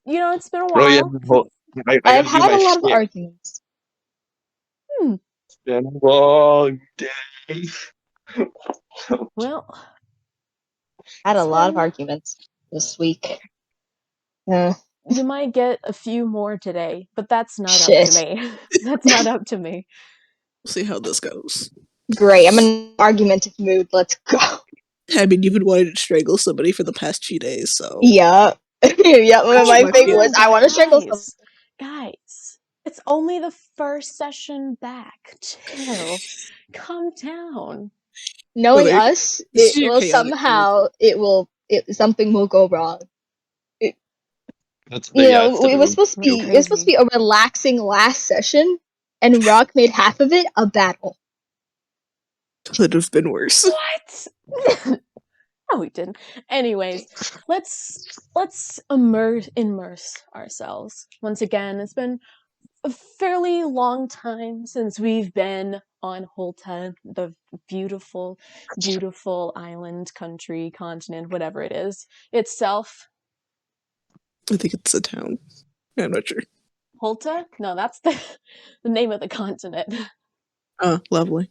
It's been a Oh yeah, while. well, I I've gotta do had my a lot of shit. arguments. Hmm. It's been a long day. Well, Had a it's lot of been. arguments this week. Uh, You might get a few more today, but that's not up to shit. me. That's not up to me. We'll see how this goes. Great. I'm in an argumentative mood. Let's go. I mean, you've been wanting to strangle somebody for the past 2 days, so Yeah. Yeah, Hurt my my thing was feelings. I want to strangle someone. Guys, it's only the first session back. Chill, calm down. Knowing Whether us, this is it your will chaotic mood. somehow, something will go wrong. Yeah, it's the It was mood. supposed to That's be, it was supposed to crazy. be a relaxing last session, and Rock made half of it a battle. Could have been worse. What? No, we didn't. Anyways, let's immerse ourselves. Once again, it's been a fairly long time since we've been on Hulta, the beautiful, beautiful island, country, continent, whatever it is, itself. I think it's a town. I'm not sure. Hulta? No, that's the name of the continent. Oh, lovely.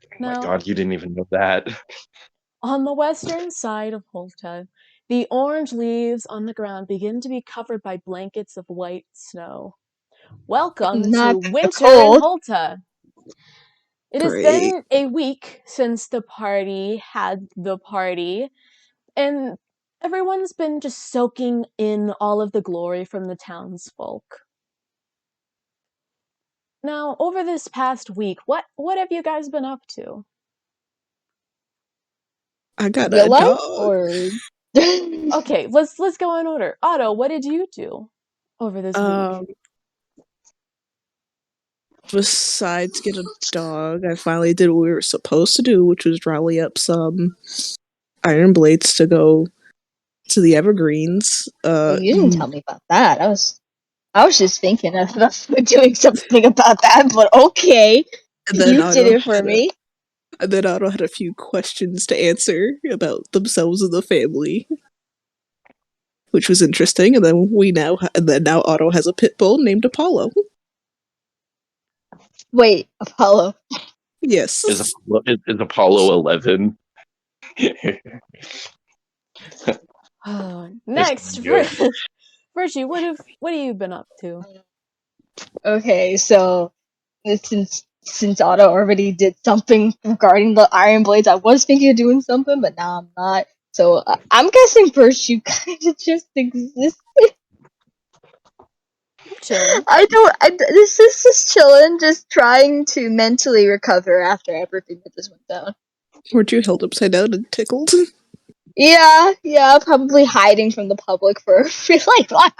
Oh my Now, god, you didn't even know that. on the western side of Hulta, the orange leaves on the ground begin to be covered by blankets of white snow. Welcome to Not the winter in cold. Hulta. It has Great. been a week since the party had the party, and everyone's been just soaking in all of the glory from the townsfolk. Now, over this past week, what have you guys been up to? I got Real a life dog. or Okay, let's go in order. Otto, what did you do over this week? Besides get a dog, I finally did what we were supposed to do, which was rally up some iron blades to go to the Evergreens. Oh, you didn't tell me about that. I was just thinking of doing something about that, but okay. And then You did Otto it for had a me. and then Otto had a few questions to answer about themselves and the family, which was interesting. And then now Otto has a pit bull named Apollo. Wait, Apollo. Yes. Is Apollo 11? Next, Good. Virtue, what have you been up to? Okay, so since Otto already did something regarding the Iron Blades, I was thinking of doing something, but now I'm not. So I'm guessing first you kind of just exist. Chilling. This is just chilling, just trying to mentally recover after everything that just went down. Weren't you held upside down and tickled? Yeah, probably hiding from the public for like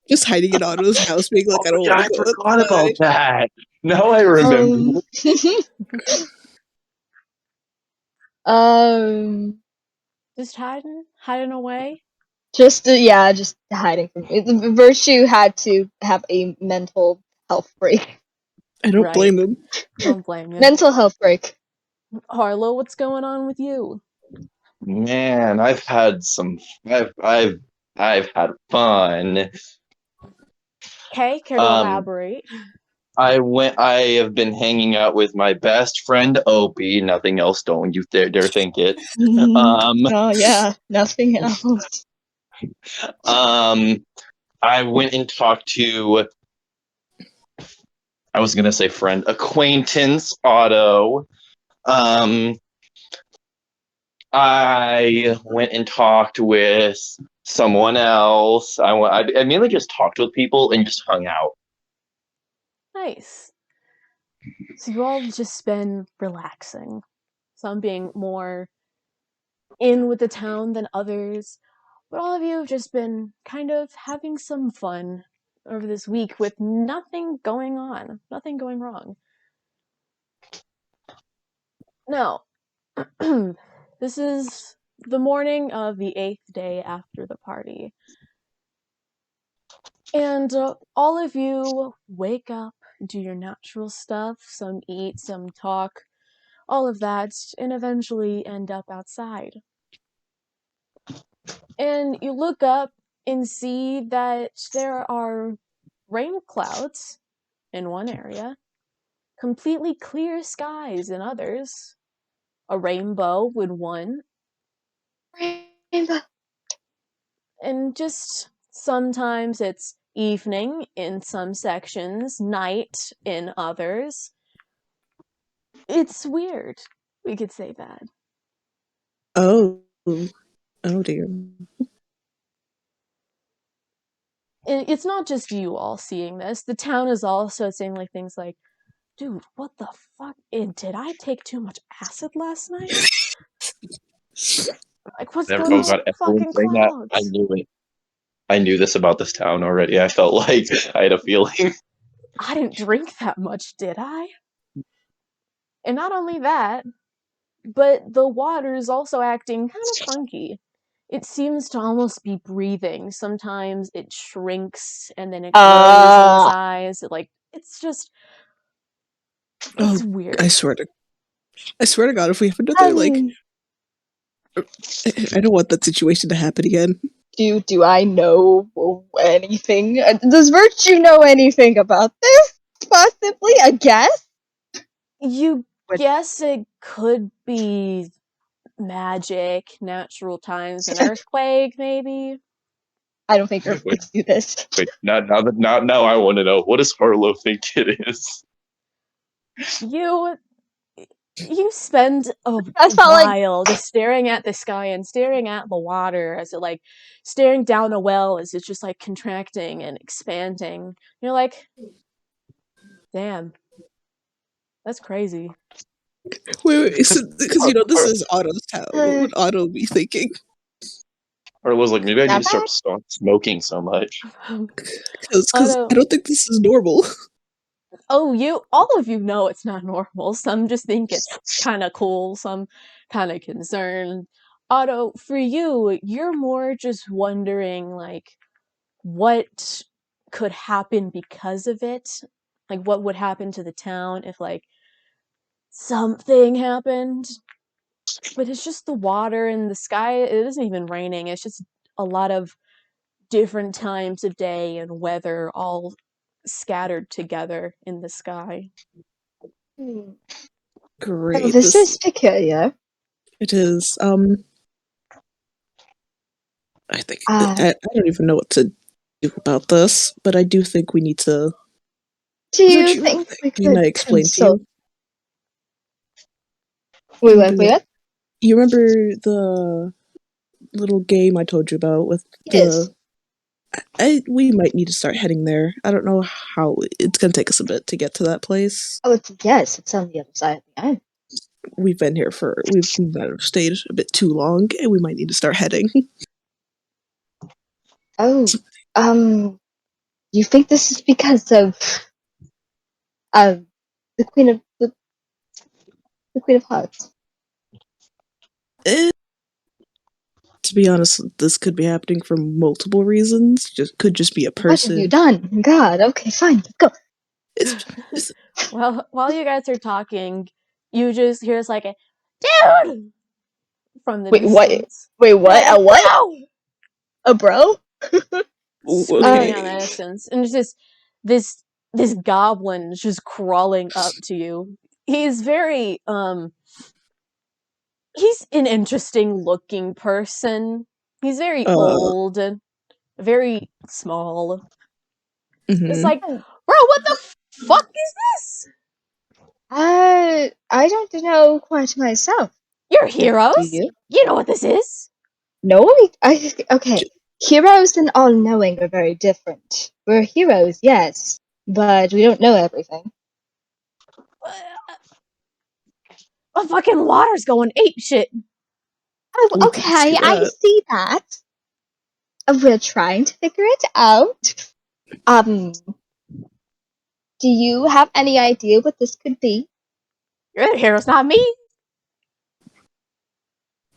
Just hiding in Otto's house, being like, Oh I don't yeah, want I to go forgot about outside. that. Now I remember. um um Just hiding away. just hiding from it. Virtue had to have a mental health break. I don't Right. blame him. Don't blame you. Mental health break. Harlow, what's going on with you? Man, I've had some. I've had fun. Okay, care to Um, elaborate? I have been hanging out with my best friend Opie. Nothing else. Don't you dare think it. Um, Oh yeah, nothing else. um, I went and talked to. I was gonna say friend, acquaintance Otto. Um, I went and talked with someone else. I mainly just talked with people and just hung out. Nice. So you all just been relaxing. Some being more in with the town than others, but all of you have just been kind of having some fun over this week with nothing going on, nothing going wrong. Now, this is the morning of the 8th day after the party. And all of you wake up, do your natural stuff, some eat, some talk, all of that, and eventually end up outside. And you look up and see that there are rain clouds in one area, completely clear skies in others, a rainbow in one, Rainbow. and just sometimes it's evening in some sections, night in others. It's weird. We could say that. Oh. Oh dear. It's not just you all seeing this. The town is also saying like things like, "Dude, what the fuck? Did I take too much acid last night? Like, what's Never. going Oh on with god, the everyone fucking saying that. I clouds?" knew it. I knew this about this town already. I felt like I had a feeling. I didn't drink that much, did I? And not only that, but the water is also acting kind of funky. It seems to almost be breathing. Sometimes it shrinks and then it grows in size. It's just, Oh, it's weird. I swear to God, if we have another I don't want that situation to happen again. Do I know anything? Does Virtue know anything about this? Possibly, I guess. You But- guess it could be magic, natural times, an earthquake, maybe? I don't think earthquakes do this. Wait, now I want to know, what does Harlow think it is? You spend a I felt like while just staring at the sky and staring at the water as it staring down a well as it's just contracting and expanding. You're like, damn, that's crazy. Wait, because this is Otto's town. What would Otto be thinking? Harlow's like, maybe I need Not to start smoking so much. Because I don't think this is normal. All of you know it's not normal. Some just think it's kind of cool, some kind of concerned. Otto, for you, you're more just wondering, what could happen because of it? Like, what would happen to the town if, something happened? But it's just the water and the sky. It isn't even raining. It's just a lot of different times of day and weather all scattered together in the sky. Great. Oh, this is peculiar. It is. I think I don't even know what to do about this, but I do think we need to. Do you Virtue, think we can I could explain to consult? you? Wait. You remember the little game I told you about with Yes. we might need to start heading there. I don't know how it's gonna take us a bit to get to that place. Oh, it's on the other side of the island. We've been here we've stayed a bit too long, and we might need to start heading. Oh, you think this is because of the Queen of Hearts? To be honest, this could be happening for multiple reasons. Could just be a person. What have you done? God, okay, fine, let's go. Well, while you guys are talking, you just hear a dude from the distance. Wait, what? No, A what? no! A bro? Screaming out in essence, and it's just this goblin is just crawling up to you. He's very he's an interesting looking person. He's very old and very small. It's like, bro, what the fuck is this? I don't know quite myself. You're heroes? Do you? You know what this is? No, okay. Heroes and all-knowing are very different. We're heroes, yes, but we don't know everything. The fucking water's going ape shit. Oh, okay, I see that. We're trying to figure it out. Do you have any idea what this could be? You're the heroes, not me.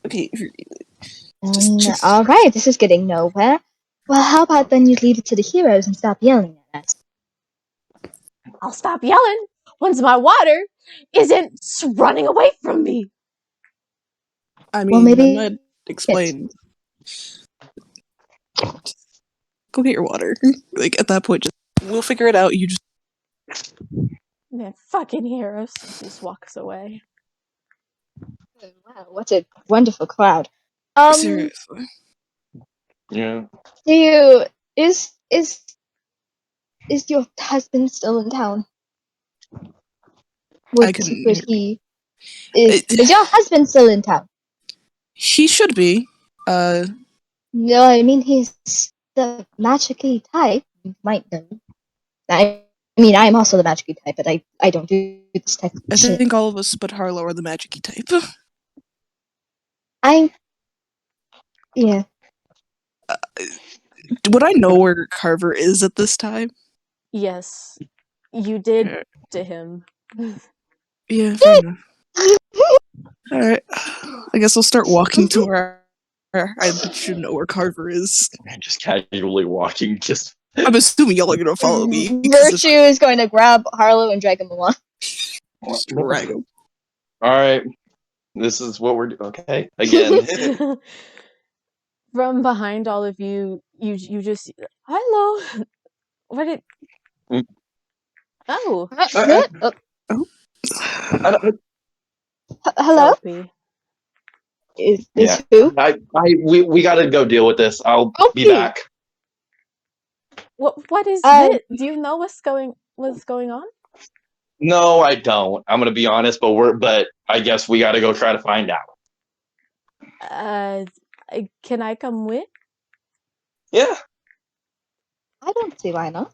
Okay. Alright, this is getting nowhere. Well, how about then you leave it to the heroes and stop yelling at us? I'll stop yelling once my water isn't running away from me. I mean, Well, maybe I'm not explaining. Go get your water. Like, at that point, just we'll figure it out. You just Man, fucking heroes. He just walks away. Wow, what a wonderful crowd. Do seriously. Yeah. you is your husband still in town? I Would couldn't would hear. he is your husband still in town? He should be. No, I mean he's the magically type. You might know. I mean I'm also the magic type, but I don't do this type I of shit. think all of us but Harlow are the magic-y type. Yeah. Would I know where Carver is at this time? Yes, you did Yeah, to him. yeah, fair enough. Alright. I guess we'll start walking to where I should know where Carver is. Just casually walking, just I'm assuming y'all are gonna follow me. Virtue is going to grab Harlow and drag him along. Just drag him. all right. This is what we're okay. Again. From behind all of you, you just hello. What did? Mm. Oh, Hello? Opie. Is Yeah. who? We gotta go deal with this. I'll be Opie. back. What is this? Do you know what's going on? No, I don't. I'm gonna be honest, but I guess we gotta go try to find out. Can I come with? Yeah. I don't see why not.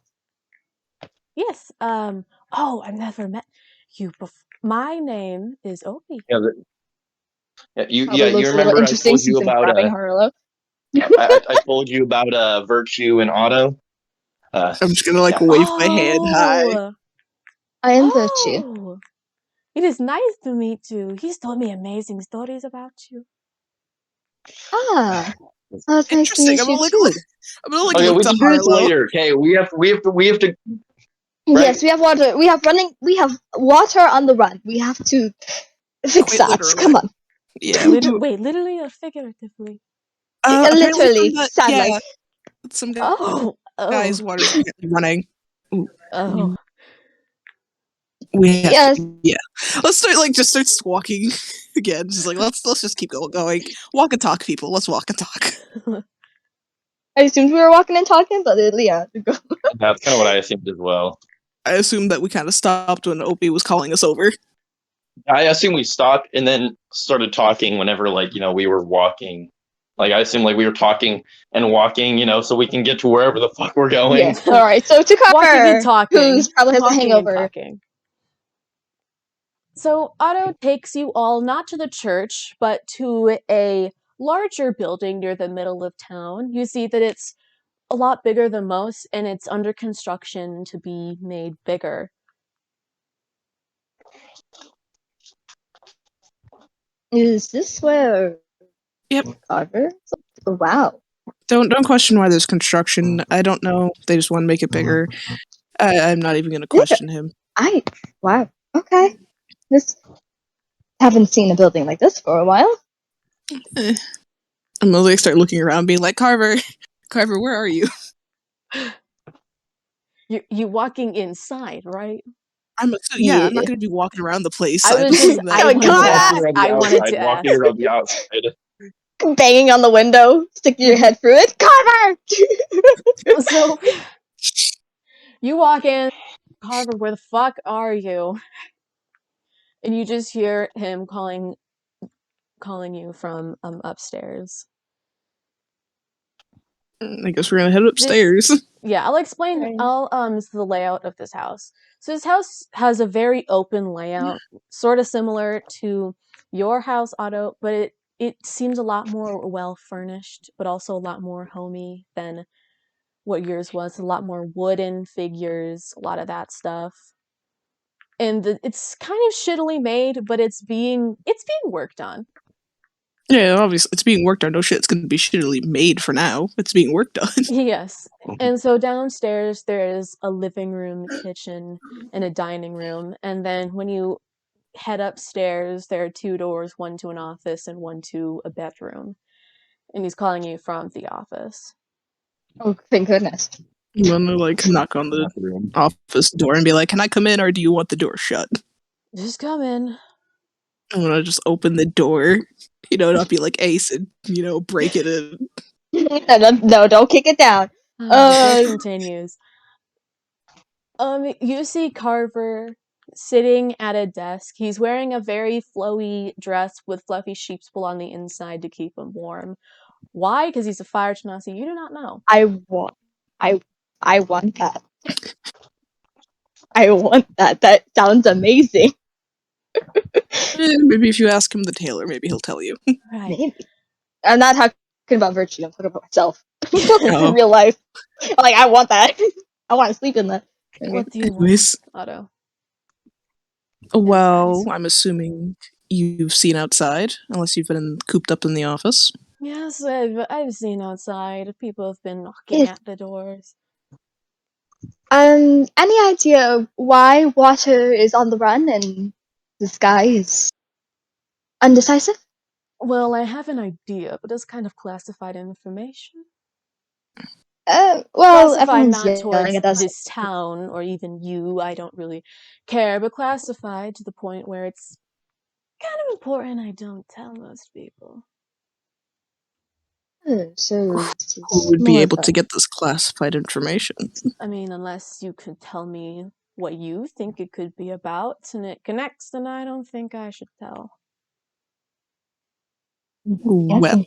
Yes. Oh, I've never met you before. My name is Opie. Yeah, you Probably looks you a little remember I interesting told you since I'm about grabbing Harlow. I told you about Virtue and Otto. I'm just gonna Yeah. wave my hand high. Oh, I am Virtue. oh, it is nice to meet you. He's told me amazing stories about you. Ah. Oh, it's nice to Interesting. meet you too. I'm gonna Okay, look we to can do this Harlow. later. Okay, we have to. Yes, Right. we have water. We have water on the run. We have to fix Quite that. literally. Come on. Yeah. Wait, literally or figuratively? Apparently Literally, from the, sad yeah, life. some Oh, guys' water's running. Ooh, oh. we have Yes. to, yeah. Let's start walking again. Just let's just keep going. Walk and talk, people. Let's walk and talk. I assumed we were walking and talking, but yeah. That's kind of what I assumed as well. I assumed that we kind of stopped when Opie was calling us over. I assume we stopped and then started talking whenever we were walking. Like I assume we were talking and walking, so we can get to wherever the fuck we're going. Yeah. All right. So to Walking Carver, and talking. who's probably has a Walking and hangover. talking. So Otto takes you all not to the church, but to a larger building near the middle of town. You see that it's a lot bigger than most, and it's under construction to be made bigger. Is this where? Yep. Carver. Oh, wow. Don't question why there's construction. I don't know. They just want to make it bigger. I'm not even going to question him. Wow. Okay. Haven't seen a building like this for a while. I'm gonna start looking around, being like, Carver, where are you? You walking inside, right? I'm not gonna be walking around the place. I was just I wanted to ask. I wanted to ask. Walking around the outside. Banging on the window, sticking your head through it. Carver! So you walk in, Carver, where the fuck are you? And you just hear him calling you from upstairs. I guess we're gonna head upstairs. Yeah, I'll explain. Right. The layout of this house. So this house has a very open layout, sort of similar to your house, Otto, but it seems a lot more well furnished, but also a lot more homey than what yours was. A lot more wooden figures, a lot of that stuff. And it's kind of shittily made, but it's being worked on. Yeah, obviously it's being worked on. No shit, it's gonna be shittily made for now. It's being worked on. Yes. And so downstairs there is a living room, kitchen, and a dining room. And then when you head upstairs, there are 2 doors, one to an office and one to a bedroom. And he's calling you from the office. Oh, thank goodness. I'm gonna like knock on the office door and be like, "Can I come in, or do you want the door shut?" Just come in. I'm gonna just open the door, not be like Ace and break it in. No, don't kick it down. The joke continues. You see Carver sitting at a desk. He's wearing a very flowy dress with fluffy sheep's wool on the inside to keep him warm. Why? Because he's a fire genasi. You do not know. I want that. I want that. That sounds amazing. Maybe if you ask him the tailor, maybe he'll tell you. Right. Maybe. I'm not talking about virtue. I'm talking about myself. Oh. In real life. Like, I want that. I want to sleep in that. What do you Anyways. want, Otto? Well, I'm assuming you've seen outside, unless you've been cooped up in the office. Yes, I've seen outside. People have been knocking at the doors. Any idea of why water is on the run and the sky is undecisive? Well, I have an idea, but it's kind of classified information. Well, Classified everyone's not towards yelling at us. this town or even you. I don't really care, but classified to the point where it's kind of important I don't tell most people. So Who would be able to get this classified information? I mean, unless you could tell me what you think it could be about and it connects, then I don't think I should tell. Well,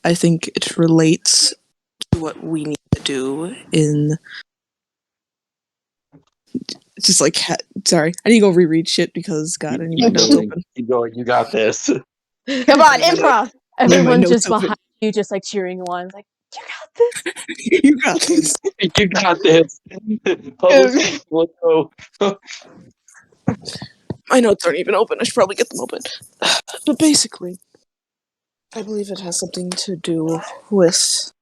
I think it relates to what we need to do in... Just like, sorry, I need to go reread shit because, God, I need my notes open. Keep going, you got this. Come on, improv! Everyone just behind you, just like cheering you on, like, you got this! You got this! You got this! Let's go. My notes aren't even open. I should probably get them open. But basically, I believe it has something to do with...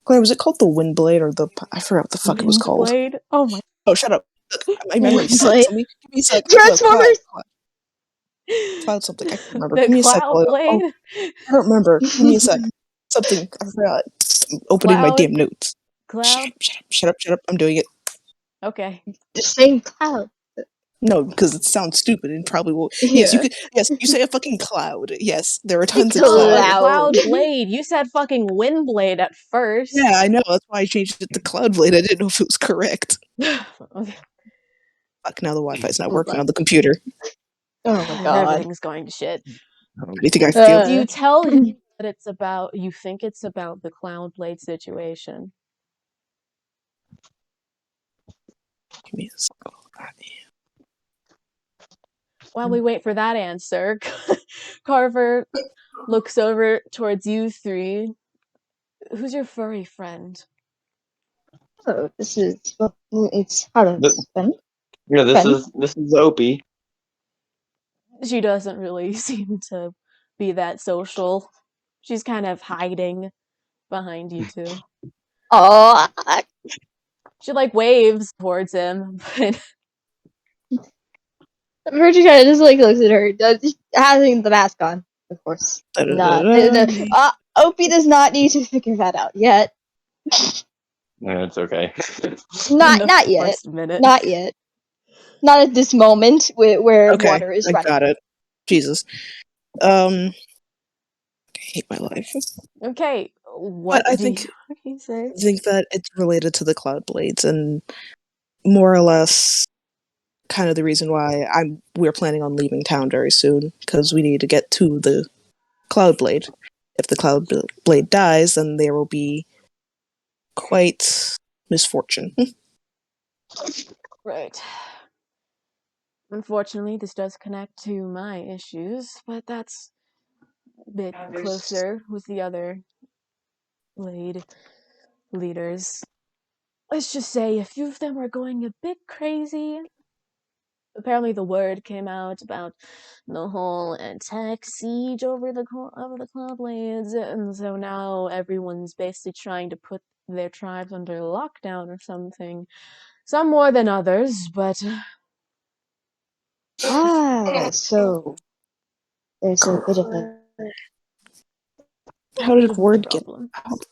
Claire, was it called the Windblade or the... I forgot what the fuck it was called. Windblade? Oh my... Oh, shut up. My memory sucks. Give me a sec. Transformers! Cloud something. I can't remember. The Give me a sec. Cloud Blade? I don't remember. Give me a sec. Something. I forgot. I'm opening my damn notes. Cloud? Shut up. I'm doing it. Okay. The same cloud. No, because it sounds stupid and probably will. Yes, you could. Yes, you say a fucking cloud. Yes, there are tons of clouds. Cloud Blade. You said fucking Windblade at first. Yeah, I know. That's why I changed it to Cloud Blade. I didn't know if it was correct. Okay. Fuck, now the Wi-Fi's not working on the computer. Oh my god. Everything's going to shit. How do you think I feel? Do you tell him that it's about, you think it's about the Cloud Blade situation? Give me a second. While we wait for that answer, Carver looks over towards you three. Who's your furry friend? Oh, this is... Well, it's Harlow's friend. Yeah, this is Opie. She doesn't really seem to be that social. She's kind of hiding behind you two. Oh, She like waves towards him, but Virgin kind of just like looks at her, having the mask on, of course. Not. Opie does not need to figure that out yet. No, it's okay. Not yet. Not yet. Not at this moment where water is running. I got it. Jesus. I hate my life. Okay, what I do think you say? I think that it's related to the Cloud Blades, and more or less kind of the reason why we're planning on leaving town very soon, because we need to get to the Cloud Blade. If the Cloud Blade dies, then there will be quite misfortune. Right. Unfortunately, this does connect to my issues, but that's a bit closer with the other Blade leaders. Let's just say a few of them are going a bit crazy. Apparently the word came out about the whole attack siege over the Cloud Blades, and so now everyone's basically trying to put their tribes under lockdown or something. Some more than others, but... So there's a bit of a... How did word get out?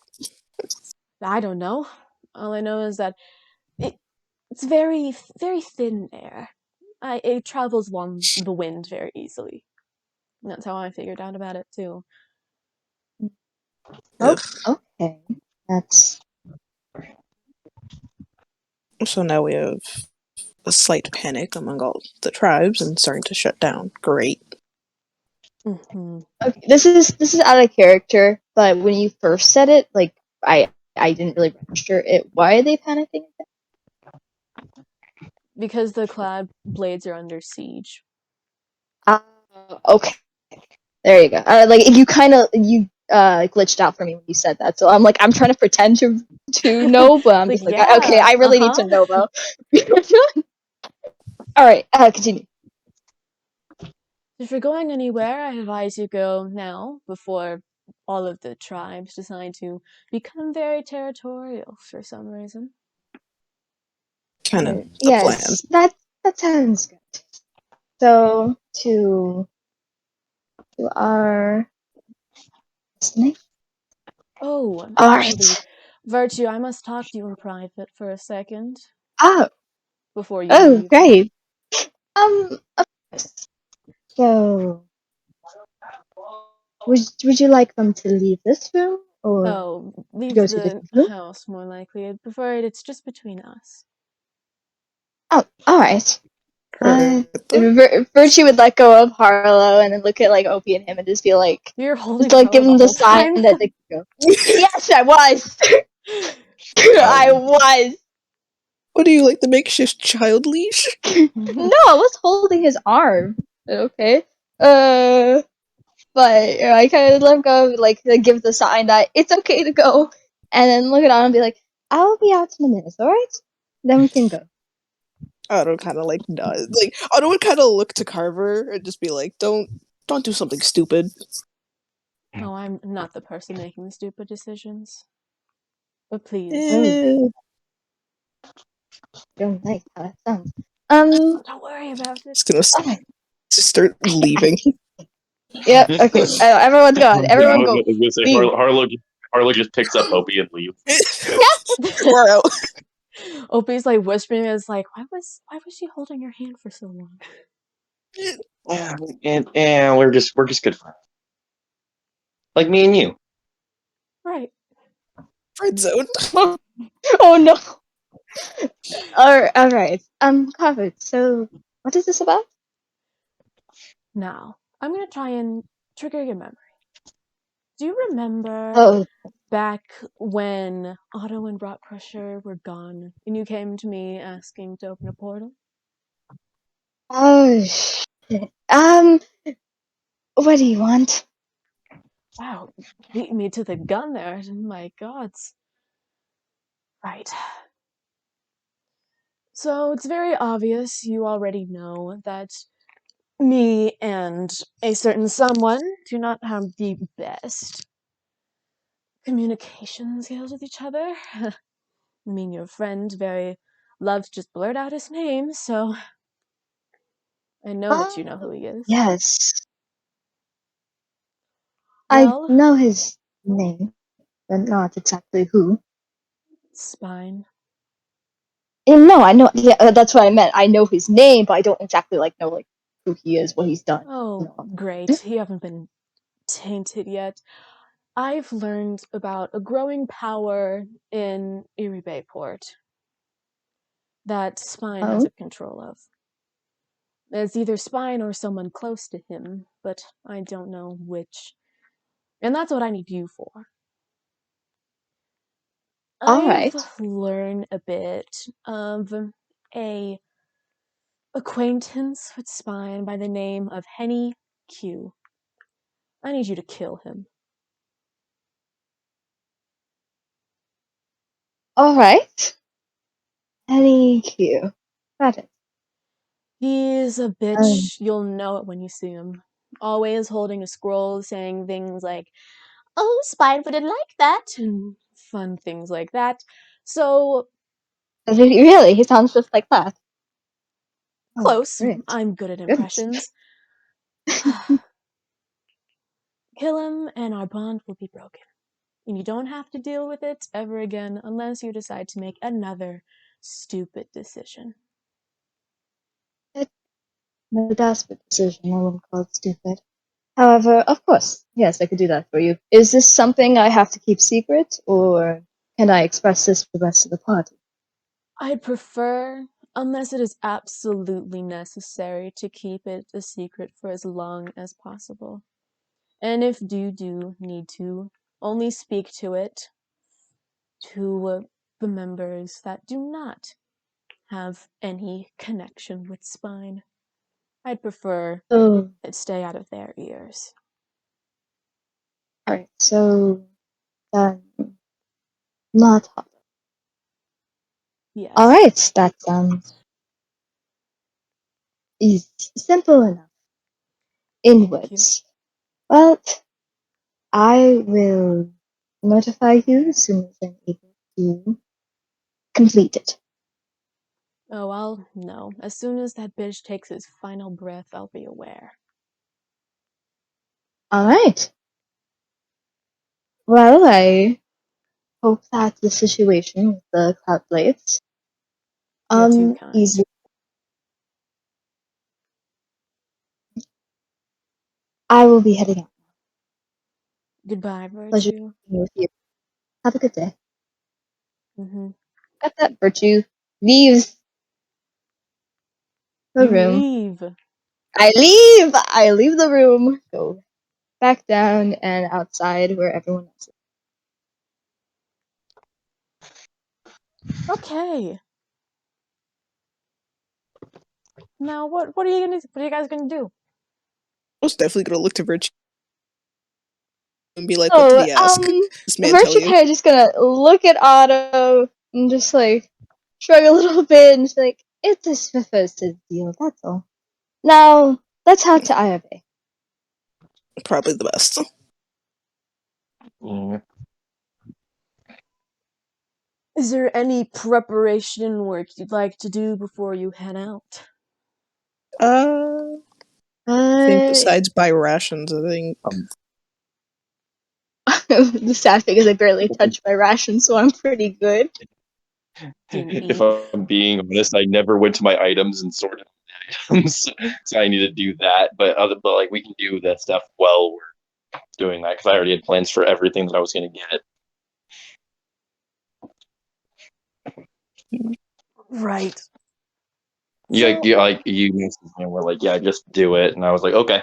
I don't know. All I know is that it's very, very thin air. It travels along the wind very easily. And that's how I figured out about it too. Oh, Ugh. okay. That's So now we have a slight panic among all the tribes and starting to shut down. Great. Mm-hmm. okay. This is out of character, but when you first said it, like I didn't really register it. Why are they panicking? Because the cloud blades are under siege. Okay. There you go. Like you glitched out for me when you said that, so I'm trying to pretend to know, but I'm Like, just like okay, yeah, I really need to know though. All right, continue. If you're going anywhere, I advise you go now before all of the tribes decide to become very territorial for some reason. Kind of the plan. Yes, that sounds good. So to our listening. Oh, All actually, right. Virtue, I must talk to you in private for a second Oh, before you oh, leave. great. Of course. So, would you like them to leave this room or Oh, to leave go to a the different room? house more likely. I'd prefer it's just between us. Oh, all right. Alright, Virtue would let go of Harlow and then look at like Opie and him and just be like, You're just holding like give Harlow the them the whole sign time? that they can go. Yes, I was. I was. what do you like, the makeshift child leash? No, I was holding his arm. Okay. But I kind of let go, like give the sign that it's okay to go, and then look at on and be like, "I'll be out in a minute, all right? Then we can go." Otto kind of like does. Like Otto would kind of look to Carver and just be like, don't do something stupid." Oh, I'm not the person making the stupid decisions. But please, Oh, Eh, don't like how that sounds. don't worry about it. just gonna Okay. just start leaving. Yep. Okay. Everyone's gone. Yeah, I Everyone was go. gonna say Leave. Harlow just picks up Opie and leaves. We're out. Opie's like whispering, is like, why was she holding your hand for so long? Yeah, and we're just good friends, like me and you. Right. Friend zone. Oh no. All right. Covered. So, what is this about? Now, I'm gonna try and trigger your memory. Do you remember Oh. back when Otto and Rock Crusher were gone and you came to me asking to open a portal? Oh. Shit. What do you want? Wow, beat me to the gun there. My gods. Right. So it's very obvious you already know that me and a certain someone do not have the best communication skills with each other. I mean, your friend very loves to just blurt out his name, so I know that you know who he is. Yes. I Well, know his name, but not exactly who. Spine. No, I know. Yeah, that's what I meant. I know his name, but I don't exactly know who he is, what he's done. Oh, No. great. You haven't been tainted yet. I've learned about a growing power in Erie Bayport that Spine has Oh, a control of. It's either Spine or someone close to him, but I don't know which. And that's what I need you for. all I've right. learned a bit of a acquaintance with Spine by the name of Henny Q. I need you to kill him. All right. Thank you. Got it. He's a Um, bitch. You'll know it when you see him. Always holding a scroll saying things like, oh, Spine wouldn't like that, and fun things like that. So, really, he sounds just like that. Oh, close. great. I'm good at Goodness. impressions. Kill him, and our bond will be broken. and you don't have to deal with it ever again unless you decide to make another stupid decision. No desperate decision. I wouldn't call it stupid. However, of course, yes, I could do that for you. Is this something I have to keep secret, or can I express this to the rest of the party? I'd prefer, unless it is absolutely necessary, to keep it a secret for as long as possible. And if you do need to, only speak to it to the members that do not have any connection with Spine. I'd prefer Oh, it stay out of their ears. alright, so then not hot. Yes. Alright, that sounds easy, simple enough. Thank you. Inwards. Well, I will notify you as soon as I'm able to complete it. Oh, I'll know. As soon as that bitch takes his final breath, I'll be aware. Alright. Well, I hope that the situation with the cloud blades You're too kind. easy. I will be heading out. Goodbye, Pleasure Virtue. speaking with you. Have a good day. Mm-hmm. At that, Virtue leaves the You room. leave. I leave! I leave the room, go back down and outside where everyone else is. Okay. Now what are you guys gonna do? I was definitely gonna look to Virtue and be like, what did Oh, he ask? This man tell Virtue you? kind of just gonna look at Otto and just like shrug a little bit and just like, it's a Swiffer's deal, that's all. Now, let's head to IRB. Probably the best. Yeah. Is there any preparation work you'd like to do before you head out? I think besides buy rations, I think The sad thing is I barely touch my rations, so I'm pretty good. Do you If eat? I'm being honest, I never went to my items and sorted the items, so I need to do that. But like we can do that stuff while we're doing that because I already had plans for everything that I was going to get. Right. Yeah, So, you messaged me and were like, yeah, just do it, and I was like, okay.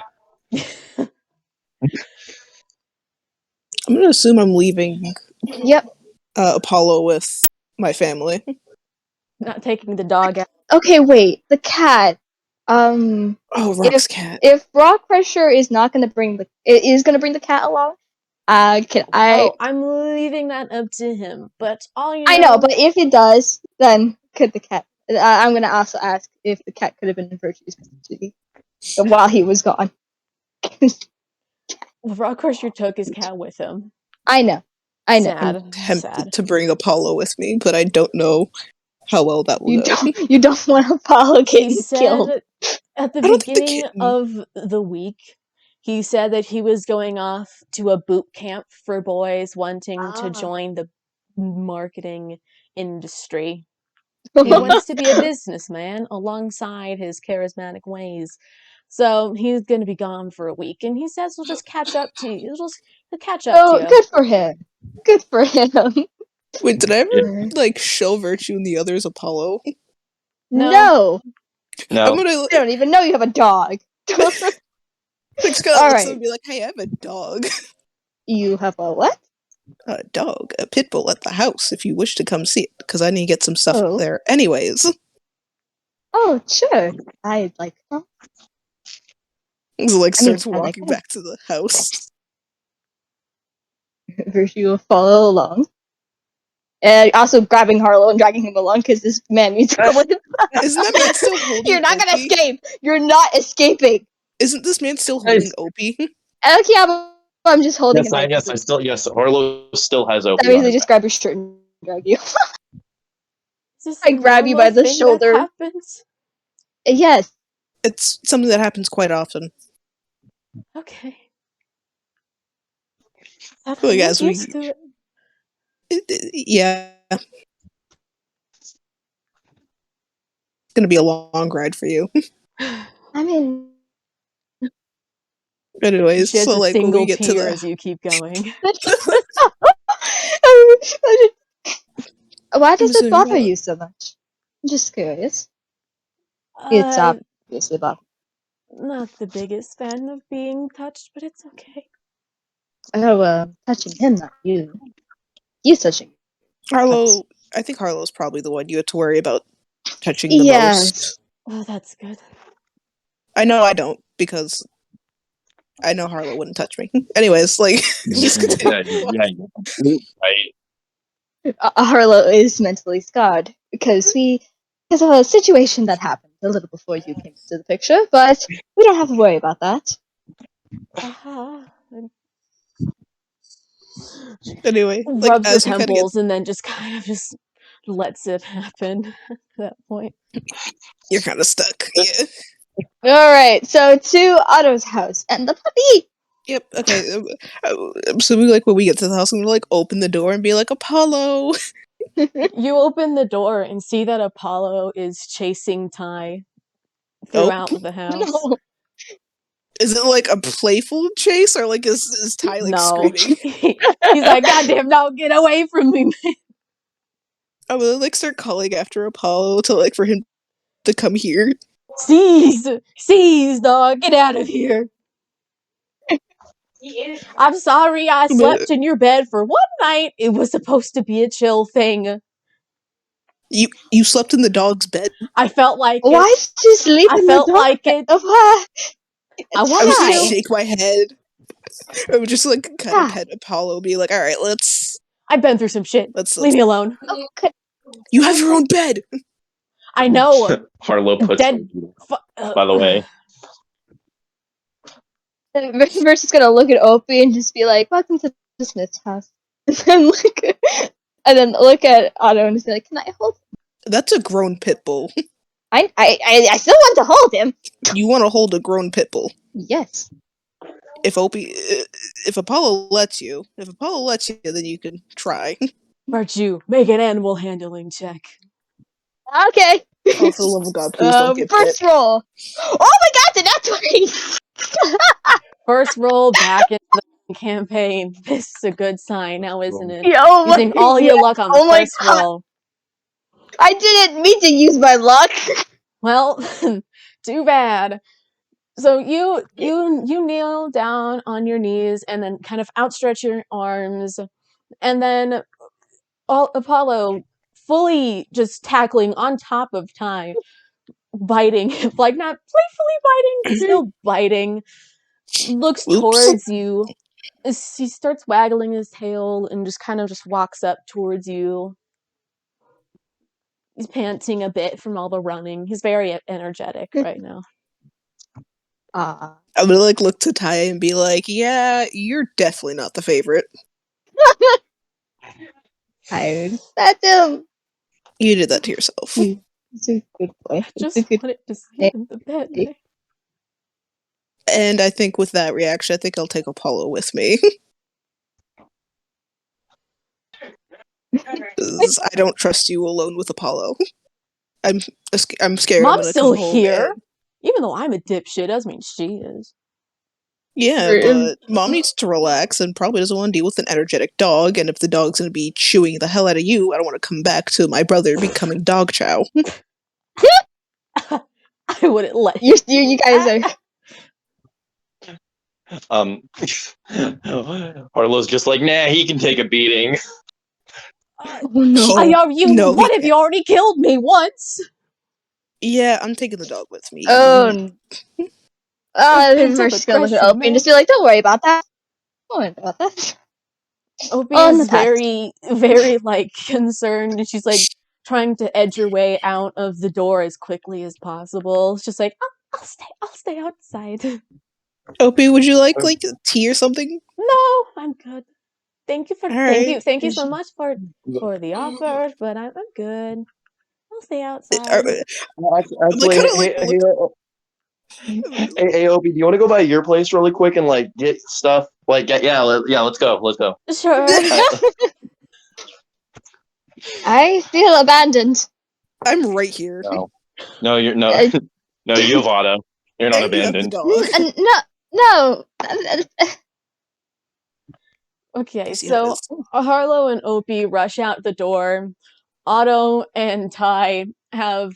I'm gonna assume I'm leaving Yep. Apollo with my family. not taking the dog out. Okay, wait. The cat. Um, Oh, Rock's cat. if Rock Pressure is not gonna bring the cat along, can I? Oh, I'm leaving that up to him. But all you know, I know, but if it does, then could the cat? I'm gonna also ask if the cat could have been in Virtue's custody while he was gone. well, of course, you took his cat with him. I know. I'm Sad. tempted to bring Apollo with me, but I don't know how well that will You go. don't want Apollo He getting killed. said at the I don't think the beginning kitten. of the week, he said that he was going off to a boot camp for boys wanting to join the marketing industry. He wants to be a businessman alongside his charismatic ways. So he's going to be gone for a week, and he says he'll just catch up to you. He'll catch up to Oh, you. good for him. Good for him. Wait, did I ever Yeah. like show Virtue and the others Apollo? No, I'm No, gonna I don't even know you have a dog. like just gonna All look at them right, and be like, "Hey, I have a dog, you have a what? a pit bull at the house. If you wish to come see it, because I need to get some stuff Oh. there, anyways." Oh, sure. I like them. So, like starts I like walking them. back to the house. Virtue will follow along. And also grabbing Harlow and dragging him along because this man needs to come with him. Isn't that man still holding? You're not gonna Opie? escape. You're not escaping. Isn't this man still holding Opie? Okay, I'm just holding him. yes, Orlo still has I Opie on basically his just back. grab your shirt and drag you. Is this I a grab you normal by the thing that shoulder. happens? Yes. It's something that happens quite often. Okay. I'm Like not used to it. Yeah. It's gonna be a long ride for you. I mean, Anyways, Sheds so a like when we single get to tear the as you keep going. why I'm does it assuming bother you so much? I'm just curious. It's Uh, obviously bothering. not the biggest fan of being touched, but it's okay. Oh, touching him, not you. You touching. Harlow. I think Harlow's probably the one you have to worry about touching the most. Yes. Oh, that's good. I know I don't, because I know Harlow wouldn't touch me. Anyways, like just continue. Right. Harlow is mentally scarred because of a situation that happened a little before you came into the picture, but we don't have to worry about that. Uh-huh. Anyway, like Rubs her as you kind of get, temples and then just kind of just lets it happen at that point. you're kind of stuck. Yeah. Alright, so to Otto's house and the puppy! Yep. Okay. So we like when we get to the house, I'm gonna like open the door and be like, Apollo. You open the door and see that Apollo is chasing Ty Oh, throughout the house. No. is it like a playful chase or like is Ty like No. screaming? He's like, "Goddamn, no, get away from me, man." I'm gonna like start calling after Apollo to like for him to come here. Seize, dog, get out of here. I'm sorry I slept in your bed for one night. It was supposed to be a chill thing. You slept in the dog's bed. I felt like Why it. is she sleep I in the felt dog like bed? it. Why? I I wanted would just Why? to. shake my head. I would just like kind of Ah, pet Apollo, be like, "All right, let's I've been through some shit. Leave me alone. okay. You have your own bed." I know. Harlow puts Dead. by the way. Versus gonna look at Opie and just be like, "Welcome to the Smith's house," and then look at Otto and just be like, "Can I hold?" That's a grown pit bull. I still want to hold him. You want to hold a grown pit bull. Yes. If Apollo lets you, then you can try. Virtue, make an animal handling check. Okay. Oh, for the love of God, please don't get bit. First roll. Oh my God! Did that 20? First roll back into the campaign. This is a good sign now, isn't it? Oh my Using all your luck on the oh my first God. roll. I didn't mean to use my luck. Well, too bad. So you kneel down on your knees and then kind of outstretch your arms, and then Apollo fully just tackling on top of Ty, biting, like not playfully biting, but still biting, looks Oops. towards you. He starts waggling his tail and just kind of just walks up towards you. He's panting a bit from all the running. He's very energetic right now. Ah. I'm gonna like look to Ty and be like, "Yeah, you're definitely not the favorite. I respect him. You did that to yourself." It's a good boy. I It's a just good wanted to boy. sleep in the bed. And I think with that reaction, I think I'll take Apollo with me. 'Cause I don't trust you alone with Apollo. I'm scared I'm Mom's gonna still come home here. and Even though I'm a dipshit, doesn't mean she is. yeah, but Mom needs to relax and probably doesn't want to deal with an energetic dog. And if the dog's gonna be chewing the hell out of you, I don't want to come back to my brother becoming dog chow. I wouldn't let You guys are. Harlow's just like, nah, he can take a beating. Oh no. What if you already killed me once? Yeah, I'm taking the dog with me. Oh. Pent up Versus gonna look at aggression, Opie and man. just be like, "Don't worry about that. Don't worry about that." Opie Oh, in the is past. very, very like concerned, and she's like trying to edge her way out of the door as quickly as possible. It's just like, I'll stay outside. Opie, would you like tea or something? No, I'm good. Thank Alright. you so much for the offer, but I'm good. I'll stay outside. I'm like kinda like Hey, Opie, do you want to go by your place really quick and like get stuff? Like, let's go. Sure. I feel abandoned. I'm right here. No, you're no, Uh, no. You have Otto. You're not And you have the abandoned. dog. no. Okay, You see how it so is. Harlow and Opie rush out the door. Otto and Ty have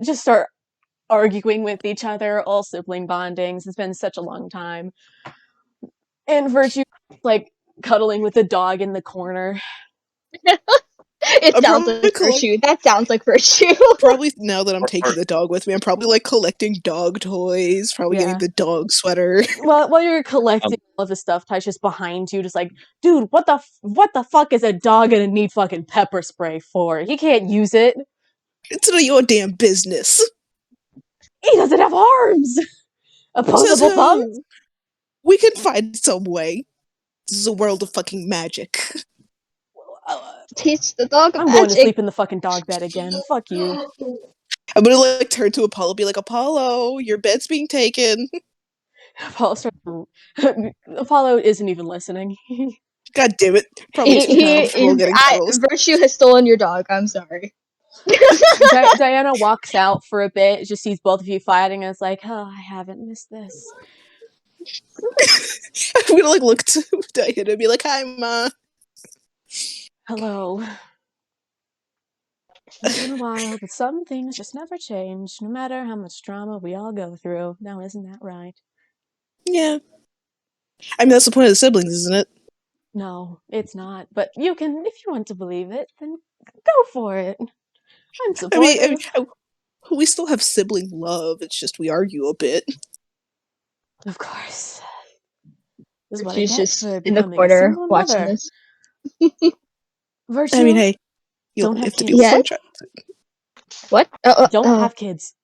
just start arguing with each other, all sibling bondings. It's been such a long time. And Virtue like cuddling with the dog in the corner. It I'm sounds probably like Virtue. That sounds like Virtue. probably now that I'm Or- taking the dog with me, I'm probably like collecting dog toys, probably Yeah. getting the dog sweater. While you're collecting all of his stuff, Ty's just behind you, just like, dude, what the fuck is a dog gonna need fucking pepper spray for? He can't use it. It's none of your damn business. He doesn't have arms. Says Opposable who? thumbs. We can find some way. This is a world of fucking magic. Teach the dog I'm going to magic. sleep in the fucking dog bed again. Fuck you. I'm gonna like turn to Apollo, be like, Apollo, your bed's being taken. Apollo isn't even listening. God damn it! Probably too comfortable getting cuddles. Virtue has stolen your dog. I'm sorry. Diana walks out for a bit, just sees both of you fighting, and is like, oh, I haven't missed this. I'm gonna like look to Diana and be like, "Hi, Ma." Hello. It's been a while, but some things just never change, no matter how much drama we all go through. Now, isn't that right? Yeah. I mean, that's the point of the siblings, isn't it? No, it's not. But you can, if you want to believe it, then go for it. I'm supportive. We still have sibling love. It's just we argue a bit. Of course. This is what I She's get just for in the becoming a corner single watching mother. this. Virtue, I mean, hey, you don't only have have to deal with kids. one child. What? don't have kids.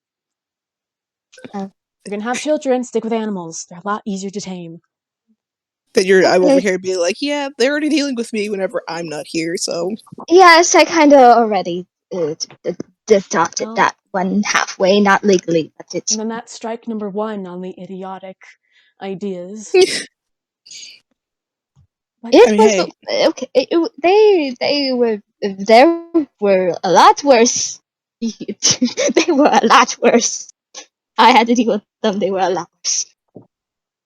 Oh. You're gonna have children, stick with animals. They're a lot easier to tame. That I'm over Okay. here being like, yeah, they're already dealing with me whenever I'm not here, so Yes, I kind of already adopted Well, that one halfway, not legally, but it's. and then that's strike number 1 on the idiotic ideas. But It I mean, was hey. okay. There were a lot worse. They were a lot worse. I had to deal with them. They were a lot worse.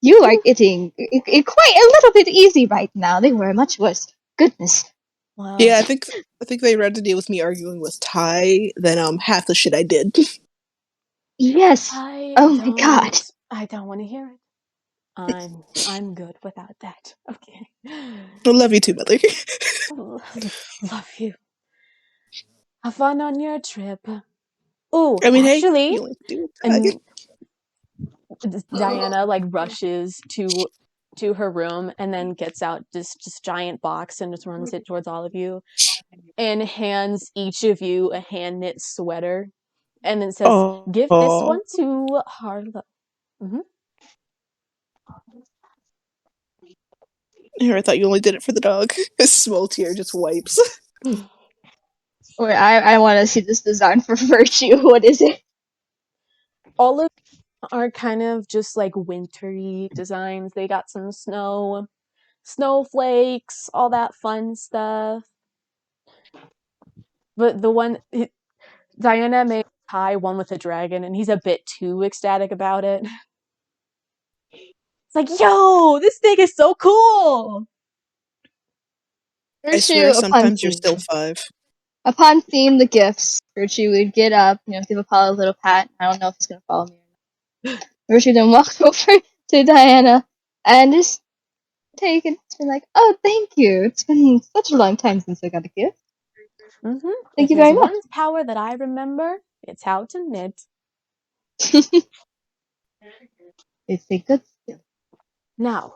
You are getting it quite a little bit easy right now. They were much worse. Goodness. well, Yeah, I think they had to deal with me arguing with Ty than half the shit I did. Yes. Oh my god. I don't want to hear it. I'm good without that. Okay. I love you too, Mother. Love you. Have fun on your trip. Oh, I mean, hey, actually, you only have to deal with Ty. and Diana like rushes to her room and then gets out this just giant box and just runs it towards all of you and hands each of you a hand knit sweater and then says, "Give this one to Harlow." Mm-hmm. Here, I thought you only did it for the dog. A small tear just wipes. Or I want to see this design for Virtue. What is it? All of them are kind of just like wintry designs. They got some snowflakes, all that fun stuff. But the one Diana made Ty one with a dragon, and he's a bit too ecstatic about it. It's like, yo, this thing is so cool. I swear, sometimes you're still 5. Upon seeing the gifts, Virtue would get up, give Apollo a little pat. I don't know if he's gonna follow me or not. Virtue then walked over to Diana and just take it. It's been like, oh, thank you. It's been such a long time since I got a gift. Mm-hmm. Thank you very much. One power that I remember, it's how to knit. It's a good skill. Now,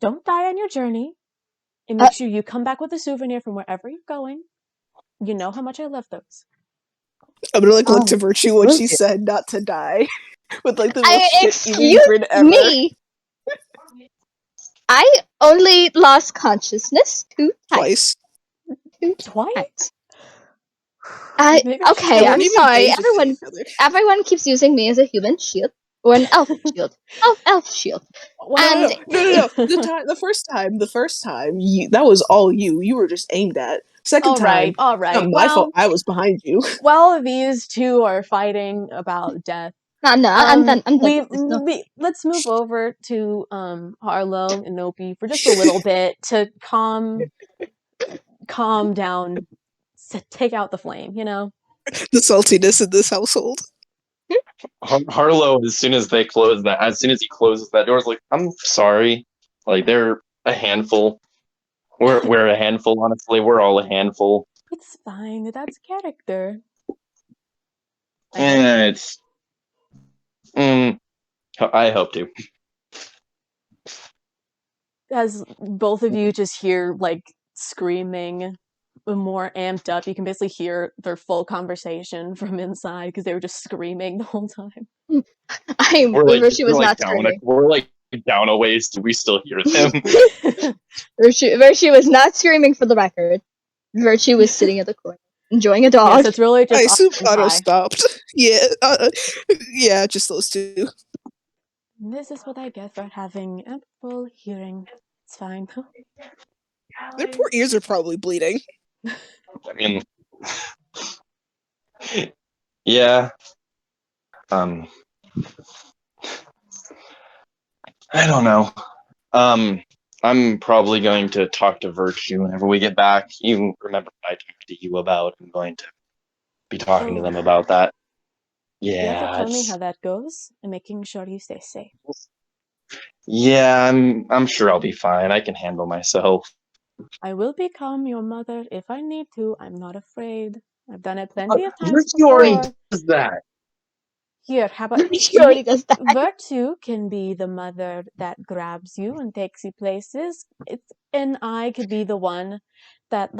don't die on your journey, and make sure you come back with a souvenir from wherever you're going. You know how much I love those. I'm gonna look to Virtue what she said, not to die. With like the most shit-eating grin ever. Me. I only lost consciousness 2 times. Twice? Okay, I'm sorry. Everyone keeps using me as a human shield or an elf shield. Elf shield. No. The first time, that was all you. You were just aimed at. Second time. all Not right. my fault. Well, I was behind you. while these two are fighting about death, No, I'm done. I'm done with this. No. let's move over to Harlow and Opie for just a little bit to calm down, take out the flame, you know? The saltiness in this household. Harlow, as soon as he closes that door, is like, I'm sorry. Like, they're a handful. We're a handful, honestly. We're all a handful. It's fine. That's character. And it's. I hope to. As both of you just hear, like, screaming, more amped up, you can basically hear their full conversation from inside because they were just screaming the whole time. Virtue was not screaming. We're like down a ways. Do we still hear them? Virtue was not screaming, for the record. Virtue was sitting at the corner, enjoying a dog. Yes, it's really just I assume Otto high. stopped. Yeah, just those two. This is what I get for having ample hearing. It's fine. Their poor ears are probably bleeding. I mean, yeah. I don't know. I'm probably going to talk to Virtue whenever we get back. You remember what I talked to you about? I'm going to be talking to them about that. You have Yeah. to tell me how that goes and making sure you stay safe. Yeah, I'm sure I'll be fine. I can handle myself. I will become your mother if I need to. I'm not afraid. I've done it plenty of times Virtue already before. does that. Here, how about She already does that. Virtue can be the mother that grabs you and takes you places. And I could be the one that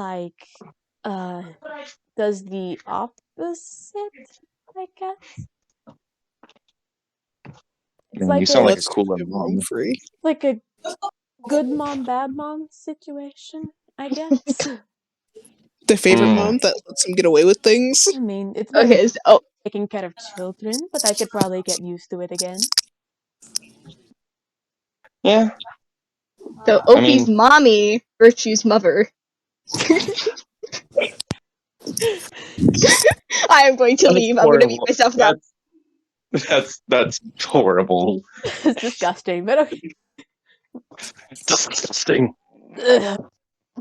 does the opposite, I guess. It's Man, you like sound like a Let's cooler keep mom. him free. like a good mom, bad mom situation, I guess. Their favorite mom that lets them get away with things. I mean, it's been Okay, so taking care of children, but I could probably get used to it again. Yeah. Opie's mommy, Virtue's mother. I am going to leave. I'm going to mute myself now. That's horrible. It's disgusting, but okay. Disgusting.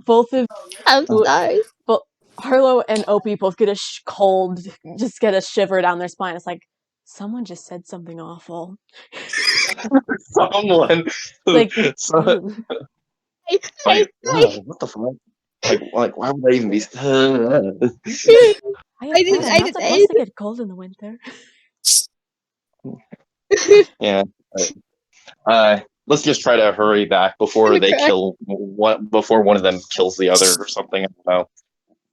Both of I'm sorry. But Harlow and Opie both get a cold, just get a shiver down their spine. It's like, someone just said something awful. Someone. Like, Hey. What the fuck? Like, why would I even be? I'm not supposed to get cold in the winter. Yeah. Let's just try to hurry back before they kill before one of them kills the other or something. I don't know.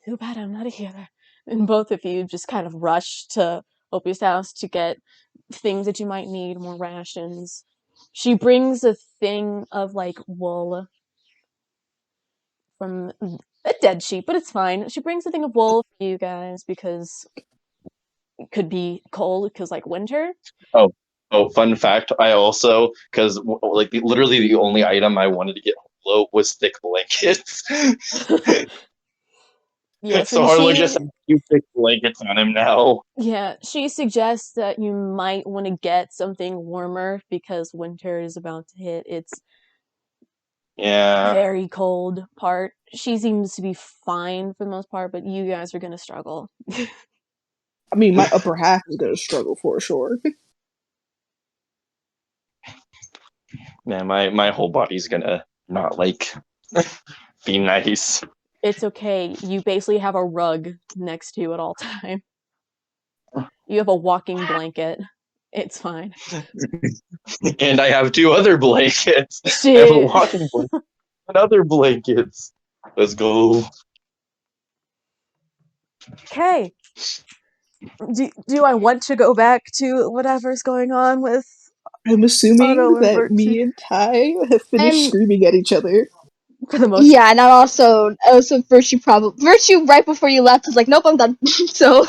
Too bad I'm not a healer. And both of you just kind of rush to Opie's house to get things that you might need, more rations. She brings a thing of like wool from a dead sheep, but it's fine. She brings a thing of wool for you guys because it could be cold because like winter. Oh, fun fact! I also because like literally the only item I wanted to get low was thick blankets. Yes, so Harlow just has a few thick blankets on him now. Yeah, she suggests that you might want to get something warmer because winter is about to hit its very cold part. She seems to be fine for the most part, but you guys are gonna struggle. I mean, my upper half is gonna struggle for sure. Yeah, my whole body's gonna not like be nice. It's okay. You basically have a rug next to you at all time. You have a walking blanket. It's fine. And I have 2 other blankets. Shit. I have a walking blanket and other blankets. Let's go. Okay. Do I want to go back to whatever's going on with I'm assuming that me and Ty have finished screaming at each other. For the most yeah, and I'm also Virtue right before you left was like, nope, I'm done. So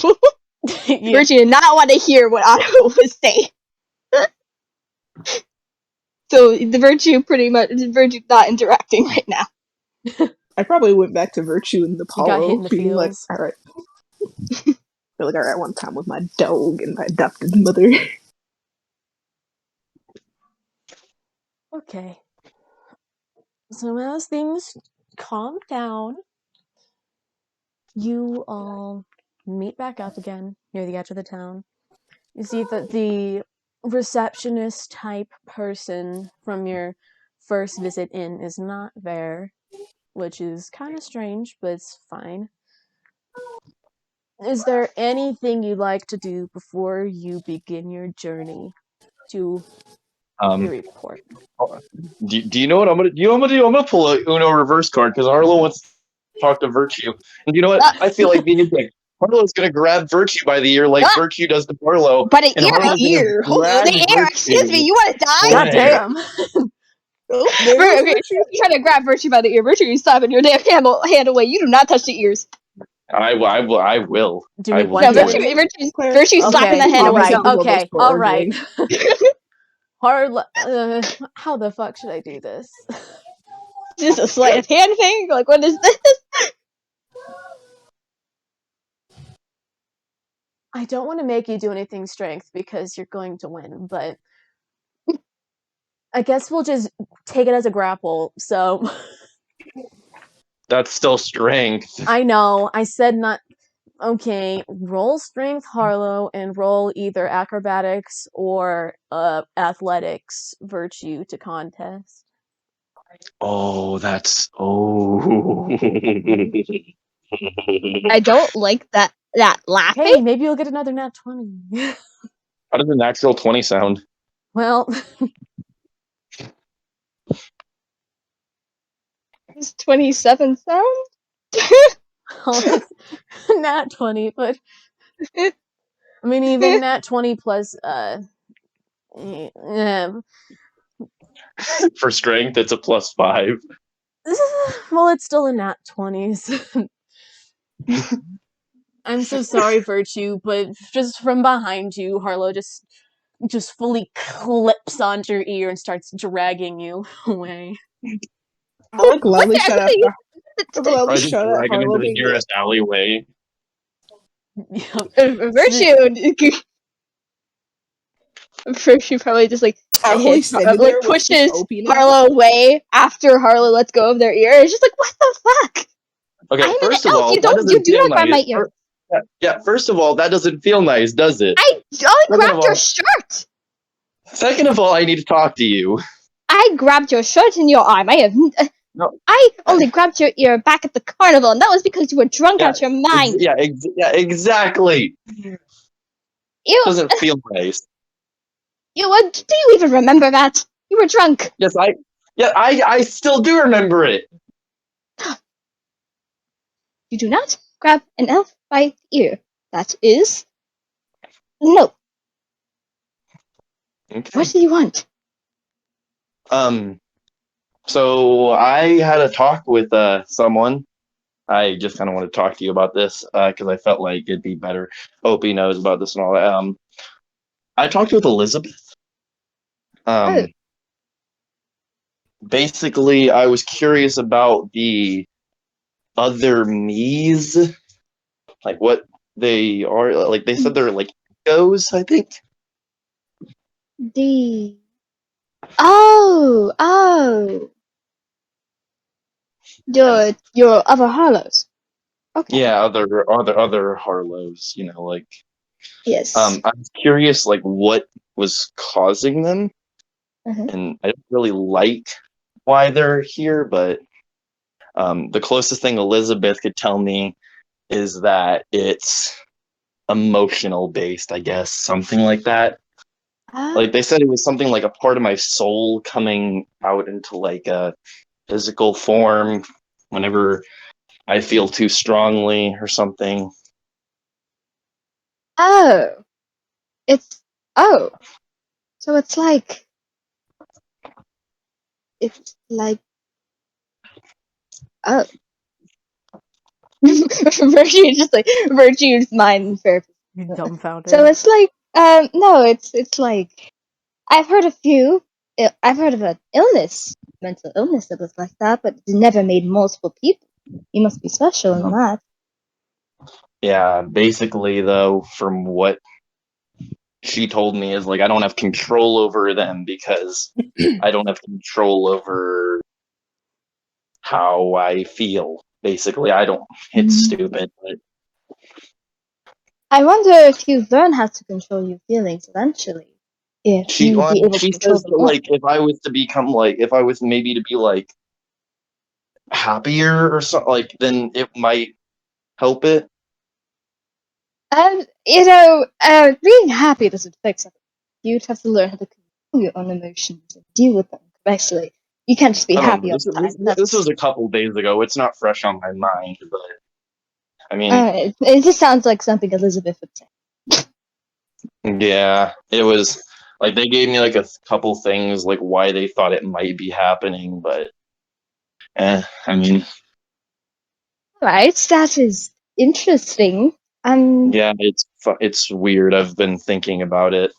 Virtue did not want to hear what Otto was saying. So the Virtue not interacting right now. I probably went back to Virtue and You got hit Apollo, in the being like, feels. alright. They're like, alright, one time with my dog and my adopted mother. Okay. So as things calm down, you all meet back up again near the edge of the town. You see that the receptionist type person from your first visit in is not there, which is kind of strange, but it's fine. Is there anything you'd like to do before you begin your journey to Um, Erie Port? do you know what I'm gonna do? I'm gonna pull a Uno reverse card because Arlo wants to talk to Virtue, and you know what? I feel like being a dick. Harlow's gonna grab Virtue by the ear like Virtue does to Harlow, By the and ear? Harlow's gonna Ear? Hold drag up. The ear, excuse me, Virtue you want to die? God away. damn! Oh, there goes Okay, Virtue. you trying to grab Virtue by the ear. Virtue, you slapping your damn hand away. You do not touch the ears. I will. Do you I need will one No, do Virtue, it. hit? Virtue's slapping that hand all away. right, Go. okay, for all right. arguing. How the fuck should I do this? Just a sleight of hand thing? Like, what is this? I don't want to make you do anything strength because you're going to win, but I guess we'll just take it as a grapple. So That's still strength. I know I said not. Okay, roll strength, Harlow, and roll either acrobatics or athletics Virtue to contest. Oh, that's I don't like that laughing. Hey, maybe you'll get another nat 20. How does a natural 20 sound? Well, Does 27 sound? nat 20, but I mean even nat 20 plus For strength, it's a +5. well, it's still a nat 20s. I'm so sorry, Virtue, but just from behind you, Harlow just fully clips onto your ear and starts dragging you away. I like loudly shout out. I loudly I just shout at drag him into Harlow the being like, nearest alleyway. Virtue probably just like casually standing there pushes watching Opie Harlow away after Harlow lets go of their ear. It's just like, what the fuck? Okay, I'm first an of elf. all, You that doesn't do feel not grab nice. my ear. Yeah, first of all, that doesn't feel nice, does it? I only grabbed of your all- shirt. Second of all, I need to talk to you. I grabbed your shirt in your arm. No. I only grabbed your ear back at the carnival, and that was because you were drunk Yeah, out your mind. Yeah, exactly. You, Doesn't feel nice. do you even remember that? You were drunk. Yes, I still do remember it. You do not grab an elf by the ear. That is no. Okay. What do you want? So I had a talk with someone. I just kind of want to talk to you about this because I felt like it'd be better. Opie knows about this and all that. I talked with Elizabeth. Basically, I was curious about the other me's, like what they are. Like they said they're like egos, I think. The oh your other hollows. Okay. Yeah, other Harlows. You know, like Yes. I was curious, like what was causing them, Mhm. and I don't really like why they're here, but the closest thing Elizabeth could tell me is that it's emotional based, I guess, something like that. Like they said it was something like a part of my soul coming out into like a physical form whenever I feel too strongly or something. Oh. It's oh. So it's like oh. Virtue's mind for Dumbfounded. so it's like no, it's like I've heard of an illness, mental illness that was like that, but it never made multiple people You must be special in that. Yeah, basically though, from what she told me is like I don't have control over them because I don't have control over how I feel. Basically, I don't. It's stupid, but I wonder if you learn how to control your feelings eventually. If you would be able to she control says them that more. like if I was maybe to be like happier or something, like then it might help it. Being happy doesn't fix it. You'd have to learn how to control your own emotions and deal with them correctly. You can't just be I don't know. happy all the time. This was a couple days ago. It's not fresh on my mind, but I mean, it just sounds like something Elizabeth would say. yeah, it was like they gave me like a couple things like why they thought it might be happening, but I mean, Right, that is interesting. yeah, it's weird. I've been thinking about it.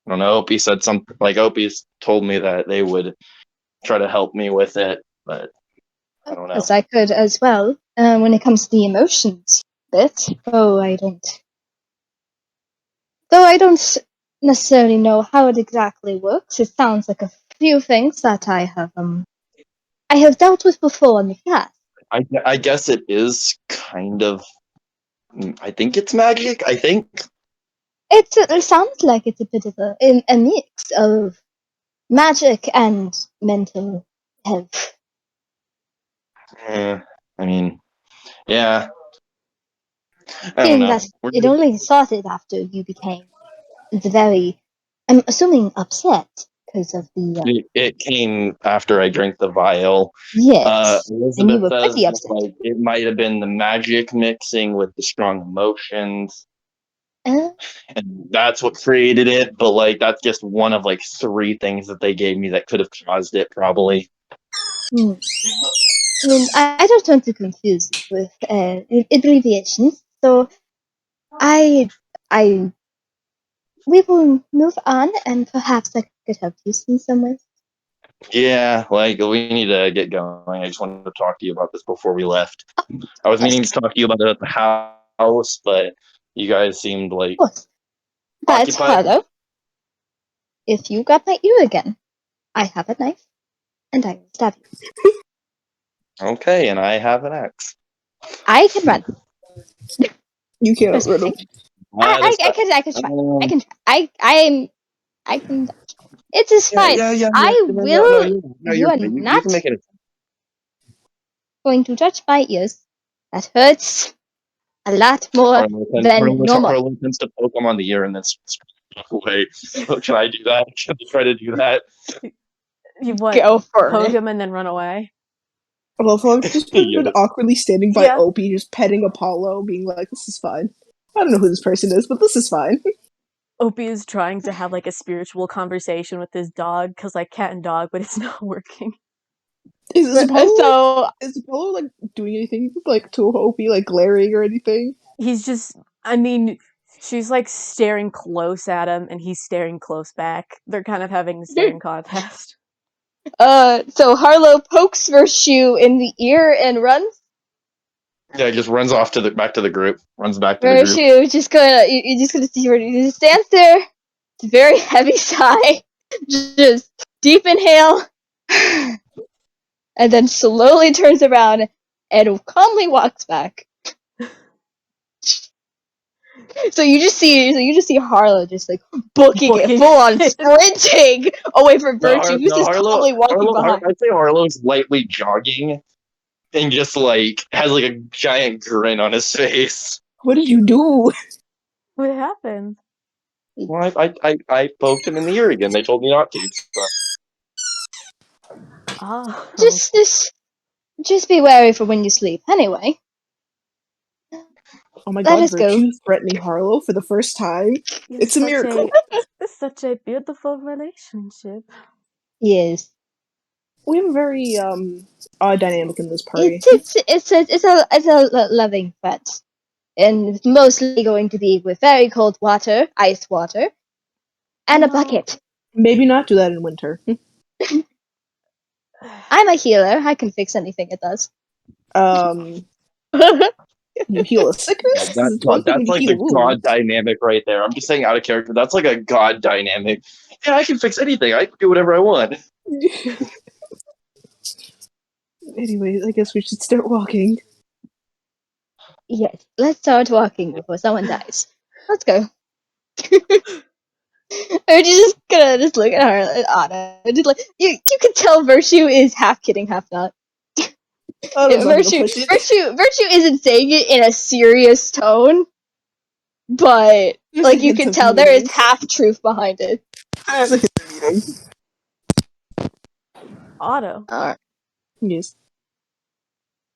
I don't know. Opie said something like Opie's told me that they would try to help me with it, but I don't know. Yes, I could as well. When it comes to the emotions bit, though I don't necessarily know how it exactly works. It sounds like a few things that I have dealt with before in the past. I guess it is kind of. I think it's magic. I think. It sounds like it's a bit of a mix of magic and mental health. I mean, yeah. I don't Seeing know. that it only started after you became I'm assuming upset because of the It came after I drank the vial. yes, and you Elizabeth were says pretty that, upset. like it might have been the magic mixing with the strong emotions, Uh, and that's what created it. But like that's just one of like three things that they gave me that could have caused it, probably. hmm. I mean, I don't want to confuse you with abbreviations, so I, I, we will move on, and perhaps I could help you in some way. Yeah, like we need to get going. I just wanted to talk to you about this before we left. I was meaning to Yes, talk to you about it at the house, but you guys seemed of like course. But occupied. hello, if you grab my ear again, I have a knife, and I will stab you. Okay, and I have an axe. I can run. You can't Trust me, outrun I him. can. That's I can try. I um, can. I can. It is fine. I No, will. You you're are right. You can not make it. going to touch my ears. That hurts a lot more than normal. Harlan tends to poke him on the ear and then away. So can I do that? Can I try to do that? You what? Go for Poke it. him and then run away? I love how I've just been Yes. awkwardly standing by Yeah. Opie, just petting Apollo, being like, this is fine. I don't know who this person is, but this is fine. Opie is trying to have like a spiritual conversation with his dog because like cat and dog, but it's not working. Is So Apollo like doing anything like to Opie, like glaring or anything? He's just, I mean, she's like staring close at him and he's staring close back. They're kind of having a staring contest. so Harlow pokes Vershu in the ear and runs. Yeah, he just runs off to the back to the group. Runs back to the group. Vershu you're just gonna see her. You just stands there. It's a very heavy sigh. Just deep inhale, and then slowly turns around and calmly walks back. So you just see Harlow just like booking it, Booking full on it. sprinting away from No, Virtue, who's just calmly walking behind. I'd say Harlow's lightly jogging and just like has like a giant grin on his face. What did you do? What happened? Well, I poked him in the ear again. They told me not to. So. Oh. Just be wary for when you sleep. Anyway, Oh my let god, us go. Virtue threatening Harlow for the first time. It's a miracle. It's such a beautiful relationship. Yes, We have a very odd dynamic in this party. it's a loving pet, and it's mostly going to be with very cold water, ice water, and a bucket. Maybe not do that in winter. I'm a healer. I can fix anything it does. You heal a sickness? It's one thing when That's you like heal the god wounds. dynamic right there. I'm just saying out of character. That's like a god dynamic. Yeah, I can fix anything. I can do whatever I want. Anyways, I guess we should start walking. Yes, let's start walking before someone dies. Let's go. I'm just gonna just look at her and Anna. Just like you can tell Virtue is half kidding, half not. I was not gonna Virtue push it. Virtue isn't saying it in a serious tone, but There's like a you hint can of tell there is meaning. half truth behind it. There's a hint of meaning. Otto, Alright. Yes.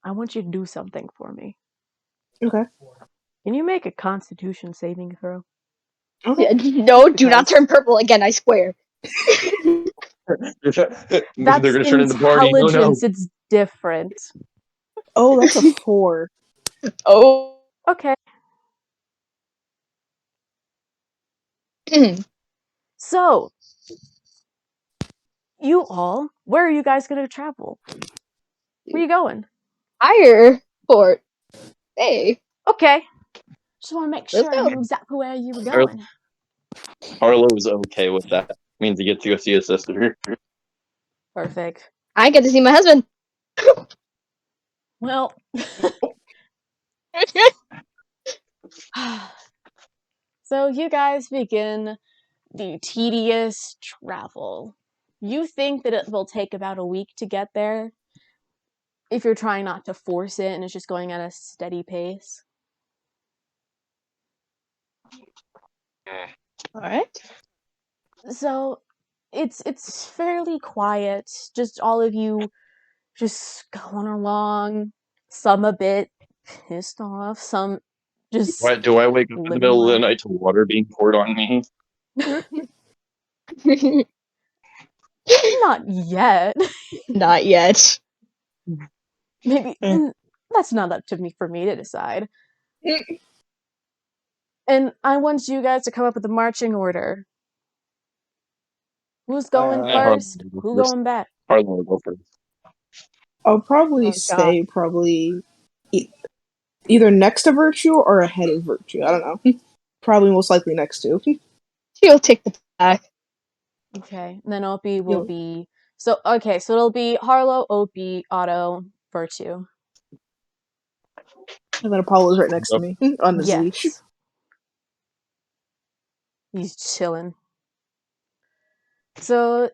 I want you to do something for me. Okay. Can you make a Constitution saving throw? Okay. No, do not Because- turn purple again, I swear. That's They're gonna turn into Barney. Oh no. intelligence. It's different. Oh, that's a 4. Oh. Okay. So, you all, where are you guys going to travel? Where are you going? Higher port. Hey, Okay. Just want to make let's sure I go. knew exactly where you were going. Harlow's okay with that. Means he gets to go see his sister. Perfect. I get to see my husband. Well, so you guys begin the tedious travel. You think that it will take about a week to get there if you're trying not to force it and it's just going at a steady pace. Alright. So it's fairly quiet, just all of you just going along, some a bit pissed off, some just Do I wake up in the living middle of the life. night to water being poured on me? Not yet. Not yet. Maybe Eh. that's not up to me for me to decide. And I want you guys to come up with a marching order. Who's going first? Who going back? Harlow will go first. I'll probably Oh, stay either next to Virtue or ahead of Virtue. I don't know. Probably most likely next to. She'll take the back. Okay, and then Opie will Yo. be so it'll be Harlow, Opie, Otto, Virtue. And then Apollo's right next to me on his leash. Yes. He's chilling. So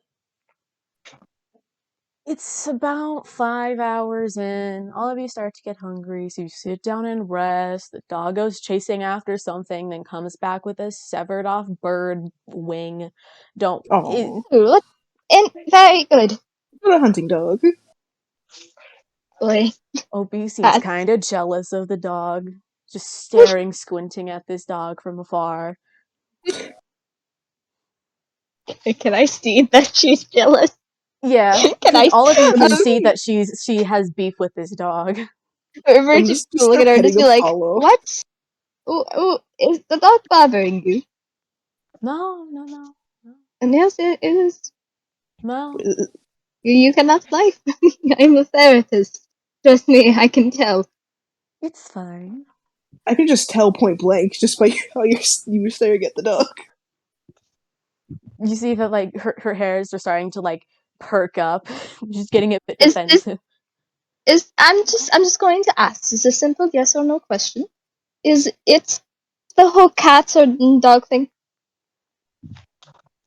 it's about 5 hours in. All of you start to get hungry, so you sit down and rest. The dog goes chasing after something, then comes back with a severed off bird wing. Oh, Ooh, and very good. what a hunting dog. Boy, Opie seems that's kind of jealous of the dog, just staring, squinting at this dog from afar. can I see that she's jealous? Yeah, Can I all of you can I'm see that she has beef with this dog. Virtue just look at her and just petting be like, Apollo. what? Ooh, is the dog bothering you? No. And yes, it is. No. You cannot lie. I'm a therapist. Trust me, I can tell. It's fine. I can just tell point blank just by how you were staring at the dog. You see that like her hairs are starting to like perk up. She's getting a bit Is defensive. I'm just going to ask. It's a simple yes or no question. Is it the whole cat or dog thing?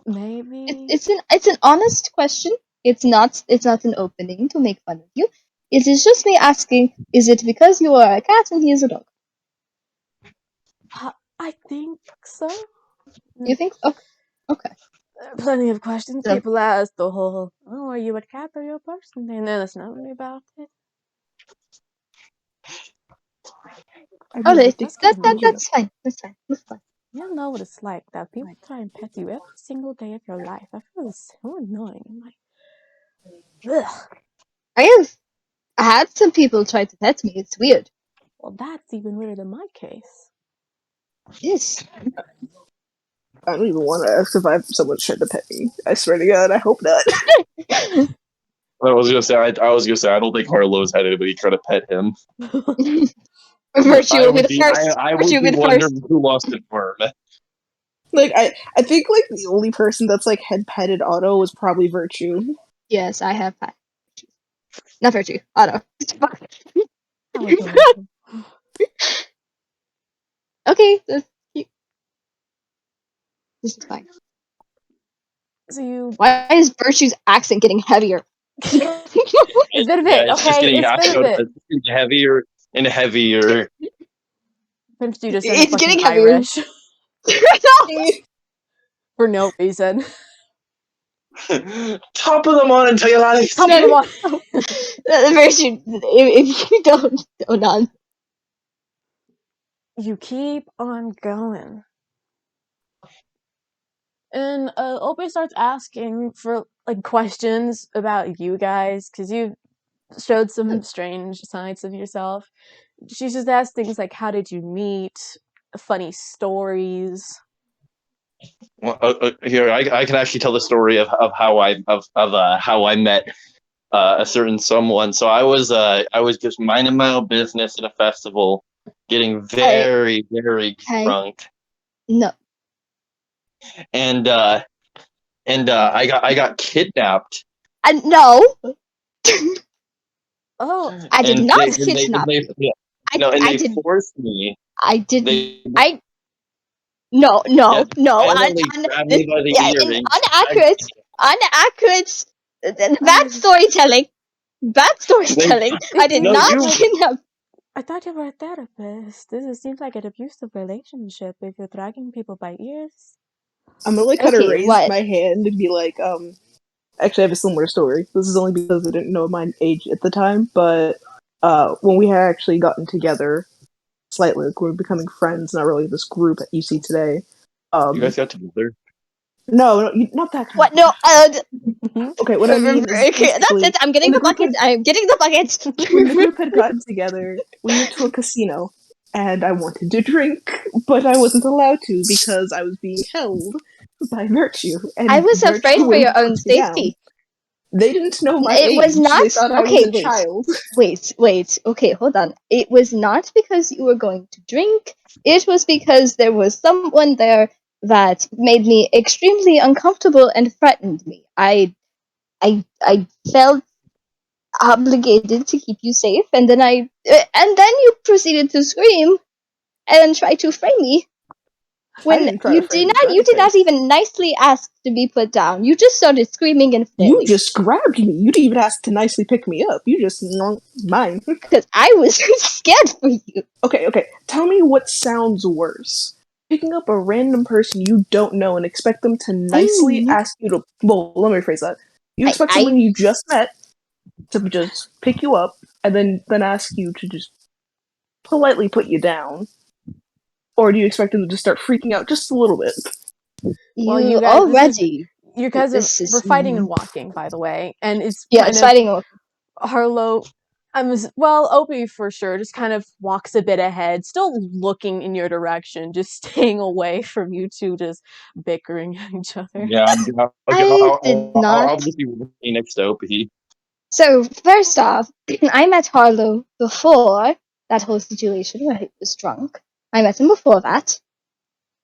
Maybe. It's an honest question. It's not an opening to make fun of you. It is just me asking, is it because you are a cat and he is a dog? I think so. You think? Oh, okay. Plenty of questions. So, People ask the whole, "Oh, are you a cat or you a person?" And then it's not really about it. I oh, mean, I think that's fine. That's fine. That's fine. You know what it's like that people try and pet you every single day of your life. I feel so annoying. I'm like, ugh. I had some people try to pet me. It's weird. Well, that's even weirder than my case. Yes. I don't even want to ask if I have someone trying to pet me. I swear to God, I hope not. I was gonna say I don't think Harlow's had anybody try to pet him. Virtue will be the first. I Virtue would will be be the first. wondering who lost it firm. Like I think like the only person that's like had petted Otto was probably Virtue. Yes, I have had. Not Virtue. Otto. I like Virtue. Okay, this is fine. So you. Why is Virtue's accent getting heavier? It's been a bit, It's just okay? getting, It's been a bit. it's getting heavier and heavier. Prince you just sounded It's fucking getting heavier. Irish for no reason. Top of the morning to you, lads. Top of the morning. Virtue, if you don't on. You keep on going. And Opie starts asking for like questions about you guys because you showed some strange sides of yourself. She just asked things like, "How did you meet?" Funny stories. Well, here, I can actually tell the story of how I met a certain someone. So I was just minding my own business at a festival, getting very drunk, No. and I got kidnapped. No. Oh, I did And not they, kidnap you. they forced me. I didn't. They No. violently grabbed me by the earring. Unaccurate. Bad storytelling. I did No, not you. kidnap. I thought you were a therapist. This seems like an abusive relationship if you're dragging people by ears. I'm gonna like kind of Okay, raise what? my hand and be like, actually I have a similar story. This is only because I didn't know my age at the time, but when we had actually gotten together slightly, like we were becoming friends, not really this group that you see today. You guys got together. No, not that kind What? of No. Okay, what I mean is Okay, that's basically it. I'm getting the bucket. I'm getting the bucket. when the group had gotten together, we went to a casino, and I wanted to drink, but I wasn't allowed to because I was being held by Virtue, and I was Virtue afraid for wouldn't your own put me down. safety. They didn't know my It was age. not They thought I was okay. a child. Wait. Okay, hold on. It was not because you were going to drink. It was because there was someone there that made me extremely uncomfortable and threatened me. I felt obligated to keep you safe, and then you proceeded to scream and try to frame me. I When didn't try to frame you. you did not even nicely ask to be put down. You just started screaming and You flailing. just grabbed me. You didn't even ask to nicely pick me up. You just mine. Because I was scared for you. Okay. Tell me what sounds worse. Picking up a random person you don't know and expect them to nicely knew- ask you to. Well, let me rephrase that. You expect I someone you just met to just pick you up and then ask you to just politely put you down, or do you expect them to just start freaking out just a little bit? Well, you you guys, already. you guys This we're is fighting and walking, by the way, and it's yeah, kind it's of fighting. Harlow. Opie for sure just kind of walks a bit ahead, still looking in your direction, just staying away from you two just bickering at each other. Yeah, I did not. I'll just be working next to Opie. So first off, I met Harlow before that whole situation where he was drunk. I met him before that.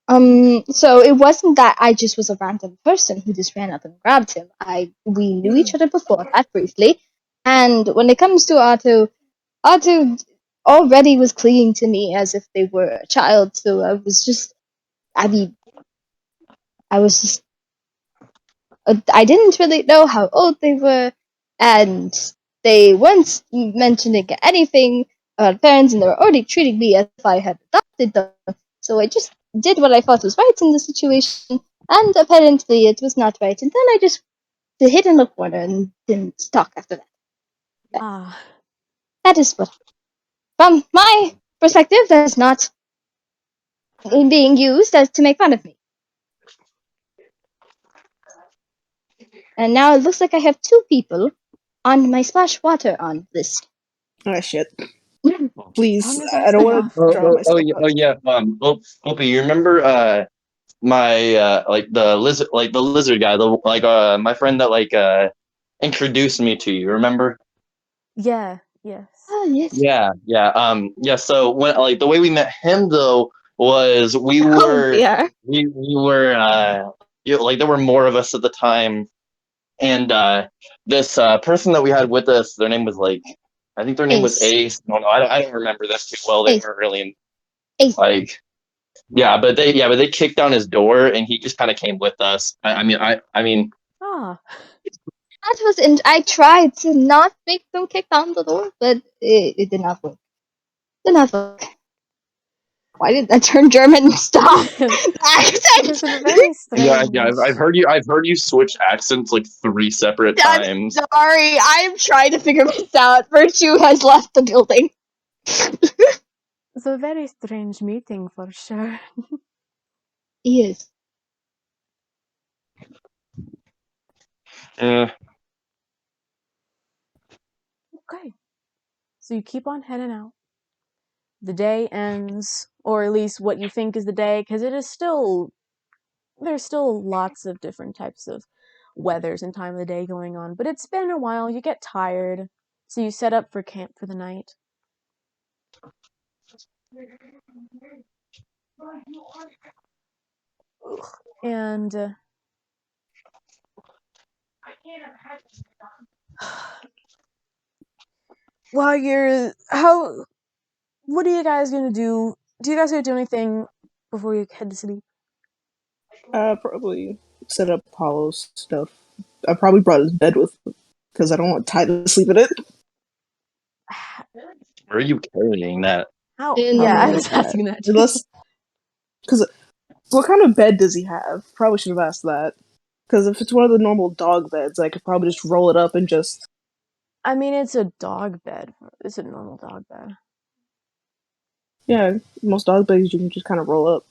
So it wasn't that I just was a random person who just ran up and grabbed him. We knew each other before that briefly, and when it comes to Otto already was clinging to me as if they were a child. So I was just, I didn't really know how old they were, and they weren't mentioning anything about parents, and they were already treating me as if I had adopted them. So I just did what I thought was right in the situation, and apparently it was not right. And then I just hid in the corner and didn't talk after that. Ah, That is what, from my perspective, that is not being used as to make fun of me. And now it looks like I have two people on my splash water on list. Ah, shit. as Please, long as I you don't stay want off. to draw myself up. Yeah. Opie, you remember my like the lizard guy, my friend that introduced me to you. Remember? Yeah, yes. Oh, yes. Yeah. So when like the way we met him though was Oh, yeah. we were like there were more of us at the time, and this person that we had with us, their name was like I think their name was Ace. Ace. No, I don't remember this too well. They Ace. weren't really Ace. like but they kicked down his door and he just kind of came with us. I mean Ah, That was I tried to not make them kick down the door, but it did not work. Did not work. Why did that turn German? Stop! The because accent! it's very yeah, strange. I've heard you switch accents like 3 separate I'm times. sorry, I'm trying to figure this out. Virtue has left the building. It's a very strange meeting for sure. Yes. Eh, Okay. So you keep on heading out. The day ends, or at least what you think is the day, because there's still lots of different types of weathers and time of the day going on. But it's been a while. You get tired, so you set up for camp for the night. Ugh. And while you're what are you guys gonna do? Do you guys gonna do anything before you head to sleep? Probably set up Apollo's stuff. I probably brought his bed with me because I don't want Ty to sleep in it. where are you carrying that? How? In Yeah, I the was asking that too. Unless, because what kind of bed does he have? Probably should have asked that. Because if it's one of the normal dog beds, I could probably just roll it up and just. I mean, it's a dog bed. It's a normal dog bed. Yeah, most dog beds you can just kind of roll up.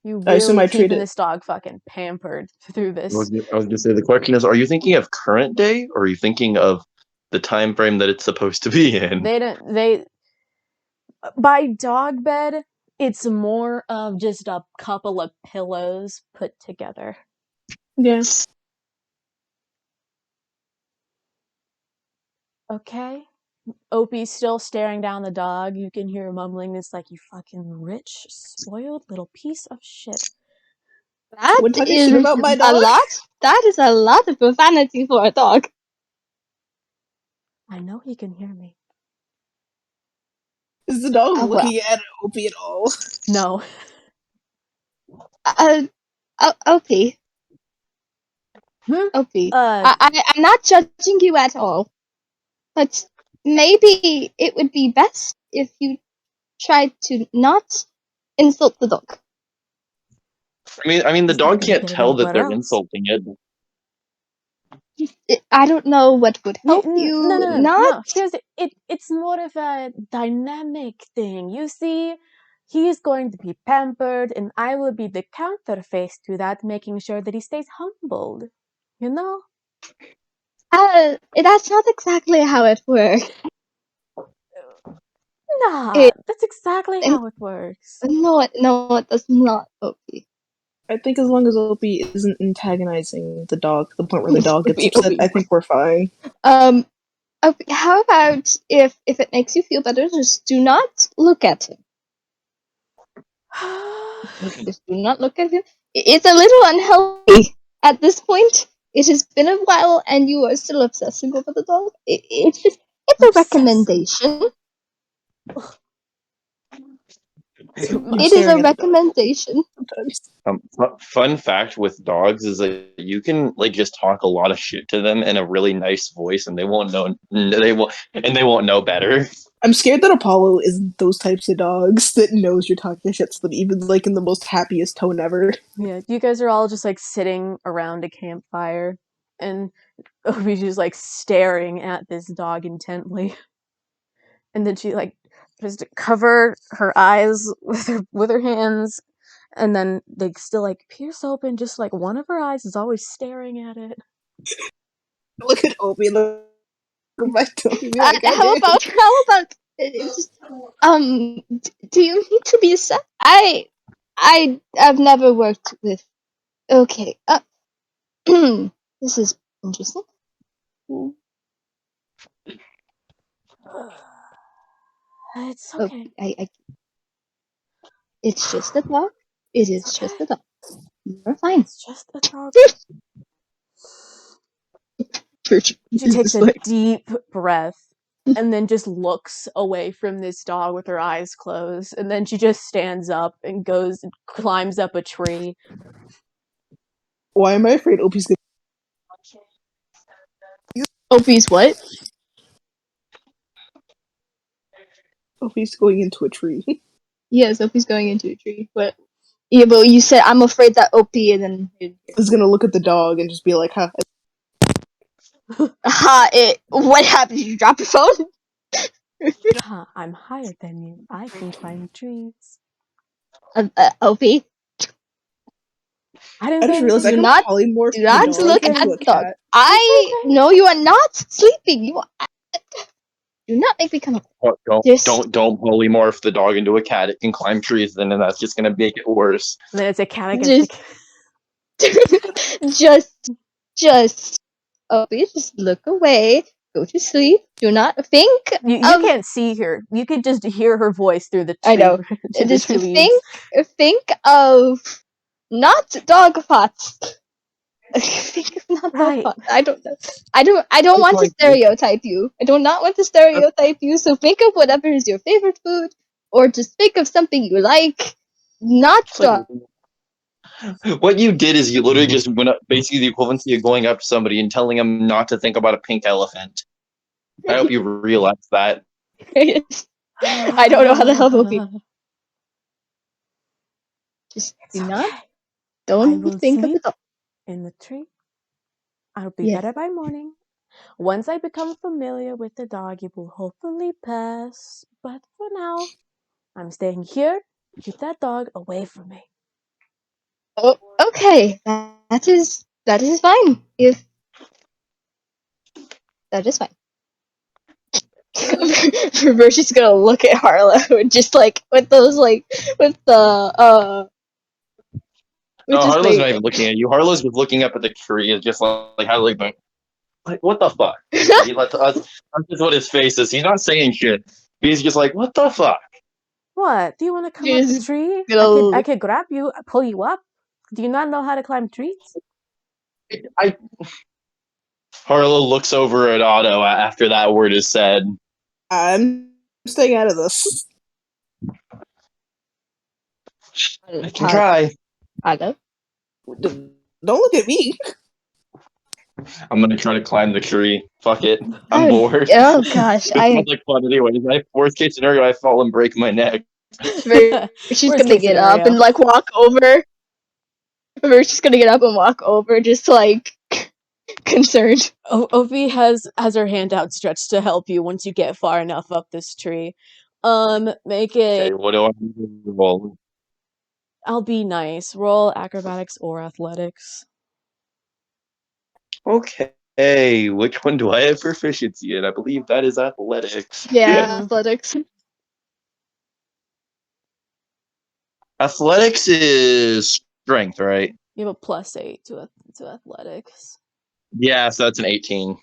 You I assume really I treat keeping it. this dog fucking pampered through this. I was gonna say the question is, are you thinking of current day or are you thinking of the time frame that it's supposed to be in? They by dog bed, it's more of just a couple of pillows put together. Yes. Okay. Opie's still staring down the dog. You can hear her mumbling this like, you fucking rich, spoiled little piece of shit. That When talking shit is about my a dog, lot. That is a lot of profanity for a dog. I know he can hear me. is the dog Oh, well. looking at Opie at all? No. Opie. Hmm? Opie. I'm not judging you at all, but maybe it would be best if you tried to not insult the dog. I mean, the He's not dog gonna can't get it tell that anywhere they're else. insulting it. I don't know what would help No, you no, not. no. It's more of a dynamic thing. You see, he's going to be pampered, and I will be the counterface to that, making sure that he stays humbled. You know? That's not exactly how it works. Nah, that's exactly And how it works. no, it does not, Opie. I think as long as Opie isn't antagonizing the dog to the point where the dog gets Opie, upset, Opie. I think we're fine. Opie, how about if it makes you feel better, just do not look at him. Just do not look at him. It's a little unhealthy at this point. It has been a while, and you are still obsessing over the dog. It's a recommendation. I'm It is a staring at the dog recommendation. sometimes. Fun fact with dogs is that you can like just talk a lot of shit to them in a really nice voice, and they won't know better. I'm scared that Apollo isn't those types of dogs that knows you're talking shit to them, even like in the most happiest tone ever. Yeah, you guys are all just like sitting around a campfire, and Opie's just like staring at this dog intently. And then she like tries to cover her eyes with her hands, and then they still like pierce open, just like one of her eyes is always staring at it. Look at Opie and look back to Opie and be like, How about just do you need to be sad? I've never worked with. Okay. This is interesting. It's Oh, okay. It's just a dog. It is It's just okay. a dog. You're fine. It's just a dog. She takes a deep breath and then just looks away from this dog with her eyes closed. And then she just stands up and goes and climbs up a tree. Why am I afraid Opie's gonna Opie's what? Opie's going into a tree? Yes, Opie's going into a tree. But yeah, but you said I'm afraid that Opie and then Is gonna look at the dog and just be like, huh. what happened? Did you drop your phone? I'm higher than you. I can climb trees. Opie, I didn't I say just realized I do anything. can not polymorph do the not It's dog look okay. at into a the dog. cat. I It's okay. know you are not sleeping. Do not make me come up. Don't Just polymorph the dog into a cat. It can climb trees, then, and that's just gonna make it worse. And then it's a cat against a just just Opie, just look away. Go to sleep. Do not think You of. can't see her. You could just hear her voice through the I tree know. to the Just tree leaves. think of not dog pots. Think of not dog Right. pots. I don't know. I don't It's want to like stereotype you. I do not want to stereotype you. So think of whatever is your favorite food, or just think of something you like. Not it's like dog. what you did is you literally just went up, basically the equivalency of going up to somebody and telling them not to think about a pink elephant. I hope you realize that. I don't know how to help Opie. Just It's do not. okay. I Don't will think of the sleep dog. in the tree. I'll be Yes. better by morning. Once I become familiar with the dog, it will hopefully pass. But for now, I'm staying here. Keep that dog away from me. Oh, okay. That is fine. If that is fine. We're just gonna look at Harlow and just like with those like with the with No, just Harlow's not like even looking at you. Harlow's just looking up at the tree and just like how like what the fuck? He let us. That's just what his face is. He's not saying shit. He's just like, what the fuck? What? Do you want to come up the just tree? gonna I look. could grab you, pull you up. Do you not know how to climb trees? I Harlow looks over at Otto after that word is said. I'm staying out of this. I can try. Harlow. Don't look at me. I'm gonna try to climb the tree. Fuck it. I'm bored. Oh gosh, It sounds like fun anyways. Worst case scenario, I fall and break my neck. she's Worst gonna case get up scenario. and like walk over. She's gonna get up and walk over, just like concerned. Ovi has her hand outstretched to help you once you get far enough up this tree. Make Okay, it. what do I need to roll? I'll be nice. Roll acrobatics or athletics. Okay, which one do I have proficiency in? I believe that is athletics. Yeah, athletics. Athletics is strength, right? You have a +8 to athletics. Yeah, so that's an 18.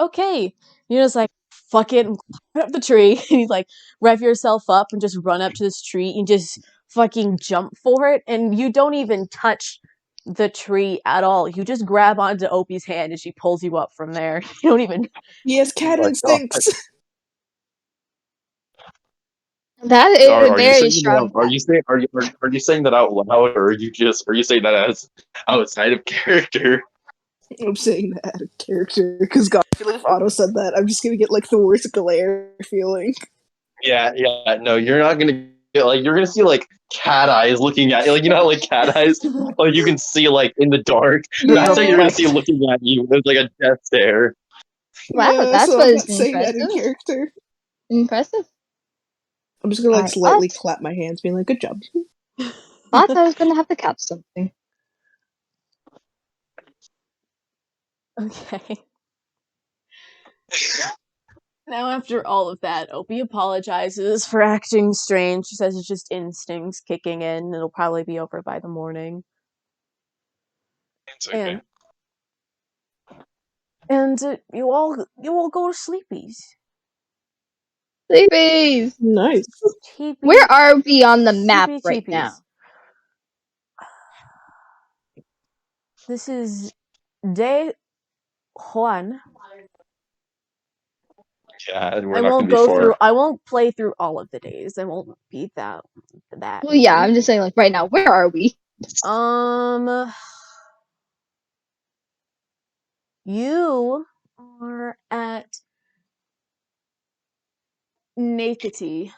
Okay. You're just like, fuck it, and climb up the tree. And you like rev yourself up and just run up to this tree and just fucking jump for it. And you don't even touch the tree at all. You just grab onto Opie's hand and she pulls you up from there. You don't even. Yes, cat Oh my god. instincts. That is Are you very saying strong. are you saying that out loud, or are you saying that as outside of character? I'm saying that out of character because God, I feel like if Otto said that, I'm just gonna get like the worst glare feeling. Yeah. No, you're not gonna get like you're gonna see like cat eyes looking at you, like you know how, like cat eyes, like you can see like in the dark. That's how That's you're Yeah, gonna see perfect. looking at you. There's like a death stare. Wow, yeah. that So I'm was not saying that in impressive. character. Impressive. I'm just gonna like I slightly thought clap my hands, being like, "Good job." I was gonna have to cap something. Okay. Now, after all of that, Opie apologizes for acting strange. She says it's just instincts kicking in. It'll probably be over by the morning. It's okay. And and you all go to sleepies. Sleepies! Nice. Where are we on the map Sleepy right teepees. now? This is day one. Yeah, we're I not won't gonna be go four. through. I won't play through all of the days. I won't beat that. Well, yeah, I'm just saying, like, right now, where are we? You are at Nakety.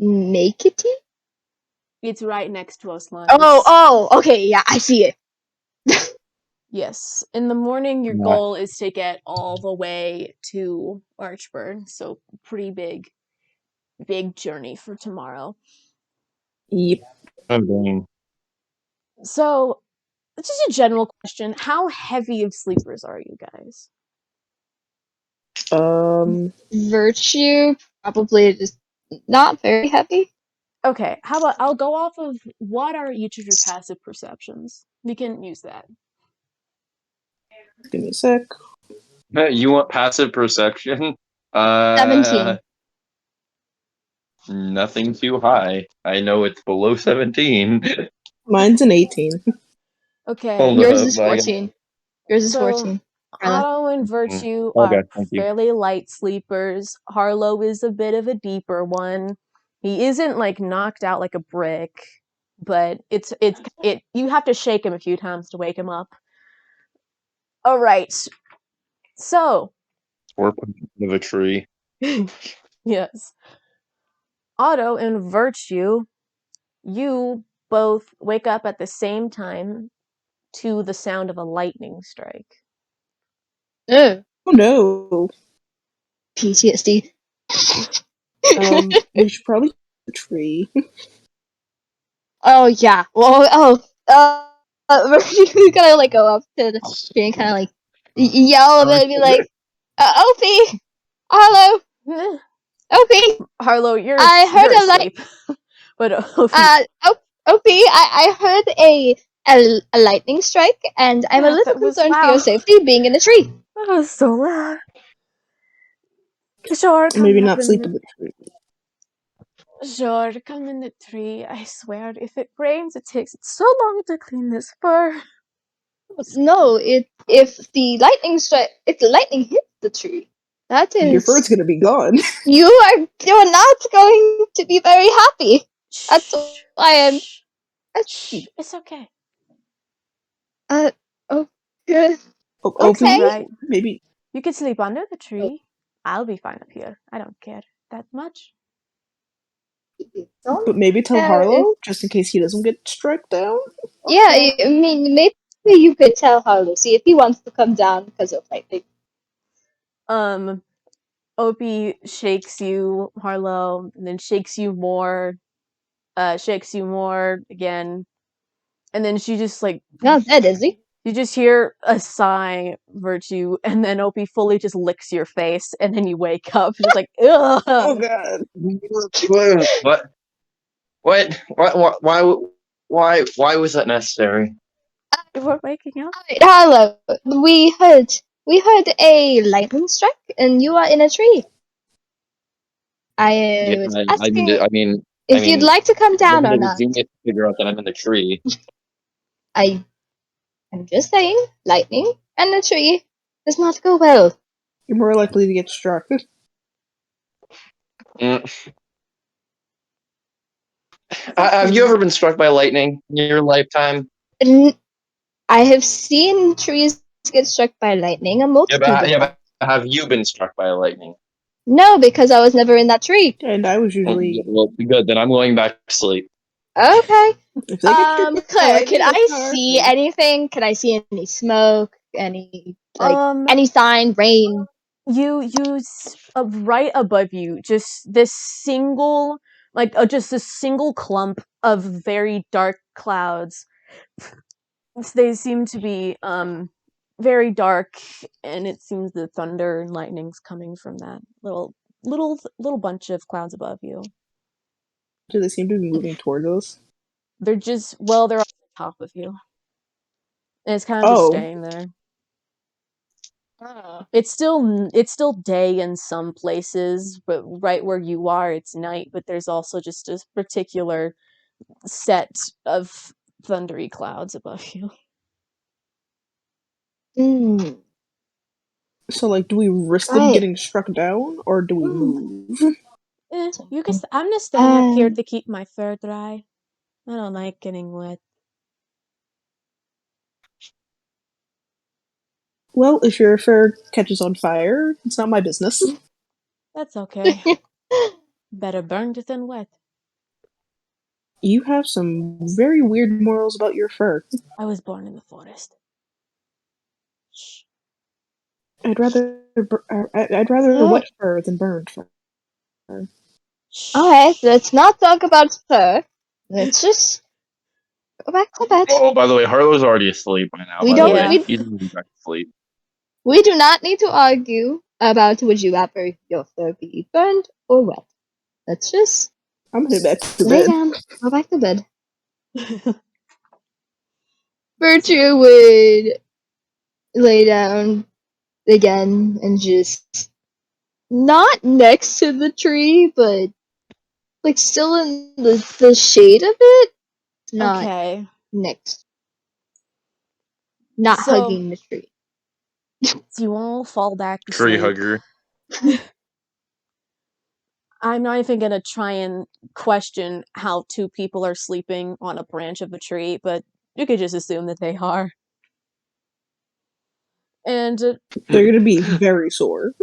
Nakety? It's right next to us lines. Okay, yeah, I see it. Yes. In the morning, your Yeah. goal is to get all the way to Archburn. So pretty big journey for tomorrow. Yep. I'm going. So, just a general question: how heavy of sleepers are you guys? Virtue, probably just not very heavy. Okay, how about I'll go off of what are each of your passive perceptions? We can use that. Give me a sec. You want passive perception? 17. Nothing too high. I know it's below 17. Mine's an 18. Okay. Hold Yours up, is I got- 14. Yours is So 14. Carla. Otto and Virtue Okay, are thank you. fairly light sleepers. Harlow is a bit of a deeper one. He isn't like knocked out like a brick, but it you have to shake him a few times to wake him up. All right. So, We're of a tree. yes. Otto and Virtue, you both wake up at the same time to the sound of a lightning strike. Ugh, Oh no. PTSD. We should probably a tree. Oh, yeah. Well, Virtue's gonna, like, go up to the tree and kind of, like, yell a bit and be like, Opie! Hello! Opie! Harlow, you're I heard a light. asleep. But Opie, Opie, I heard a lightning strike, and I'm a yeah, little that was concerned for your loud. safety being in a tree. That was so loud. Sure, come Maybe up not in sleep the in the tree. Sure, come in the tree. I swear, if it rains, it takes so long to clean this fur. No, if the lightning hits the tree, that Your is, fur's gonna be gone. you're not going to be very happy. That's Shh, why I'm shh, shh. asking. It's okay. Oh, good. It's all Okay. right. Maybe You can sleep under the Oh, tree. I'll be fine up here. I don't care that much. don't but maybe tell care if, Harlow, just in case he doesn't get struck down. yeah, Okay. I mean, maybe you could tell Harlow, see if he wants to come down because of lightning. Opie shakes you, Harlow, and then shakes you more again, and then she just like Not dead, is he? you just hear a sigh, Virtue, and then Opie fully just licks your face, and then you wake up just like ugh. Oh god. What? What? Why was that necessary? You were waking up. Alright, Harlow, we heard a lightning strike, and you are in a tree. Yeah, I was asking I mean, if you'd like to come down wasn't or it a not. genius to figure out that I'm in the tree? I'm just saying, lightning and a tree does not go well. You're more likely to get struck. Mm. Have you ever been struck by lightning in your lifetime? And I have seen trees get struck by lightning a multitude of times. But have you been struck by lightning? No, because I was never in that tree. And I was usually Well, good. Then I'm going back to sleep. Okay. if they get struck by Claire, lightning, can I it's not our see thing. anything? Can I see any smoke? Any Um, any sign? Rain? right above you, just this single, just a single clump of very dark clouds. They seem to be very dark, and it seems the thunder and lightning's coming from that little bunch of clouds above you. Do they seem to be moving towards us? They're on top of you. And it's kind of just Oh, staying there. Ah. It's still day in some places, but right where you are, it's night. But there's also just a particular set of thundery clouds above you. Mm. so like, do we risk them Right. getting struck down, or do we Mm. move? You can. I'm just staying up here Um. to keep my fur dry. I don't like getting wet. Well, if your fur catches on fire, it's not my business. That's okay. Better burned than wet. You have some very weird morals about your fur. I was born in the forest. Shh. I'd rather Uh, wet fur than burned fur. okay, Shh. let's not talk about fur. Let's just go back to bed. Oh, by the way, Harlow's already asleep by now. We By the don't. way, Yeah. he's moving back to sleep. We do not need to argue about would you rather your fur be burned or wet. Let's just I'm headed back to lay bed. down, go back to bed. So, Virtue would lay down again and just not next to the tree, but like still in the shade of it, not okay. next, not So, hugging the tree. you all fall back to Tree sleep. hugger. I'm not even gonna try and question how two people are sleeping on a branch of a tree, but you could just assume that they are. And They're gonna be very sore.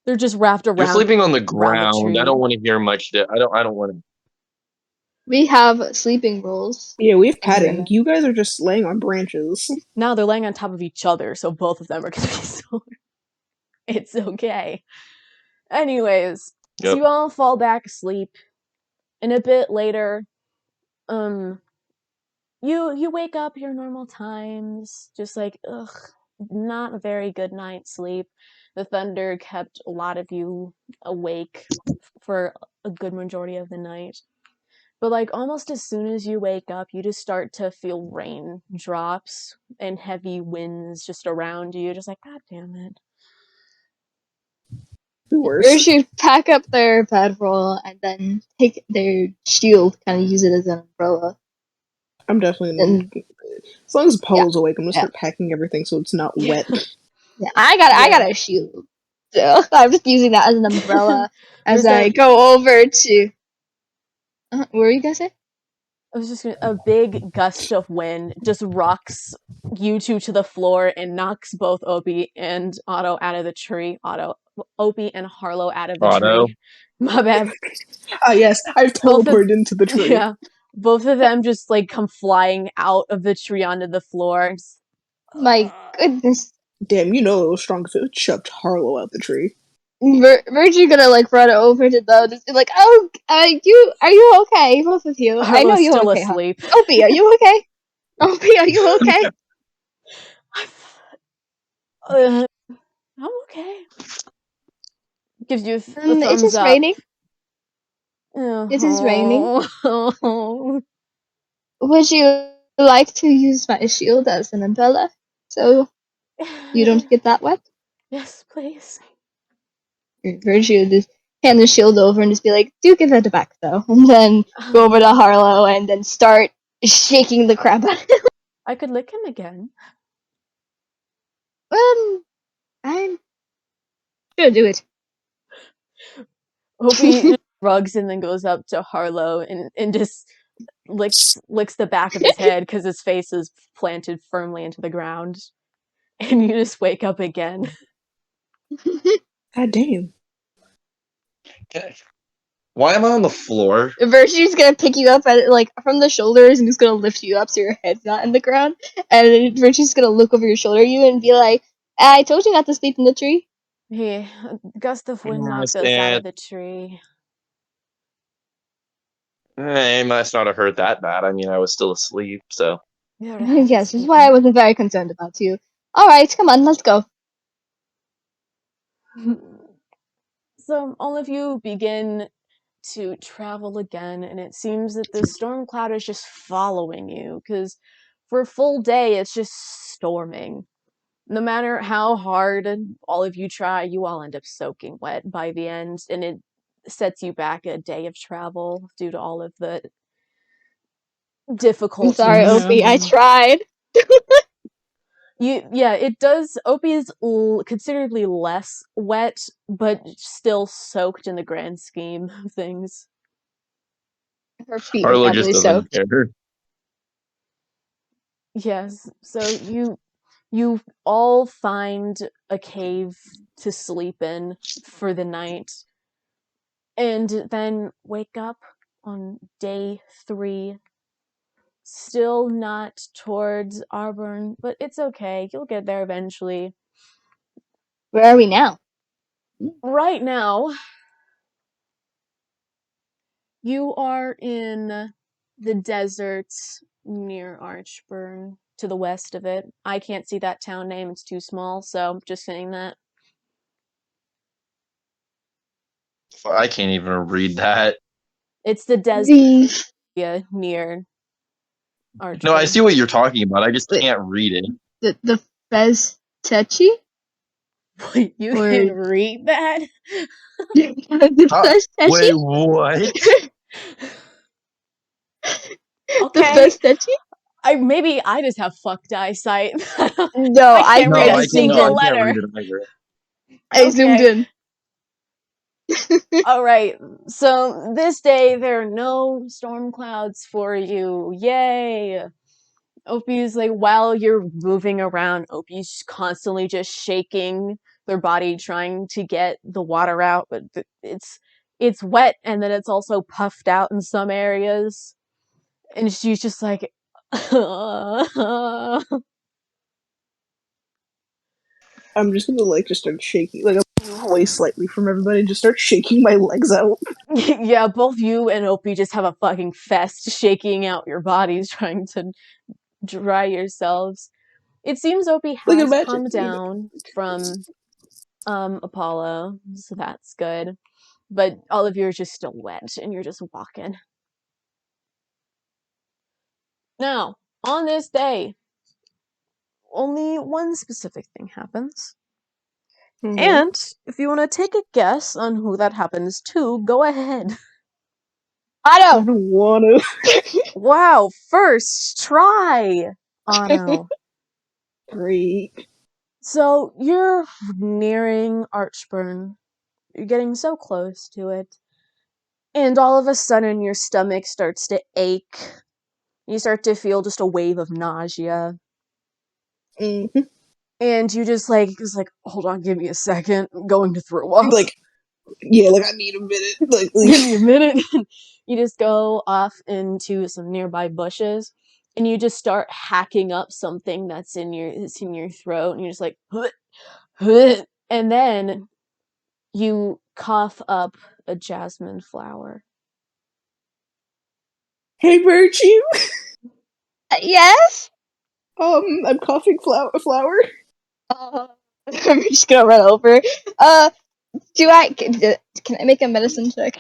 they're just wrapped You're around sleeping on the the ground. I tree. don't want to hear much. I don't want to. We have sleeping rules Yeah, we have as padding. women. You guys are just laying on branches. Now they're laying on top of each other, so both of them are gonna be sore. It's okay. Anyways, so Yep. you all fall back asleep, and a bit later, um, you wake up your normal times, just like not a very good night's sleep. The thunder kept a lot of you awake for a good majority of the night. But like almost as soon as you wake up, you just start to feel rain drops and heavy winds just around you. Just like, God damn it. Be Or worse. should pack up their bedroll and then take their shield, kind of use it as an umbrella. I'm definitely. And As long as yeah, Paul's awake, I'm gonna yeah, start packing everything so it's not Yeah. wet. yeah. I Yeah. got a shield. So I'm just using that as an umbrella as There's I a go over to. What were you gonna say? it was just a big gust of wind just rocks you two to the floor and knocks both Opie and Otto out of the tree. Opie and Harlow out of the Auto. tree. My bad. Ah, yes, I've Both of teleported into the tree. yeah, both of them just like come flying out of the tree onto the floor. Just, My goodness. Damn, you know it was strong if it chucked Harlow out the tree. Virgie gonna like run over to them and be like, "Oh, you are you okay? Both of you. I know Harlow's you're still okay, huh? asleep. Opie, are you okay? Opie, are you okay? I'm okay. Gives you a It thumbs is up. raining. It is raining. Oh. Would you like to use my shield as an umbrella so you don't get that wet?" Yes, please. Virgie would just hand the shield over and just be like, "Do give that back though," and then go over to Harlow and then start shaking the crap out of him. I could lick him again. I'm gonna do it. Opie just rugs and then goes up to Harlow and just licks the back of his head because his face is planted firmly into the ground. And you just wake up again. God damn. Okay. Why am I on the floor? Virtue's gonna pick you up at like from the shoulders and just gonna lift you up so your head's not in the ground. And then Virtue's gonna look over your shoulder at you and be like, "I told you not to sleep in the tree." A gust of wind knocked us out And of the tree. it must not have hurt that bad. I mean, I was still asleep, so. You're half Yes, this is asleep why I wasn't very concerned about you. Alright, come on, let's go. now. So all of you begin to travel again, and it seems that the storm cloud is just following you because for a full day, it's just storming. No matter how hard all of you try, you all end up soaking wet by the end, and it sets you back a day of travel due to all of the I'm difficulties. sorry, Opie. I tried. It does. Opie is considerably less wet, but still soaked in the grand scheme of things. Her feet were Arlo just probably doesn't soaked. care. Yes, so you all find a cave to sleep in for the night, and then wake up on day 3. Still not towards Auburn, but it's okay. You'll get there eventually. Where are we now? Right now, you are in the deserts near Archburn, to the west of it. I can't see that town name, it's too small, so just saying that. I can't even read that. It's the desert The area near No, I Archburn. see what you're talking about. I just Wait. can't read it. the Fez-Techi? Wait, you Or can read that? the Huh? Fez-Techi? Wait, what? The Okay. Fez-Techi? Maybe I just have fucked eyesight. No, I can't No, read a I can. No, single I can't letter. read it either. I zoomed Okay. in. All right. So this day there are no storm clouds for you. Yay. Opie's like, while you're moving around, Opie's constantly just shaking their body, trying to get the water out, but it's wet, and then it's also puffed out in some areas, and she's just like, I'm just gonna like just start shaking, like I'll move away slightly from everybody and just start shaking my legs out. yeah, both you and Opie just have a fucking fest shaking out your bodies, trying to dry yourselves. It seems Opie Like has imagine, calmed down from Apollo, so that's good. But all of you are just still wet, and you're just walking. Now, on this day, only one specific thing happens. Mhm. And if you want to take a guess on who that happens to, go ahead. I Otto! don't wanna. Wow, first try, Otto. Great. So you're nearing Archburn. You're getting so close to it. And all of a sudden, your stomach starts to ache. You start to feel just a wave of nausea. Mm-hmm. And you just like, hold on, give me a second. I'm going to throw up. Like, yeah, like I need a minute. Like, Give me a minute. You just go off into some nearby bushes, and you just start hacking up something that's in your throat, and you're just like, and then you cough up a jasmine flower. hey, Virtue. Yes? I'm coughing flower. I'm just gonna run over. Can I make a medicine check?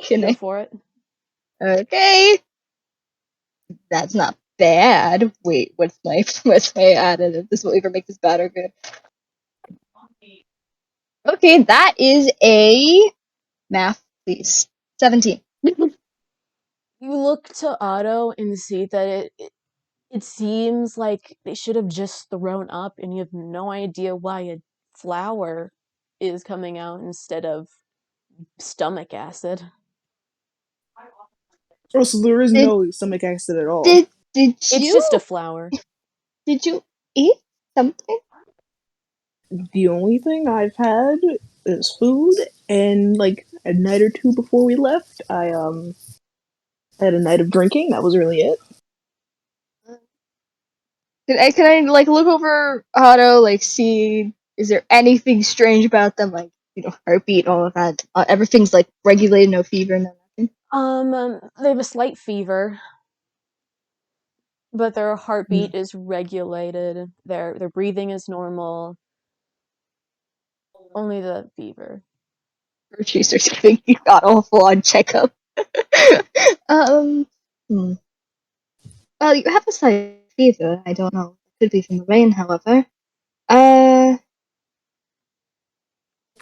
Can Go I? for it. Okay. That's not bad. Wait, what's my additive? This will either make this bad or good. Okay, that is a math, please. 17. You look to Otto and see that it seems like they should have just thrown up, and you have no idea why a flower is coming out instead of stomach acid. Oh, so there is Did no stomach acid at all. did It's just a flower. you eat something? The only thing I've had is food, and like a night or two before we left, I had a night of drinking. That was really it. Can I like look over Otto, like see is there anything strange about them, like heartbeat, all of that? Everything's like regulated, no fever, no nothing. They have a slight fever, but their Mm. heartbeat is regulated. Their breathing is normal. Only the fever. She starts giving you got a full on checkup. um, hmm. Well, you have a slight fever. I don't know. It could be from the rain, however. Uh,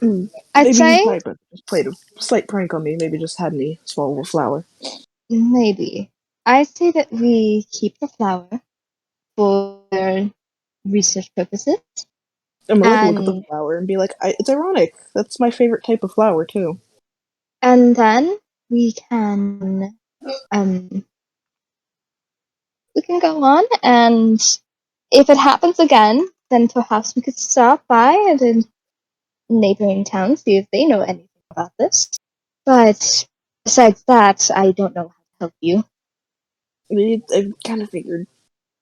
I'd Maybe say he tried, but just played a slight prank on me. Maybe just had me swallow a flower. maybe. I'd say that we keep the flower for research purposes, I'm gonna like look at the and flower and be like, it's ironic. That's my favorite type of flower too. then we can um we can go on, and if it happens again, then perhaps we could stop by the neighboring town, see if they know anything about this. But besides that, I don't know how to help you. I kind of figured.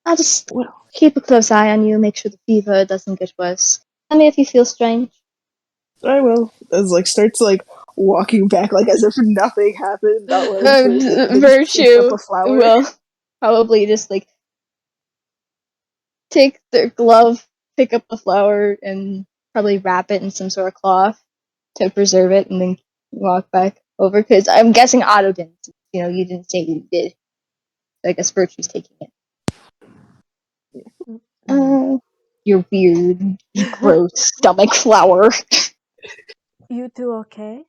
I'll just Well, keep a close eye on you, make sure the fever doesn't get worse. Tell me if you feel strange. I will. As like starts like walking back, like as if nothing happened, not wearing shoes, and then just picks up Virtue a flower. will probably just like take their glove, pick up the flower, and probably wrap it in some sort of cloth to preserve it, and then walk back over. Because I'm guessing Otto didn't. You know, you didn't say you did. So I guess Virtue's taking it. Your weird, gross stomach flower. You two okay?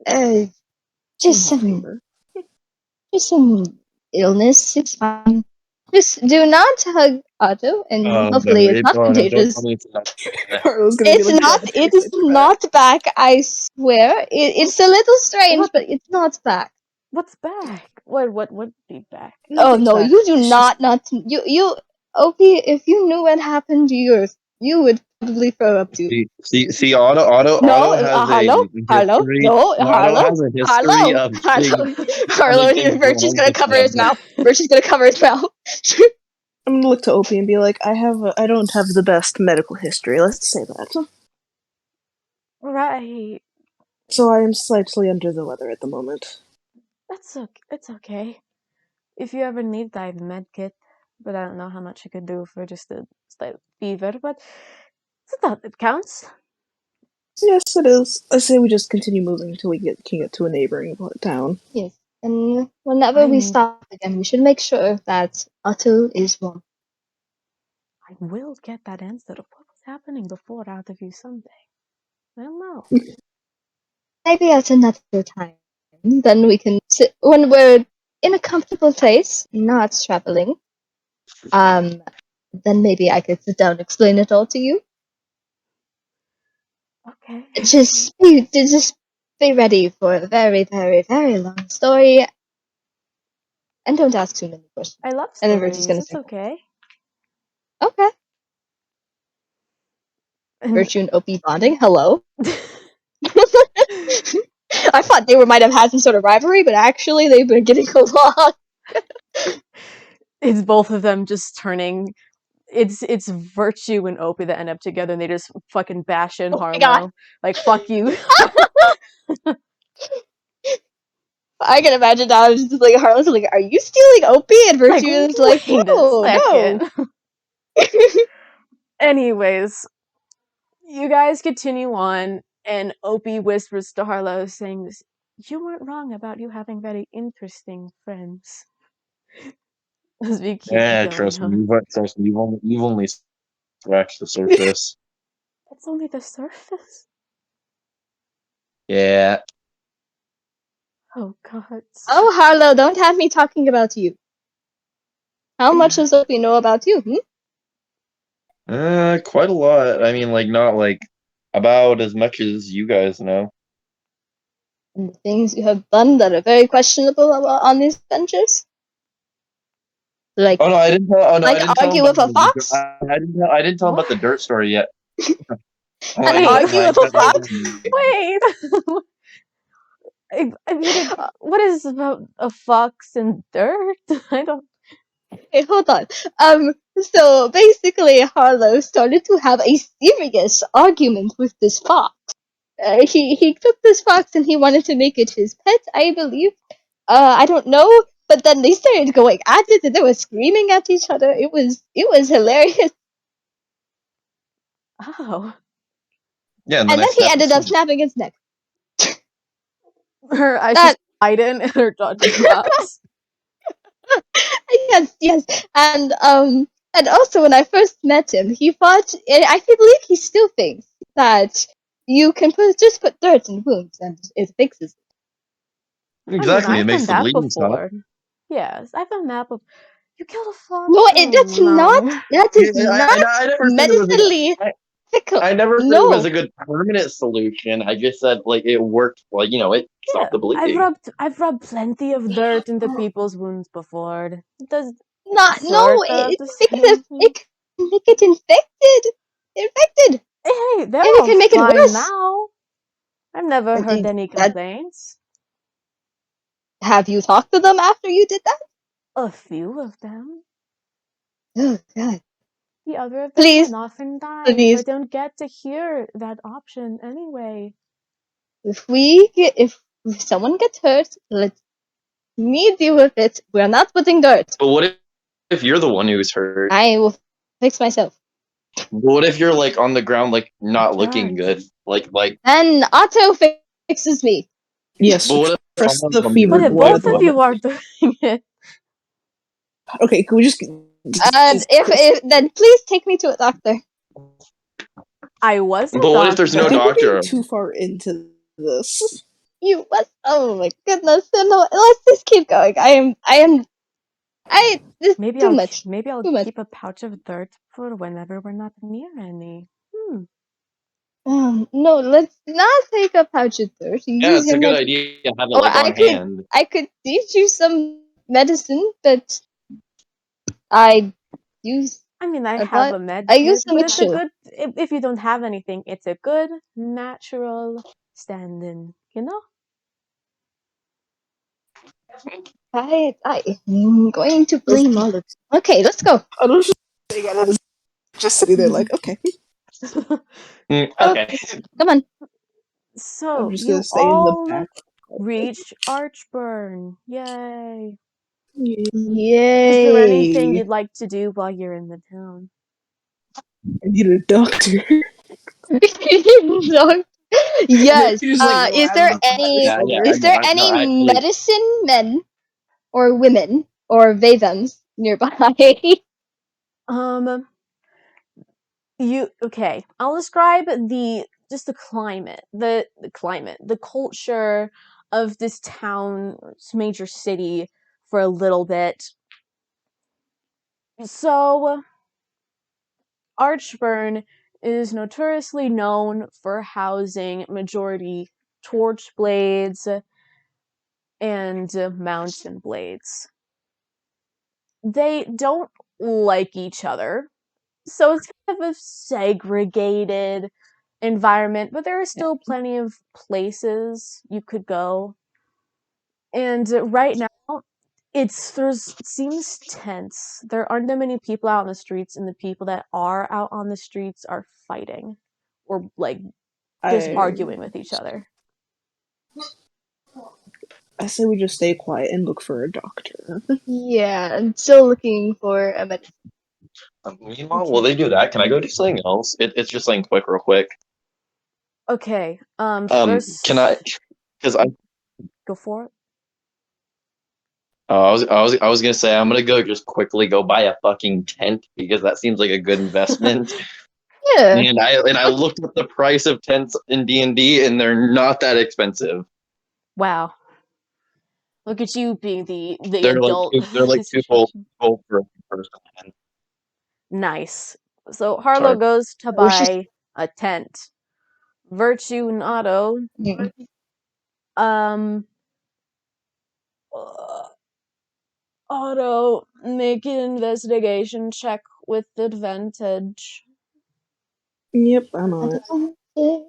Uh, just Somewhat some, fever. just some illness. It's fine. Just do not hug Otto, and Oh no, hopefully it's not no, don't tell contagious. me it's not. Carlos gonna be It's like, yeah, not. the It is parasites are back. not back. I swear. It's a little strange, What? but it's not back. What's back? What would be back? Oh Nothing's no, back. you do It's just not. You. Opie, if you knew what happened to yours, you would probably throw up too. See, Otto No, has a Harlow, history. no, Otto has a history of big Harlow, having things Virtue's wrong gonna with cover his him. mouth. Virtue's gonna cover his mouth. I'm gonna look to Opie and be like, I don't have the best medical history. Let's say that. Right. So I am slightly under the weather at the moment. That's okay. It's okay. If you ever need, I have a med kit, but I don't know how much I could do for just a slight fever. But it's not it counts. Yes, it is. I say we just continue moving until we can get to a neighboring town. Yes, and whenever we I'm. stop again, we should make sure that Otto is warm. I will get that answer of what was happening before out of you someday. I don't know. Maybe at another time. Then we can sit when we're in a comfortable place, not traveling. Um, then maybe I could sit down and explain it all to you. Okay. Just be ready for a very, very, very long story, and don't ask too many questions. I love And then we're just stories. gonna It's say, okay. okay. And Virtue and Opie bonding. Hello. I thought they might have had some sort of rivalry, but actually they've been getting along. it's both of them just turning. It's Virtue and Opie that end up together, and they just fucking bash in Oh my god. Harlow. Like fuck you. I can imagine now. It's just like Harlow's like, "Are you stealing Opie?" And Like Virtue is like, wait a "No, no." second. Anyways, you guys continue on, and Opie whispers to Harlow, saying this: "You weren't wrong about you having very interesting friends." As we keep Yeah, going trust me, on. you've only scratched the surface. That's only the surface. Yeah. Oh God. Oh, Harlow, don't have me talking about you. How much does Opie know about you? Quite a lot. I mean, like not like about as much as you guys know. And the things you have done that are very questionable on these benches? Like, Oh no, I didn't tell. Oh no, I didn't tell him argue about with a the. fox? I didn't tell him What? about the dirt story yet. And Wait. argue with a fox? Wait. I mean, what is about a fox and dirt? I don't. Hey, hold on. So basically, Harlow started to have a serious argument with this fox. He took this fox and he wanted to make it his pet, I believe. I don't know, but then they started going at it and they were screaming at each other. It was hilarious. Oh. Yeah, and then And I then he snapped his ended up finger. snapping his neck. Her eyes That just widen and her jaw drops. yes. And also when I first met him, he thought, and I believe he still thinks that you can just put dirt in wounds and it fixes it. Exactly, it I've makes done the that bleeding stop. before. Yes, I've done that before. You killed a frog? No, Oh, that's not. no. That Yeah, is not I never said it was a good. medicinally ethical. I never said it was No, a good permanent solution. I just said like it worked. Like it Yeah, stopped the bleeding. I've rubbed plenty of dirt into people's wounds before. It does not no. sort of It the can make same thing. it can make it infected, Hey, they're and it all can make it fine worse. now. I've never I heard think any that. complaints. Have you talked to them after you did that? A few of them. Oh God! The other of them went Please, off and died, so I please. don't get to hear that option anyway. If someone gets hurt, let me deal with it. We're not putting dirt. But what if you're the one who's hurt? I will fix myself. What if you're like on the ground, like I not looking can't. good? Like. And Otto fixes me. Yes, But what if trust the someone's But fevered if boy at both the of moment. you are doing it, Okay, can we just And if then please take me to a doctor. I was a But what if there's I no think doctor. we're getting doctor? too far into this. You must. Oh my goodness! No, let's just keep going. This Maybe too much. I'll Too much. keep a pouch of dirt for whenever we're not near any. No, let's not take a pouch of dirt. You Yeah, use it's your a good med. idea to have it Or like on hand. I could teach you some medicine that I use I mean, I a have lot. a med I kit, use a but it's a mixture. good. If you don't have anything, it's a good natural stand-in. You know. I'm going to I was blame all of. Okay, let's go. just saying, and I was just sitting there like, okay. Okay. Okay, come on. I'm So just gonna you stay in the all back. reach Archburn. Yay! Is there anything Yay! you'd like to do while you're in the town? I need a doctor. So, Maybe yes. just like Is there riding a cot or any? Yeah, yeah, I Is something. know. there No, any actually, medicine men or women or they thems nearby? Um, you okay? I'll describe the just the climate, the culture of this town, this major city, for a little bit. So, Archburn is notoriously known for housing majority torchblades and mountain blades. They don't like each other, so it's kind of a segregated environment, but there are still plenty of places you could go. And right now, it seems tense. There aren't that many people out on the streets, and the people that are out on the streets are fighting or like just I arguing with each other. I say we just stay quiet and look for a doctor. Yeah, I'm still looking for a medicine. meanwhile, while they do that, can I go do something else? It's just something quick, real quick. Okay. Can I? First, Because I, go for it. I was gonna say I'm gonna go just quickly go buy a fucking tent because that seems like a good investment. Yeah. And I looked at the price of tents in D&D, and they're not that expensive. Wow. Look at you being the They're like adult they're of like the two gold situation. for a person. Nice. So Harlow Sorry. goes to I was just. buy a tent. Virtue and Otto, um, uh, Otto, make an investigation check with advantage. Yep, I'm on it.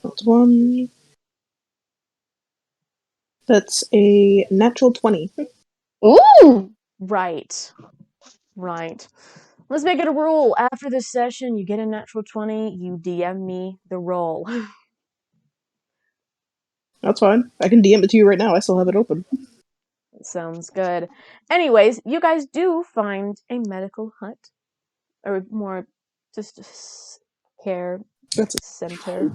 That's one. That's a natural 20. Ooh. Right. Right. Let's make it a rule. After this session, you get a natural 20, you DM me the roll. That's fine. I can DM it to you right now. I still have it open. Sounds good. Anyways, you guys do find a medical hut, or more just care That's center.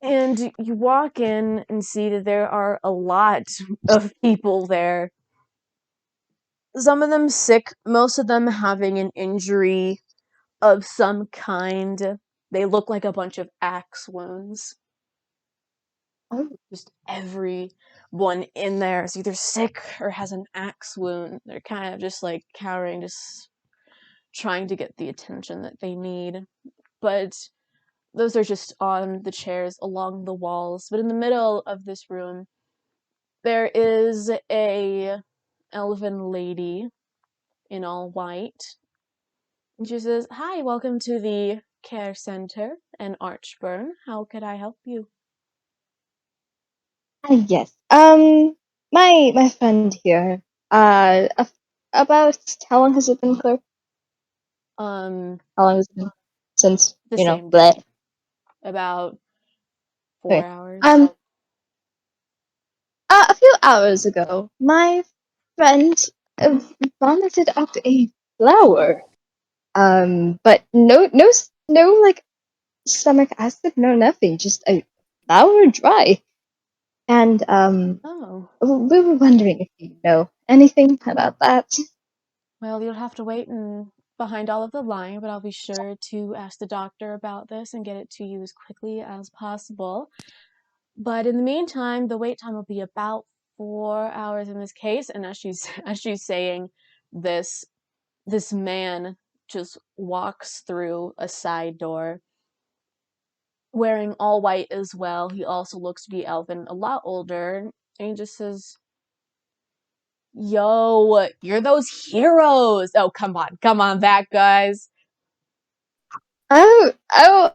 And you walk in and see that there are a lot of people there. Some of them sick, most of them having an injury of some kind. They look like a bunch of axe wounds. Oh, Just everyone in there is either sick or has an axe wound. They're kind of just like cowering, just trying to get the attention that they need. But those are just on the chairs along the walls. But in the middle of this room, there is a elven lady in all white. And she says, "Hi, welcome to the care center in Archburn. How could I help you?" yes. My friend here. About how long has it been, Claire? Um, How long has it been since the same that? day. About 4 Okay. hours. A few hours ago, my friend vomited up a flower. But no, like stomach acid, no nothing, just a flower dry. And Oh. we were wondering if you know anything about that. Well, you'll have to wait and behind all of the line, but I'll be sure to ask the doctor about this and get it to you as quickly as possible. But in the meantime, the wait time will be about 4 hours in this case. And as she's as she's saying this, this man just walks through a side door, wearing all white as well. He also looks to be elven, a lot older, and he just says, "Yo, you're those heroes! Oh, come on back, guys." Oh, I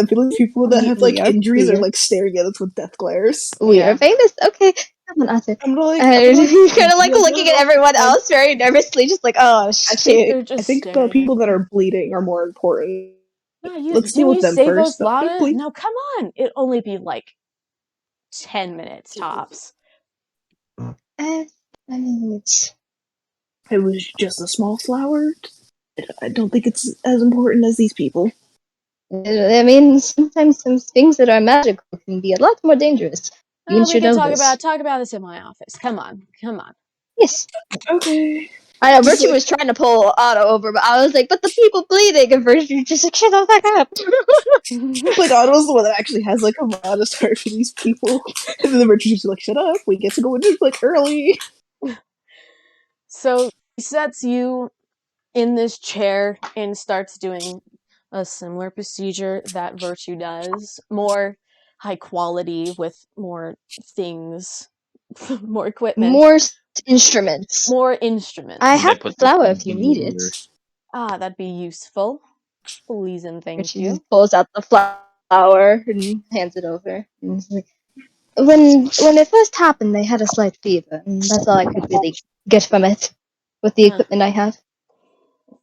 feel like people that have we like are injuries we are are like staring at us with death glares. we are Yeah. famous. Okay, come on, Arthur. I'm gonna like He's kind of like be like, looking at no, everyone no. else very nervously, just like, oh I think shoot. They're I just think the staring at people that you. are bleeding are more important. No, Let's deal didn't with you them save first. us, Okay, Lana? please. No, come on. It'd only be like 10 minutes tops. I mean, It was just a small flower. I don't think it's as important as these people. I mean, sometimes some things that are magical can be a lot more dangerous. You We should can know this. talk about this in my office. Come on. Yes. Okay. I know, Just Virtue like was trying to pull Otto over, but I was like, but the people bleeding, and Virtue just like, shut the fuck up. like Otto's the one that actually has like a modest heart for these people, and then the Richard's just like, "Shut up, we get to go in like early." So he sets you in this chair and starts doing a similar procedure that Virtue does, more high quality with more things, more equipment, More instruments. more I instruments. They have the put the flower if you need CD it. or Ah, that'd be useful. Please and thank Virtue you. just pulls out the flower and hands it over. And it's like, when it first happened, they had a slight fever, and that's all I could really get from it with the Uh, equipment I have.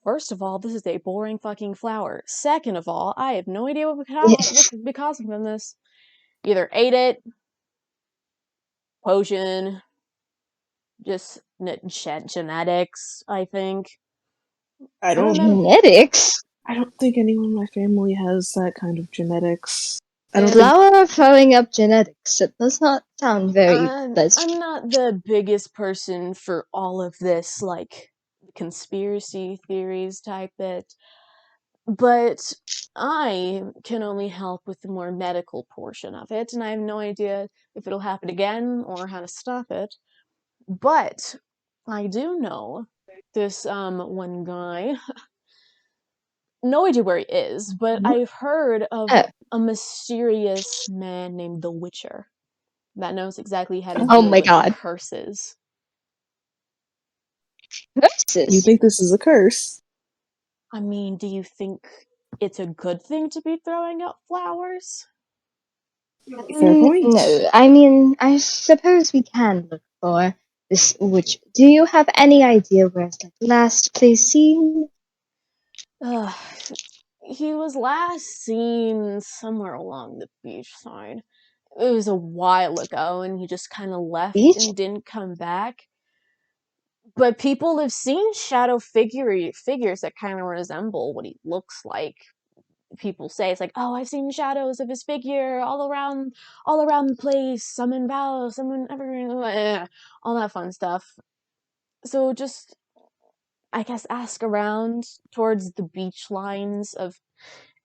First of all, this is a boring fucking flower. Second of all, I have no idea what could be causing from this. Either ate it, potion, just genetics, I think. I I don't don't. know. Genetics? I don't think anyone in my family has that kind of genetics. I don't And think. Flower throwing up genetics. It does not sound very I'm pleasant. not the biggest person for all of this, like, conspiracy theories type it, but I can only help with the more medical portion of it, and I have no idea if it'll happen again or how to stop it. But I do know this one guy. No idea where he is, but I've heard of Oh, a mysterious man named the Witcher that knows exactly how to oh deal my with god. curses. You Versus. think this is a curse? I mean, do you think it's a good thing to be throwing up flowers? Fair point. No, I mean, I suppose we can look for this witch. Do you have any idea where it's like last place seen? Ugh, he was last seen somewhere along the beach side. It was a while ago, and he just kind of left Beach? and didn't come back. But people have seen shadow figures that kind of resemble what he looks like. People say it's like, oh, I've seen shadows of his figure all around the place. Some in Valor, some in Evergreen, all that fun stuff. So just, I guess, ask around towards the beach lines of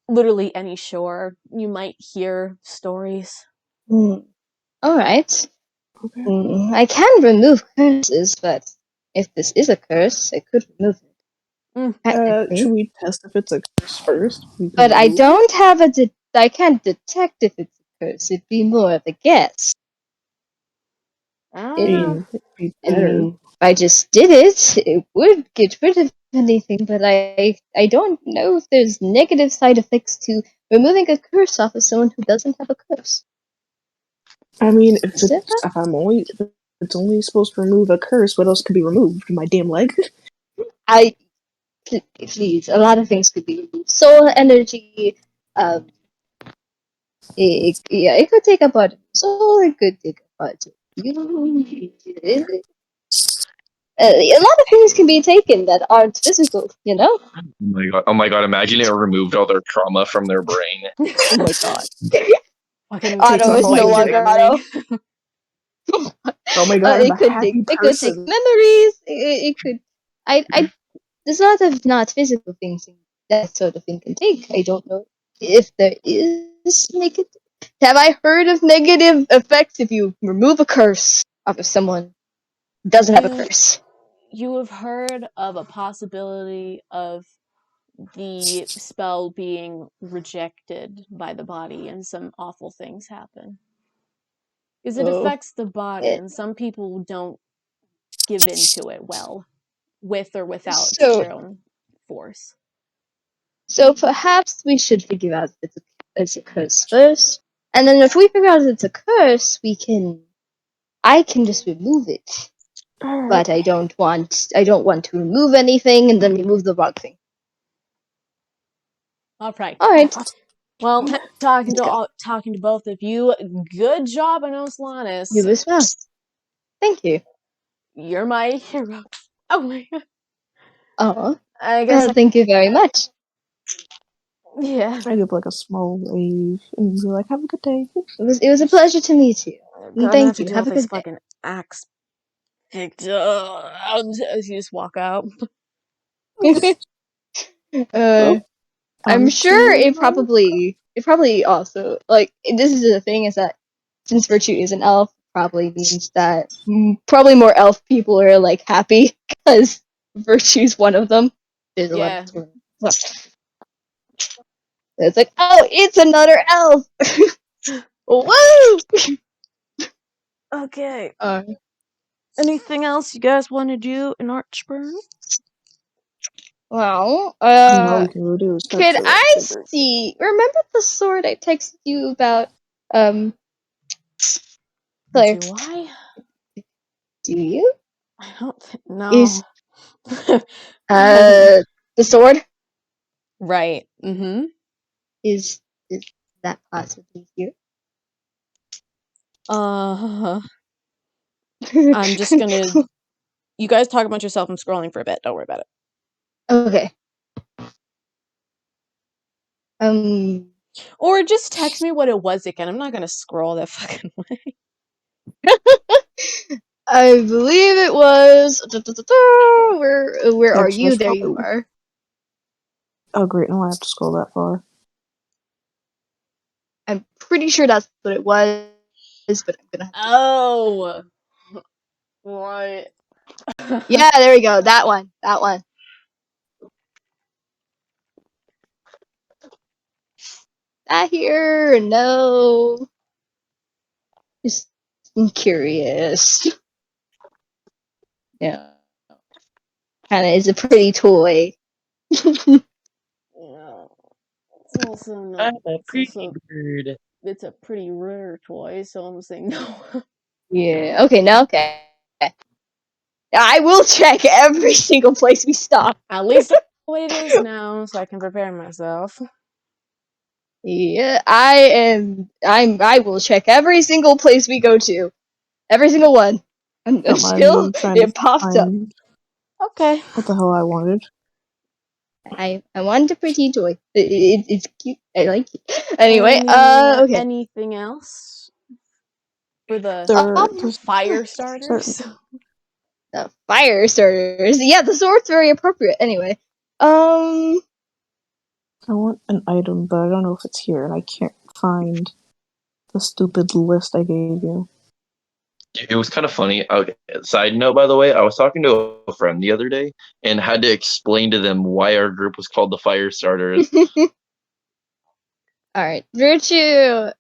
literally any shore. You might hear stories. All right. Okay. I can remove curses, but if this is a curse, I could remove it. Technically. Should we test if it's a curse first? We can But I remove it? don't have I can't detect if it's a curse. It'd be more of a guess. I I don't know. mean, it'd be I better. mean, if I just did it, it would get rid of anything, but I don't know if there's negative side effects to removing a curse off of someone who doesn't have a curse. I mean, Is there that? if it's only supposed to remove a curse, what else could be removed? My damn leg? Please, a lot of things could be removed. Soul energy, um, it could take a part of soul, it could take a part of you. A lot of things can be taken that aren't physical, you know? Oh my god! Imagine it removed all their trauma from their brain. Oh my god. Fucking takes Otto their is whole no longer memory. Otto. Oh my god, I'm a happy It could take person. memories. It could. I. There's a lot of not physical things that sort of thing can take. I don't know if there is negative. Have I heard of negative effects if you remove a curse off of someone who doesn't have a You curse? you have heard of a possibility of the spell being rejected by the body and some awful things happen. Because it Oh, affects the body, it, and some people don't give into it well, with or without so their own force. so perhaps we should figure out if it's a curse first, and then if we figure out it's a curse, I can just remove it. Alright. But I don't want to remove anything and then remove the wrong thing. All right. All right. Well, talking Let's go. to both of you, good job on You Oslanis. as well. Thank you. You're my hero. Oh my god. Oh, I guess. thank you very much. Yeah. I give like a small wave and be like, have a good day. It was a pleasure to meet you. And Gonna have thank to you. deal Have with a this good day. fucking axe. As you just walk out. uh, Well, I'm sure to it probably also like this is the thing is that since Virtue is an elf, probably means that probably more elf people are like happy because Virtue's one of them. There's a lot Yeah. of it's like, oh, it's another elf. Woo! Okay. Uh, Anything else you guys want to do in Archburn? well, all we can do is touch could the I figure. see? Remember the sword I texted you about? Um, Claire, Do I? do you? I don't think. No. Is the sword Right. Mm-hmm. is that possibly here? I'm just gonna. You guys talk about yourself. I'm scrolling for a bit. Don't worry about it. Okay. Or just text me what it was again. I'm not gonna scroll that fucking way. I believe it was. Where are Text you? message. There you are. Oh great, no I have to scroll that far. I'm pretty sure that's what it was, but I'm gonna have to. Oh. Right. Yeah, there we go. That one. That one. Not here. No. Just curious. Yeah. Kind of is a pretty toy. Yeah. It's also not. I'm a pretty bird. It's a pretty rare toy, so I'm saying no. Yeah. Okay. Now. Okay. I will check every single place we stop. At least I know what it is now, so I can prepare myself. Yeah, I will check every single place we go to. Every single one. Don't mind Until me trying to it pops up. find Okay. What the hell I wanted. I want a pretty toy. It's cute. I like it. Anyway, okay. Anything else for the There's fire starters? The fire starters. Yeah, the sword's very appropriate. Anyway, I want an item, but I don't know if it's here, and I can't find the stupid list I gave you. It was kind of funny. Okay, side note, by the way, I was talking to a friend the other day and had to explain to them why our group was called the Fire Starters. all right, Virtue'd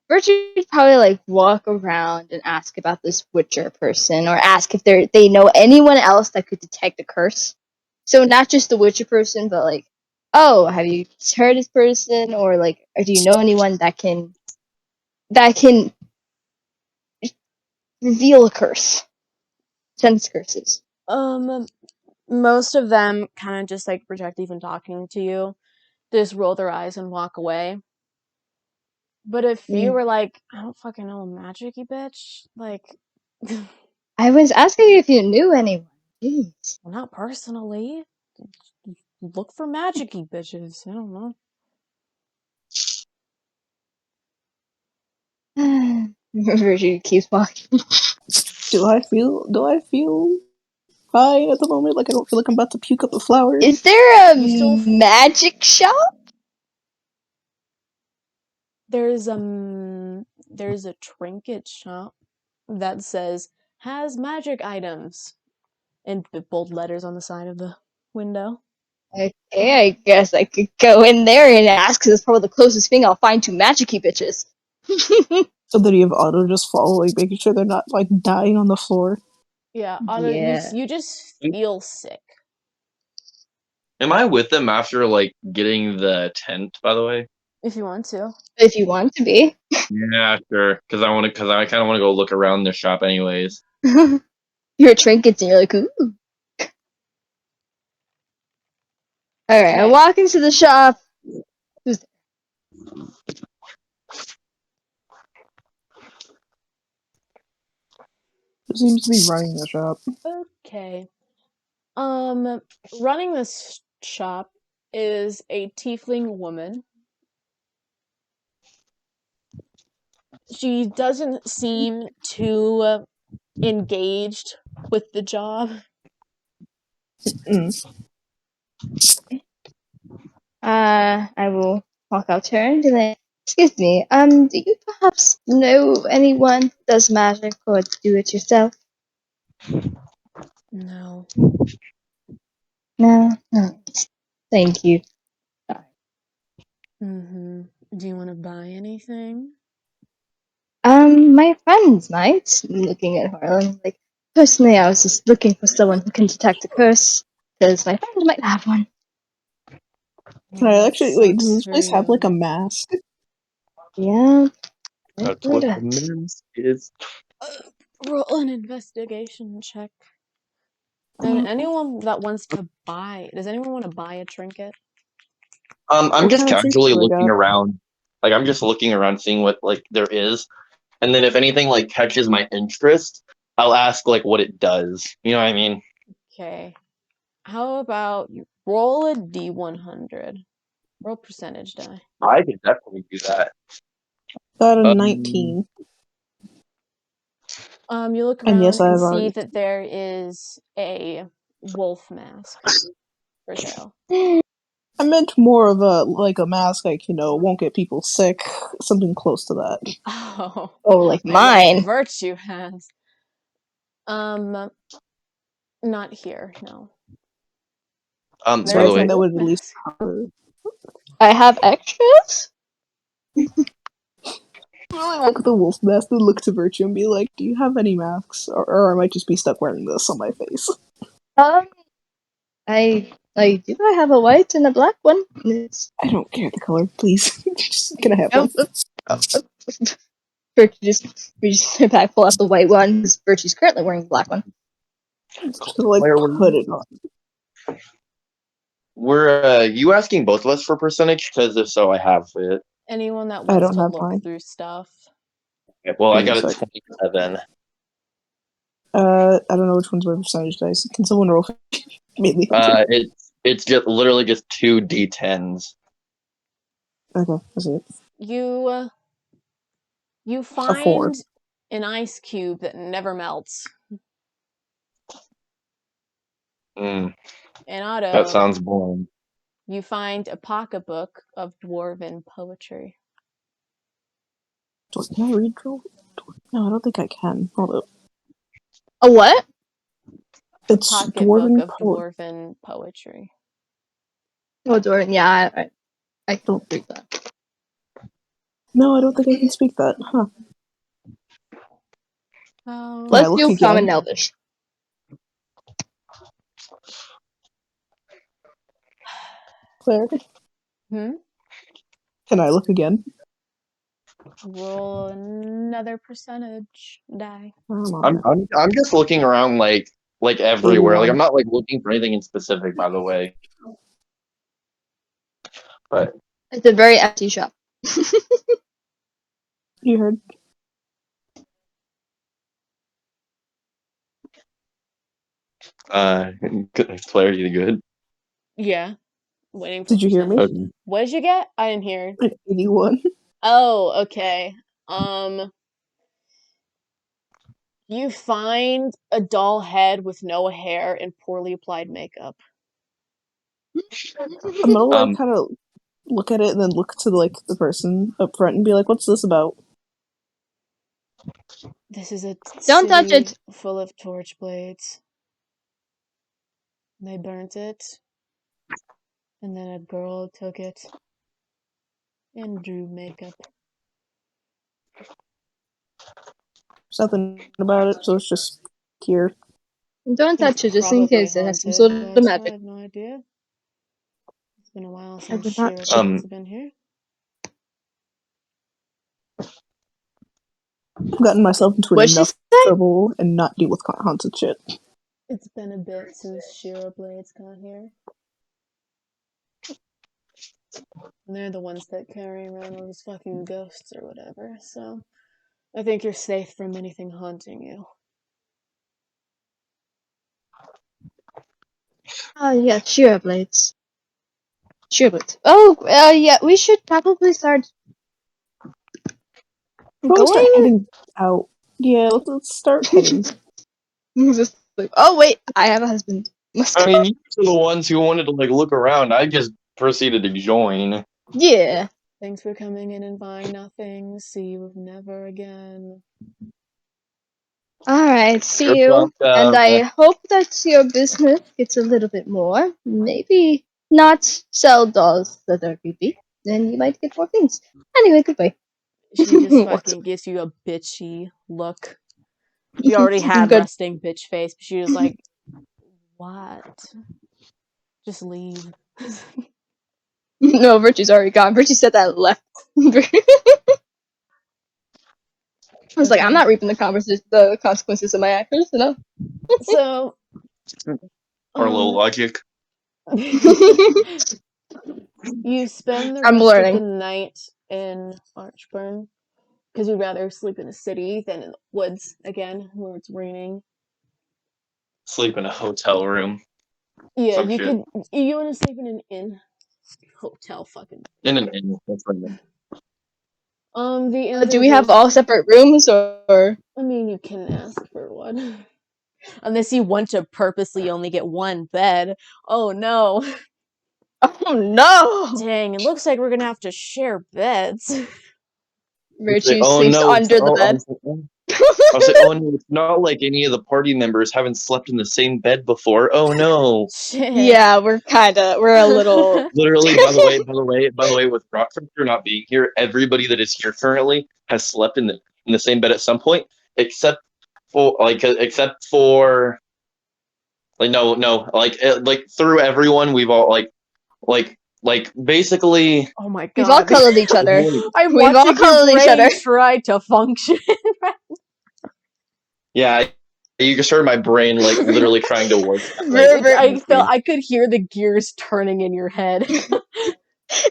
probably like walk around and ask about this Witcher person, or ask if they know anyone else that could detect a curse. So not just the Witcher person, but like, oh, have you heard this person, or like, or do you know anyone that can reveal a curse, sense curses? Most of them kind of just like reject even talking to you. They just roll their eyes and walk away. But if you were like, I don't fucking know, magic-y bitch, like, I was asking if you knew anyone. Jeez. well, not personally. Look for magic-y bitches. I don't know. Virtue keeps walking. Do I feel fine at the moment? Like I don't feel like I'm about to puke up a flower. Is there a You still magic shop? there's a trinket shop that says has magic items in bold letters on the side of the window. Okay, I guess I could go in there and ask, because it's probably the closest thing I'll find to magic-y bitches. So that you have Otto just following, making sure they're not like dying on the floor. Yeah, Yeah. you just feel sick. Am I with them after like getting the tent? By the way, If you want to. If you want to be. yeah, sure. Because I kind of want to go look around the shop, anyways. Your trinkets and you're like, ooh. Alright, I Okay. walk into the shop. Who's there? Who seems to be running the shop? Okay. Running this shop is a tiefling woman. She doesn't seem too engaged with the job. I will walk out to her and be like, excuse me, do you perhaps know anyone who does magic or do it yourself? No. No? No. Thank you. Mm-hmm. Do you want to buy anything? My friends might. Looking at her, I'm like, personally, I was just looking for someone who can detect a curse, because my friend might have one. Can I actually wait? Does this place have like a mask? Yeah. That's It what the does. mask is. Roll an investigation check. And anyone that wants to buy, does anyone want to buy a trinket? I'm What just kind of trinkets casually do I looking got? around. Like I'm just looking around, seeing what like there is, and then if anything like catches my interest, I'll ask like what it does. You know what I mean? Okay. How about you roll a D100? Roll percentage die. I could definitely do that. Got a Um, 19. You look And around yes, and I've see already. that there is a wolf mask for sale. I meant more of a mask, like won't get people sick, something close to that. Oh, Oh, like like mine. Virtue has. Not here, no. so There by the is a way, Something that wolf would at least mask. cover. I have extras? I look at the wolf mask and look to Virtue and be like, "Do you have any masks?" Or I might just be stuck wearing this on my face. Um, I do. I have a white and a black one. It's, I don't care the color, please. Just can I have one? Virtue just reaches in her back, pull out the white one, because Virtue's currently wearing the black one. Just gonna like where put it on. we're you asking both of us for percentage? Because if so, I have it. Anyone that I wants don't to have look mine. through stuff. Okay, well, I Give me a got a sec. 27. I don't know which one's my percentage dice. Can someone roll? Mainly Hunter. It's just literally just 2d10s. Okay, I see it. You A 4. find an ice cube that never melts. Mm, And that Otto, sounds boring. you find a pocketbook of dwarven poetry. Can I read Dwarven? No, I don't think I can. Hold up. A what? It's Pocketbook Dwarven of poet. dwarven poetry. Oh, Dorian. Yeah, I don't read that. No, I don't think I can speak that. Huh. Oh. Can I Let's look do Common again? Elvish. Claire? Hmm? Can I look again? Roll another percentage die. I'm just looking around like everywhere. Like 81. I'm not like looking for anything in specific, by the way. But It's a very empty shop. You heard? Claire, you good? Yeah. Waiting for Did you hear me? percentage. Okay. What did you get? I didn't hear. 81. Oh, okay. You find a doll head with no hair and poorly applied makeup. I'm gonna like Um, kind of look at it and then look to like the person up front and be like, "What's this about?" This is a Don't touch city it. full of torch blades. They burnt it, and then a girl took it and drew makeup. There's nothing about it, so it's just here. Don't It's touch it, just in probably case it has some haunted, sort of but I magic. have no idea. It's been a while I since would not Shira touch. Blades have been here. I've gotten myself into What'd she enough say? trouble and not deal with haunted shit. It's been a bit since Shira Blades got here. And they're the ones that carry around all those fucking ghosts or whatever, so I think you're safe from anything haunting you. Oh yeah, Sheer Blades. Sheer Blades. Oh, yeah, we should probably start Probably start going. heading out. Yeah, let's start heading. Just like, oh wait, I have a husband. Must I go. mean, you were the ones who wanted to like look around. I just proceeded to join. Yeah. Thanks for coming in and buying nothing. See you never again. Alright, see You're you. And welcome. I hope that your business gets a little bit more. Maybe not sell dolls that are creepy. Then you might get more things. Anyway, goodbye. She just What's fucking gives you a bitchy look. She already had good? resting bitch face, but she was like, what? Just leave. No, Virtue's already gone. Virtue said that and left. I was like, I'm Okay. not reaping the consequences of my actions, so no. So, Or low logic. you spend the I'm rest of the learning. night in Archburn because you'd rather sleep in a city than in the woods again where it's raining. Sleep in a hotel room. Yeah, Some shit. you want to sleep in an inn, hotel, fucking. In an inn. That's what I meant. The inns Do are we have just. all separate rooms, or? I mean, you can ask for one, unless you want to purposely only get one bed. Oh no! Oh no! Dang, it looks like we're gonna have to share beds. Say, Virtue oh sleeps no, under the bed. I'll say, oh no, it's not like any of the party members haven't slept in the same bed before. Oh no. Shit. Yeah, we're a little. Literally, by the way, with Rockford not being here, everybody that is here currently has slept in the same bed at some point, except for like no like through everyone we've all like basically Oh my We've all god. cuddled each other. I'm We've all watching your cuddled each other. brain try to function. yeah. You just heard my brain like literally trying to work. I could hear the gears turning in your head. If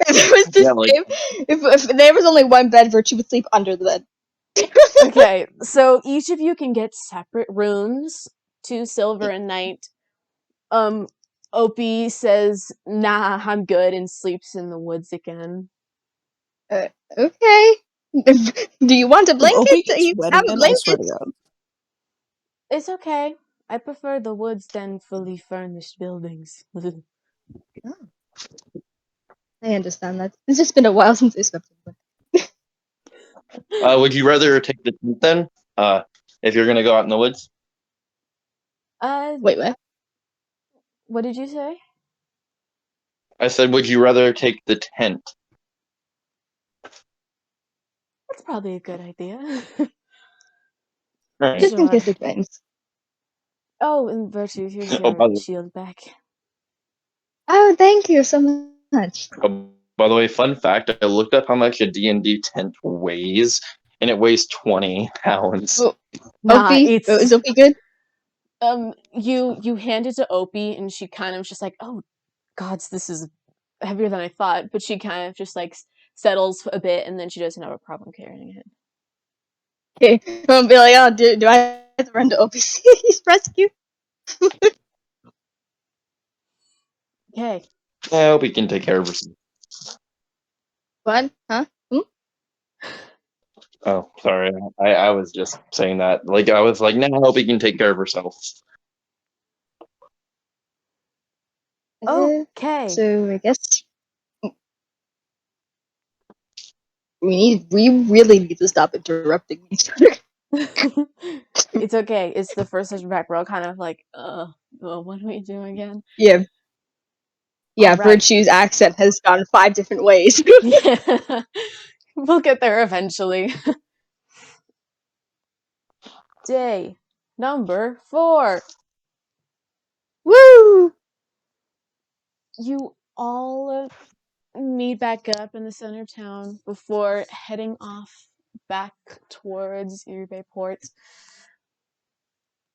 it was the Yeah, like same, if there was only one bed, Virtue would sleep under the bed. Okay, so each of you can get separate rooms, 2 silver a night. Opie says, "Nah, I'm good," and sleeps in the woods again. Okay. Do you want a If Opie blanket? gets You wet have a again, I swear to blanket? God. It's okay. I prefer the woods than fully furnished buildings. Oh, I understand that. It's just been a while since I slept in one. Would you rather take the tent then? If you're gonna go out in the woods? Wait, what? What did you say? I said, would you rather take the tent? That's probably a good idea. Right. Just in Sure. case it rains. Oh, and Virtue, here's Oh, your shield back. Oh, thank you so much. by the way, fun fact: I looked up how much a D&D tent weighs, and it weighs 20 pounds. Oh, Nah, Opie? Oh, it's is Opie good? you hand it to Opie and she kind of just like, "Oh gods, this is heavier than I thought," but she kind of just like settles a bit and then she doesn't have a problem carrying it. Okay. I'll be like, oh, do I have to run to Opie's rescue? Okay. I hope he can take care of herself. What? Huh? Oh, sorry. I was just saying that. Like, I was like, no, I hope he can take care of herself. Okay. So I guess we really need to stop interrupting each other. It's okay. It's the first session back. We're all kind of like, well, what do we do again? Yeah. All right. Virtue's accent has gone 5 different ways. Yeah. We'll get there eventually. Day number 4. Woo! You all meet back up in the center of town before heading off back towards Erie Bay Port.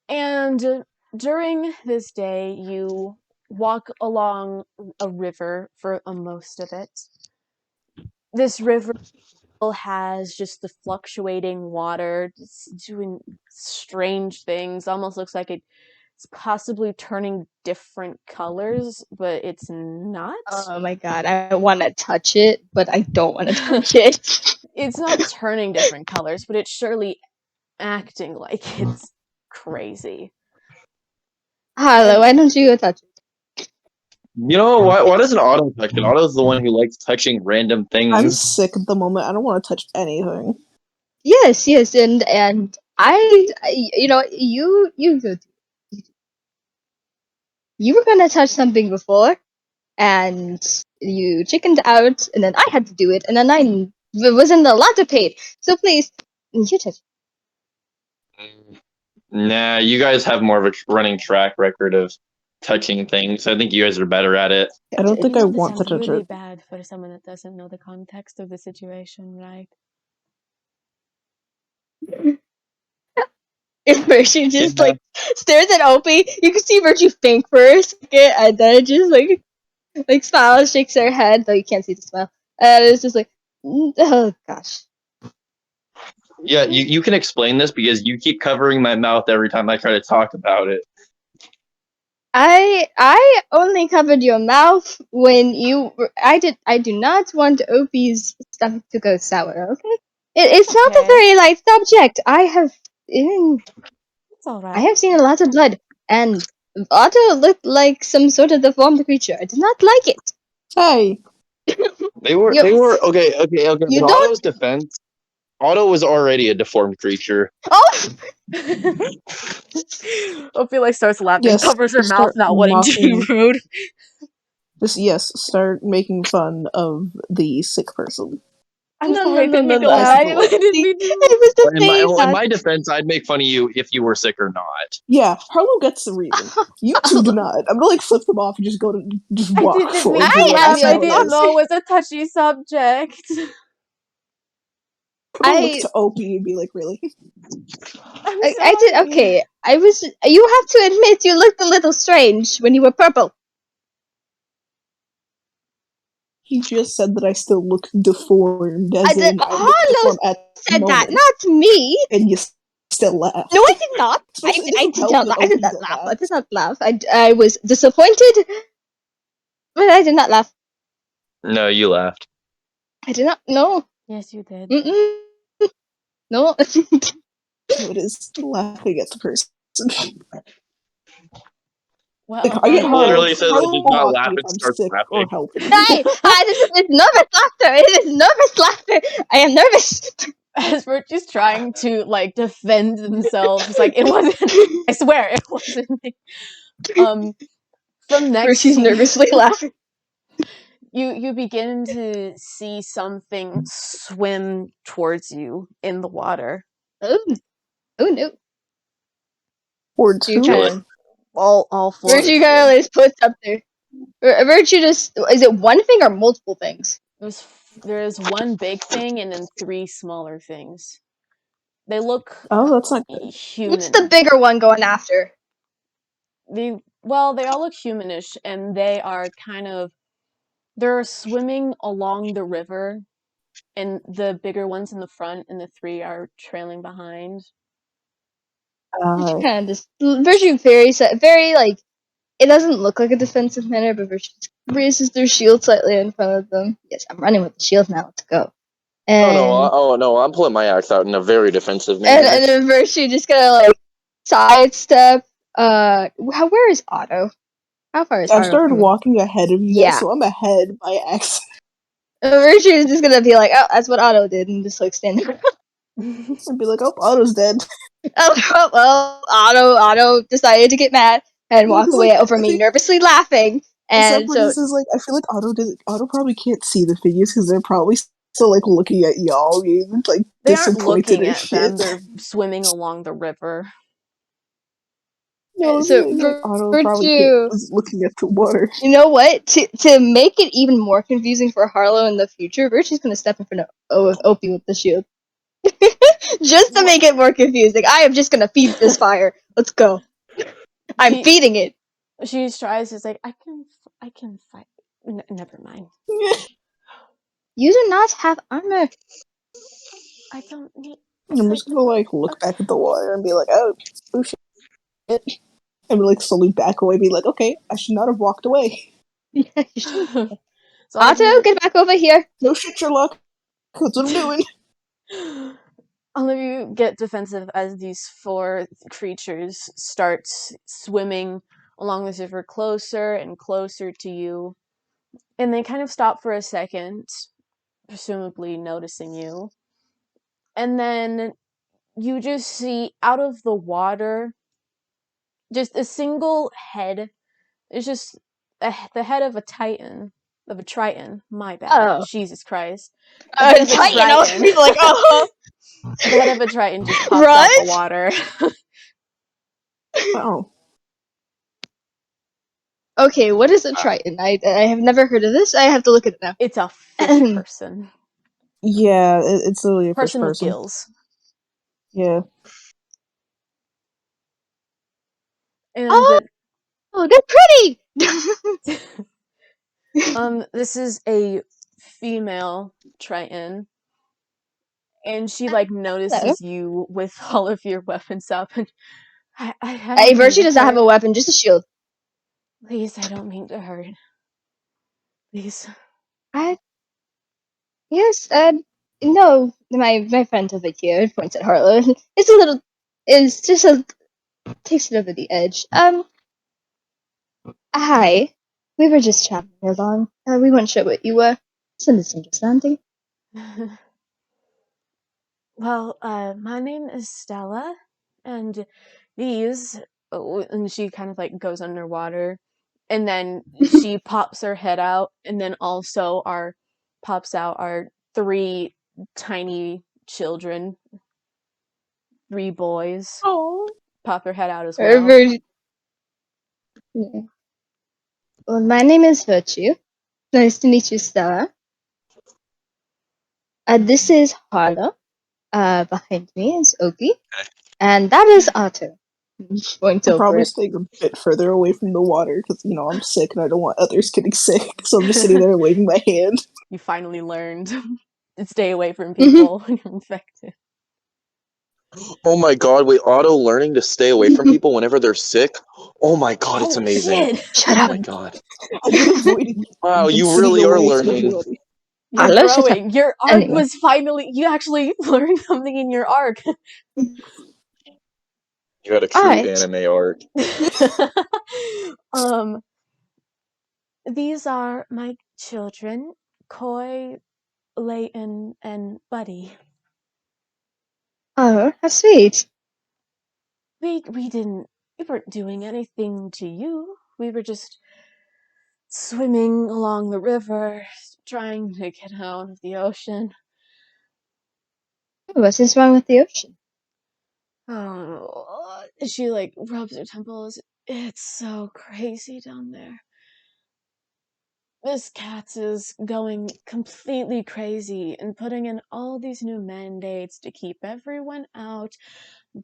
And during this day, you walk along a river for most of it. This river has just the fluctuating water, it's doing strange things. Almost looks like it's possibly turning different colors, but it's not. Oh my god, I want to touch it, but I don't want to touch it. It's not turning different colors, but it's surely acting like it's crazy. Hello, why don't you go touch it? You know, why doesn't Otto touch it? Otto's the one who likes touching random I'm things. sick at the moment. I don't want to touch anything. Yes, and I you know, you go. You were gonna touch something before, and you chickened out, and then I had to do it, and then I was in a lot of pain. So please, you touch. Nah, you guys have more of a running track record of touching things. I think you guys are better at it. I don't think I This want to sounds touch really it. bad for someone that doesn't know the context of the situation, right? If Virtue just Yeah. like stares at Opie, you can see Virtue faint for a second, and then it just like smiles, shakes her head, though you can't see the smile. And it's just like, oh gosh. Yeah, you can explain this because you keep covering my mouth every time I try to talk about it. I only covered your mouth when you. I do not want Opie's stomach to go sour. Okay, it's not a Okay. very light subject. It's all I right. have seen a lot of blood, and Otto looked like some sort of deformed creature. I did not like it. Hey, They were You okay. In you don't. Otto's defense, Otto was already a deformed creature. Oh, Ophi like starts laughing, yes, covers her just mouth, start not wanting to be mocking. rude. Just yes, start making fun of the sick person. I'm no, sorry, no, I no, didn't no, mean to no. I lie. was I didn't the, mean to it was the face. In my defense, I'd make fun of you if you were sick or not. Yeah, Harlow gets the reason. You two do not. I'm gonna like flip them off and just go to just I walk didn't mean forward. to Be like, I am lie. see I an how it didn't is. know awesome. it was a touchy subject. I'm gonna look to Opie and be like, really? I'm I did sorry. okay. I was. You have to admit you looked a little strange when you were purple. He just said that I still look deformed, I as did. in I look Harlow deformed at the said that, moment, not me. and you still laugh. No, I did not. Especially, it I doesn't did help not. that I did Opie not did laugh. that. I did not laugh. I was disappointed But I did not laugh. No, you laughed. I did not. No. Yes, you did. Mm-mm. No. So it is laughing at the person. Like, Well, I get Harlow. Literally says it Harlow does will not mock laugh me if and I'm starts sick or laughing. healthy. This is nervous laughter. It is nervous laughter. I am nervous. as Virtue's trying to like defend themselves, it's like it wasn't. I swear it wasn't me. From Where next she's to you, nervously laughing. you begin to see something swim towards you in the water. Oh, oh no. Towards You who? kind Kill it. of All four of Virtue you. kind of like puts up there. Virtue just is it one thing or multiple things? There's one big thing and then three smaller things. They look Oh, that's not good. What's the human. bigger one going after? They all look humanish, and they are kind of they're swimming along the river, and the bigger ones in the front, and the three are trailing behind. Virtue kind of just Virtue very like it doesn't look like a defensive manner, but Virtue just raises their shield slightly in front of them. Yes, I'm running with the shield now. Let's go. Oh no, I'm pulling my axe out in a very defensive And manner. then Virtue just gonna like sidestep. Where is Otto? How far is I've Otto started from him? walking ahead of you guys, Yeah. so I'm ahead by accident. Virtue is just gonna be like, oh, that's what Otto did, and just like stand there. And be like, oh, Otto's dead. Oh, well, Otto decided to get mad and walk Because, away like, over I me, think nervously laughing. the sad And part so, is like, I feel like Otto probably can't see the figures because they're probably still, like, looking at y'all, being, like, They aren't disappointed looking as at them; shit. they're swimming along the river. No, so like, Otto probably Virtue, was looking at the water. you know what? To make it even more confusing for Harlow in the future, Virtue's gonna step in front of Opie with the shield. Just to make it more confusing. I am just gonna feed this fire. Let's go. I'm feeding it. She tries. It's like I can fight. Never mind. You do not have armor. I don't need. I'm just gonna, like, look back at the water and be like, oh shit. And, like, slowly back away, be like, okay, I should not have walked away. Yeah, you should. So Otto, get back over here. No shit, Sherlock. That's what I'm doing. all of you get defensive as these four creatures start swimming along this river closer and closer to you. And they kind of stop for a second, presumably noticing you. And then you just see out of the water just a single head. It's just the head of a titan. Of a triton. My bad. Oh. Jesus Christ. The head of a Titan. I was triton. be like, oh. The head of a triton just pops Run? out the water. Oh. Okay, what is a triton? I have never heard of this. I have to look at it now. It's a fish person. Yeah, it's literally a fish Person with person. gills. Yeah. And Oh, they're pretty. this is a female triton. And she like notices you with all of your weapons up, and I don't mean Virtue to does not have hurt. a weapon, just a shield. Please, I don't mean to hurt. Please. Yes, no, my friend over here points at Harlow. It's just takes it over the edge. Hi. We were just chatting along. We weren't sure what you were. It's a misunderstanding. Well, my name is Stella, and these. Oh, and she kind of like goes underwater, and then she pops her head out, and then also pops out our three tiny children, three boys. Oh. Pop their head out as well. Yeah. Well, my name is Virtue. Nice to meet you, Stella. This is Harlow. Behind me is Opie. And that is Otto. Going to I'm probably it. staying a bit further away from the water because, you know, I'm sick and I don't want others getting sick. So I'm just sitting there waving my hand. You finally learned to stay away from people when you're infected. Oh my god, wait, auto learning to stay away from people whenever they're sick? Oh my god, it's Oh amazing. shit! Shut Oh up. my god. I've been avoiding Wow, been you sitting really are away from learning. everybody. You're Hello, shut up. growing. Your arc Anyway. was finally. You actually learned something in your arc. You had a true Alright. anime arc. um, these are my children, Koi, Layton, and Buddy. Oh, how sweet. We weren't doing anything to you. We were just swimming along the river, trying to get out of the ocean. What is wrong with the ocean? Oh, she like rubs her temples. It's so crazy down there. This cat is going completely crazy and putting in all these new mandates to keep everyone out,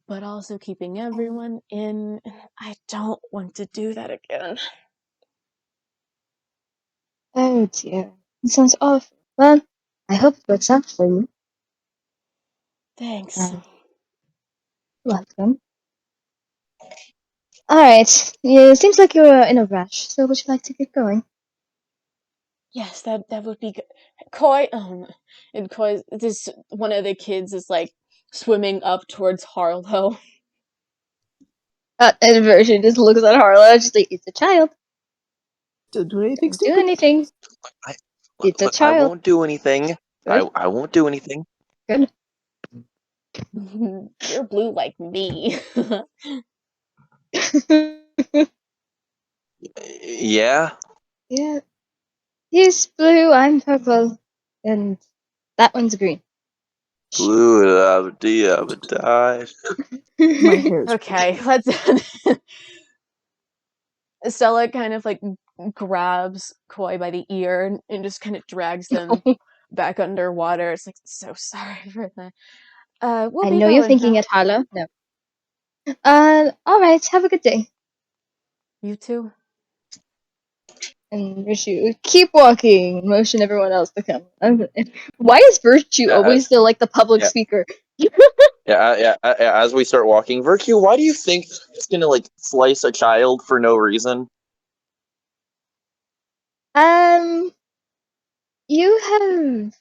but also keeping everyone in. I don't want to do that again. Oh dear. It sounds awful. Well, I hope it works out for you. Thanks. Welcome. Alright. Yeah, it seems like you're in a rush, so would you like to get going? Yes, that would be good. Koi, and Koi, this one of the kids is like swimming up towards Harlow. And Version just looks at Harlow, just like, it's a child. Don't do anything Don't do stupid. anything. It's a Look, I child. won't do anything. Good. I won't do anything. Good. You're blue like me. Yeah? Yeah. He's blue, I'm purple, and that one's green. Blue, I would die. My hair is Okay, let's. Stella kind of like grabs Koi by the ear and just kind of drags them back underwater. It's like, so sorry for that. We'll I be know you're going thinking now. at Harlow. No. Alright, have a good day. You too. And Virtue, keep walking. Motion everyone else to come. Why is Virtue Yeah, always still like the public yeah. speaker? Yeah, as we start walking, Virtue, why do you think it's gonna like slice a child for no reason? You have.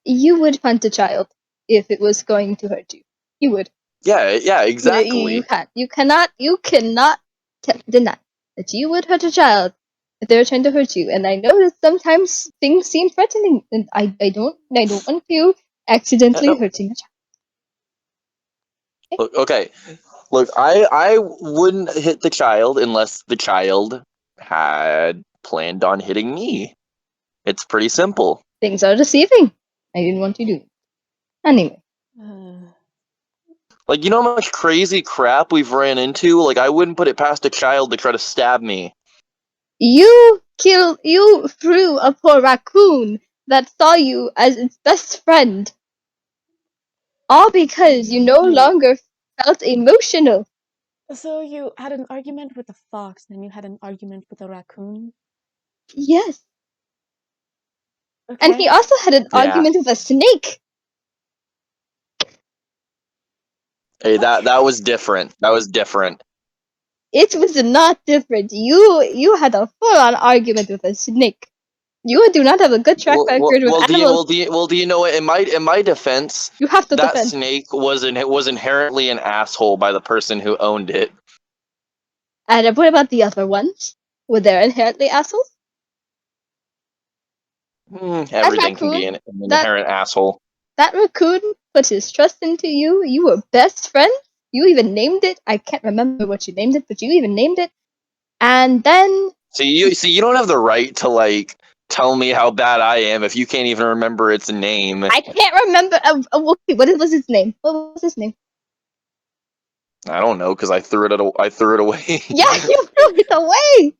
You would hunt a child if it was going to hurt you. You would. Yeah, You exactly. can't. You cannot deny that you would hurt a child if they were trying to hurt you. And I know that sometimes things seem threatening, and I don't want you accidentally No, hurting a child. look, okay. Look, I wouldn't hit the child unless the child had planned on hitting me. It's pretty simple. Things are deceiving. I didn't want to do it. Anyway. Like, you know how much crazy crap we've ran into? Like, I wouldn't put it past a child to try to stab me. You threw a poor raccoon that saw you as its best friend. All because you no longer felt emotional. So you had an argument with the fox, then you had an argument with the raccoon? Yes. Okay. And he also had an Yeah. argument with a snake. Hey, that was different. That was different. It was not different. You had a full-on argument with a snake. You do not have a good track record with animals. Do you know what? In my defense, You have to that defend. snake was inherently an asshole by the person who owned it. And what about the other ones? Were they inherently assholes? Everything can be an inherent asshole. That raccoon put his trust into you. You were best friends. You even named it. I can't remember what you named it, but you even named it. And then You don't have the right to like tell me how bad I am if you can't even remember its name. I can't remember. Okay, what was his name? What was his name? I don't know because I threw it away. Yeah, you threw it away.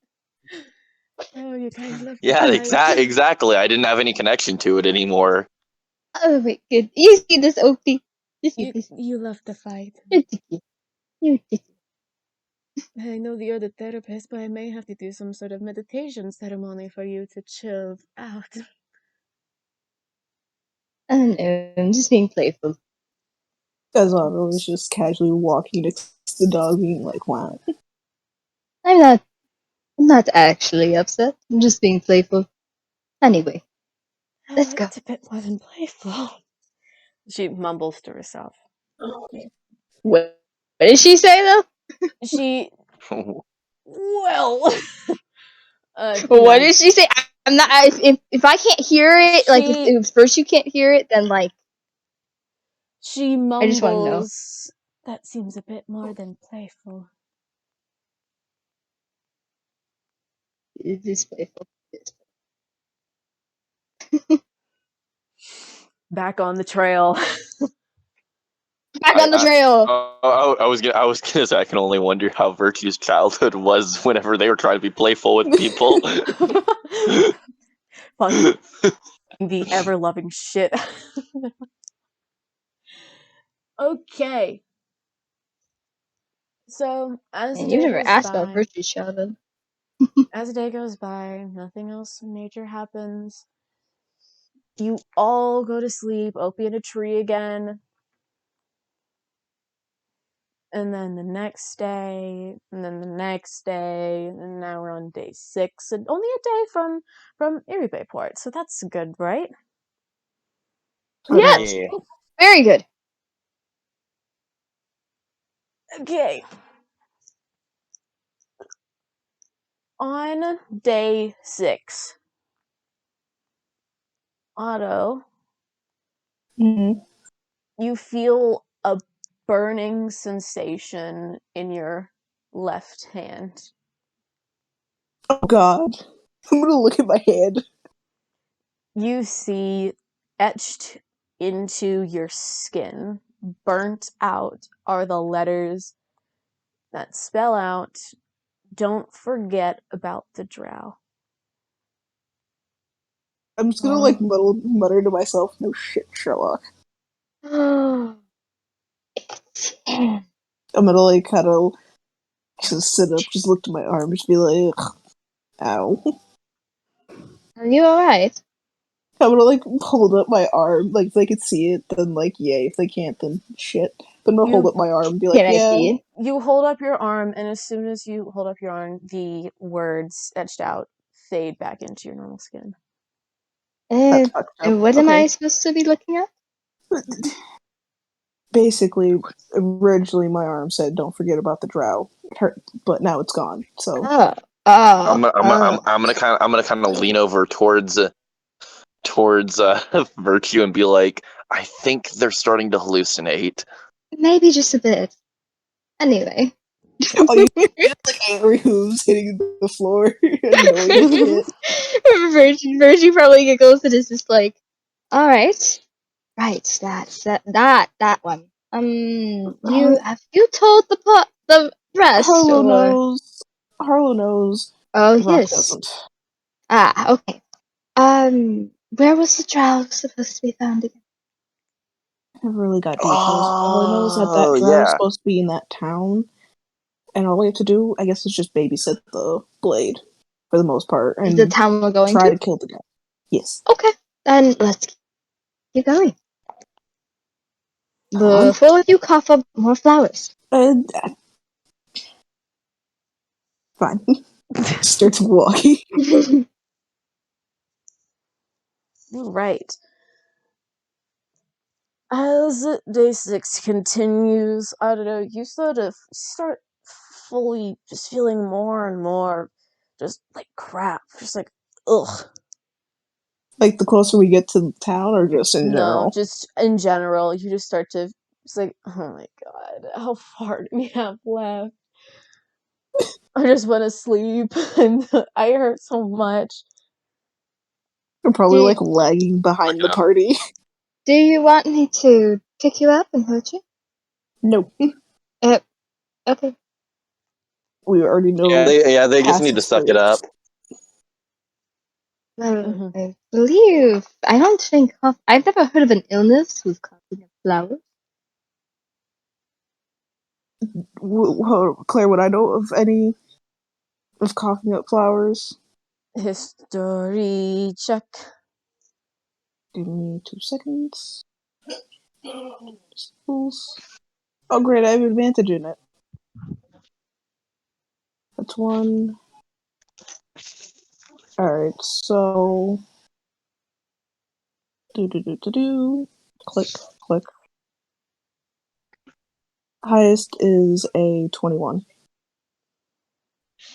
Oh, you guys left Yeah, the fight. exactly. I didn't have any connection to it anymore. Oh my god. You see this, OP? You see this? You left the fight. Ridiculous. Ridiculous. I know that you're the therapist, but I may have to do some sort of meditation ceremony for you to chill out. I don't know. I'm just being playful. As Otto was just casually walking next to the dog, being like, "Wow." I'm not actually upset. I'm just being playful. Anyway, let's go. It's a bit more than playful. She mumbles to herself. What did she say though? She, well, What no, did she say? I'm not. If I can't hear it, like she if first you can't hear it, then like she I just want to know. mumbles. That seems a bit more than playful. It is playful. Back on the trail. Back on the trail. I was gonna say I can only wonder how Virtue's childhood was whenever they were trying to be playful with people. Fun. The ever loving shit. Okay. So as the Man, you day never goes asked about by, Virtue's childhood. nothing else major happens. You all go to sleep, Opie in a tree again. And then the next day, and then the next day, and now we're on day 6, and only a day from Erie Bayport, so that's good, right? Yeah, Yeah. very good. Okay. On day 6, Otto, Mm-hmm. you feel a burning sensation in your left hand. Oh God, I'm gonna look at my hand. You see etched into your skin, burnt out, are the letters that spell out, "Don't forget about the drow." I'm just gonna like mutter to myself, "No shit, Sherlock." Damn. I'm gonna like kind of just sit up, just look to my arm, just be like, "Ugh, ow." Are you alright? I'm gonna like hold up my arm, like if they could see it, then like yay. If they can't, then shit. But I'm gonna hold You up my arm and be like, Can I "Yeah." see it? you hold up your arm, and as soon as you hold up your arm, the words etched out fade back into your normal skin. That's fucked up. What am I Okay. supposed to be looking at? Basically, originally my arm said, "Don't forget about the drow." It hurt, but now it's gone. So Oh, I'm oh, gonna, I'm gonna, oh. I'm gonna kind of lean over towards Virtue and be like, I think they're starting to hallucinate. Maybe just a bit. Anyway. oh, you just like angry hooves hitting the floor, annoyed as shit. Virgin probably giggles and is just like, alright. Right, that one. Have you told the rest Harlow or knows. Harlow knows. oh Rock yes. doesn't. Okay. Where was the drow supposed to be found again? Never really got details. All I know is that Oh drow is yeah, supposed to be in that town, and all we have to do, I guess, is just babysit the blade for the most part, Is the and town we're going try to? to kill the guy. Yes. Okay. Then let's keep going. Come Before you cough up more flowers. on. Fine. Starts walking. Right. As day 6 continues, I don't know, you sort of start fully just feeling more and more just like crap. Just like, ugh. Like the closer we get to the town, or just in No, general. just in general, you just start to, it's like, oh my god, how far do we have left? I just want to sleep, and I hurt so much. We're probably Do like lagging behind the party. Do you want me to pick you up and hurt you? Nope. Okay. We already know they just past need to suck it up. experience. Well, I believe I don't think I've never heard of an illness with coughing up flowers. Claire, would I know of any of coughing up flowers? History check. Give me 2 seconds. Oh, great! I have advantage in it. That's one. All right, so do. Click, click. Highest is a 21.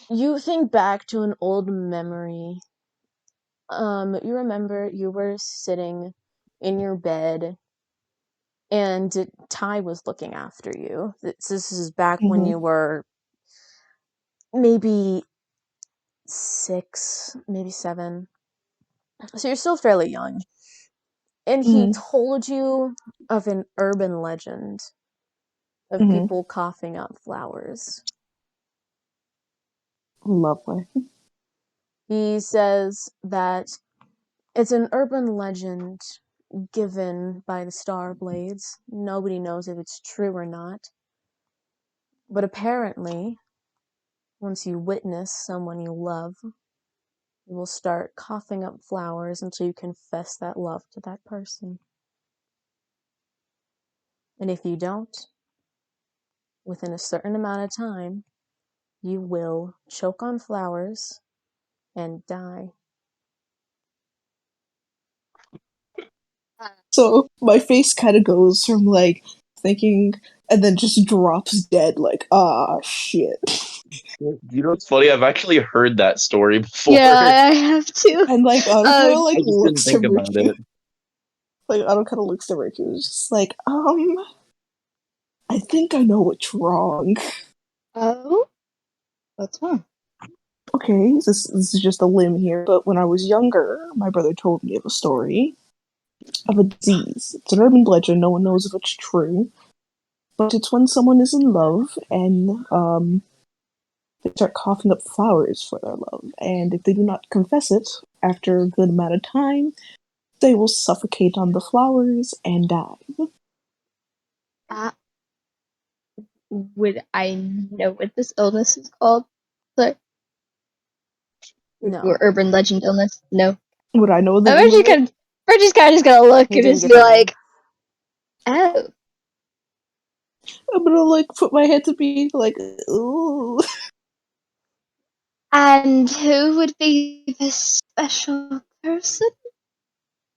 You think back to an old memory. You remember you were sitting in your bed and Ty was looking after you. This is back when you were maybe 6, maybe 7. So you're still fairly young. And he told you of an urban legend of people coughing up flowers. Lovely. He says that it's an urban legend given by the Star Blades. Nobody knows if it's true or not. But apparently, once you witness someone you love, you will start coughing up flowers until you confess that love to that person. And if you don't, within a certain amount of time, you will choke on flowers and die. So my face kind of goes from like thinking and then just drops dead like, ah, shit. You know what's funny? I've actually heard that story before. Yeah, I have to. And like Otto kind of like I just didn't looks to think about Ricky. it. Like Otto kind of looks to Ricky and is just like, I think I know what's wrong. Oh? What's wrong? Okay, this is just a limb here, but when I was younger, my brother told me of a story of a disease. It's an urban legend, no one knows if it's true. But it's when someone is in love and they start coughing up flowers for their love. And if they do not confess it after a good amount of time, they will suffocate on the flowers and die. Would I know what this illness is called? Sorry. No. Or urban legend illness? No. Would I know the I'm name actually of it? Reggie's kind of just gonna look He and didn't just get be the like, oh. I'm gonna like put my head to be like, ooh. And who would be the special person?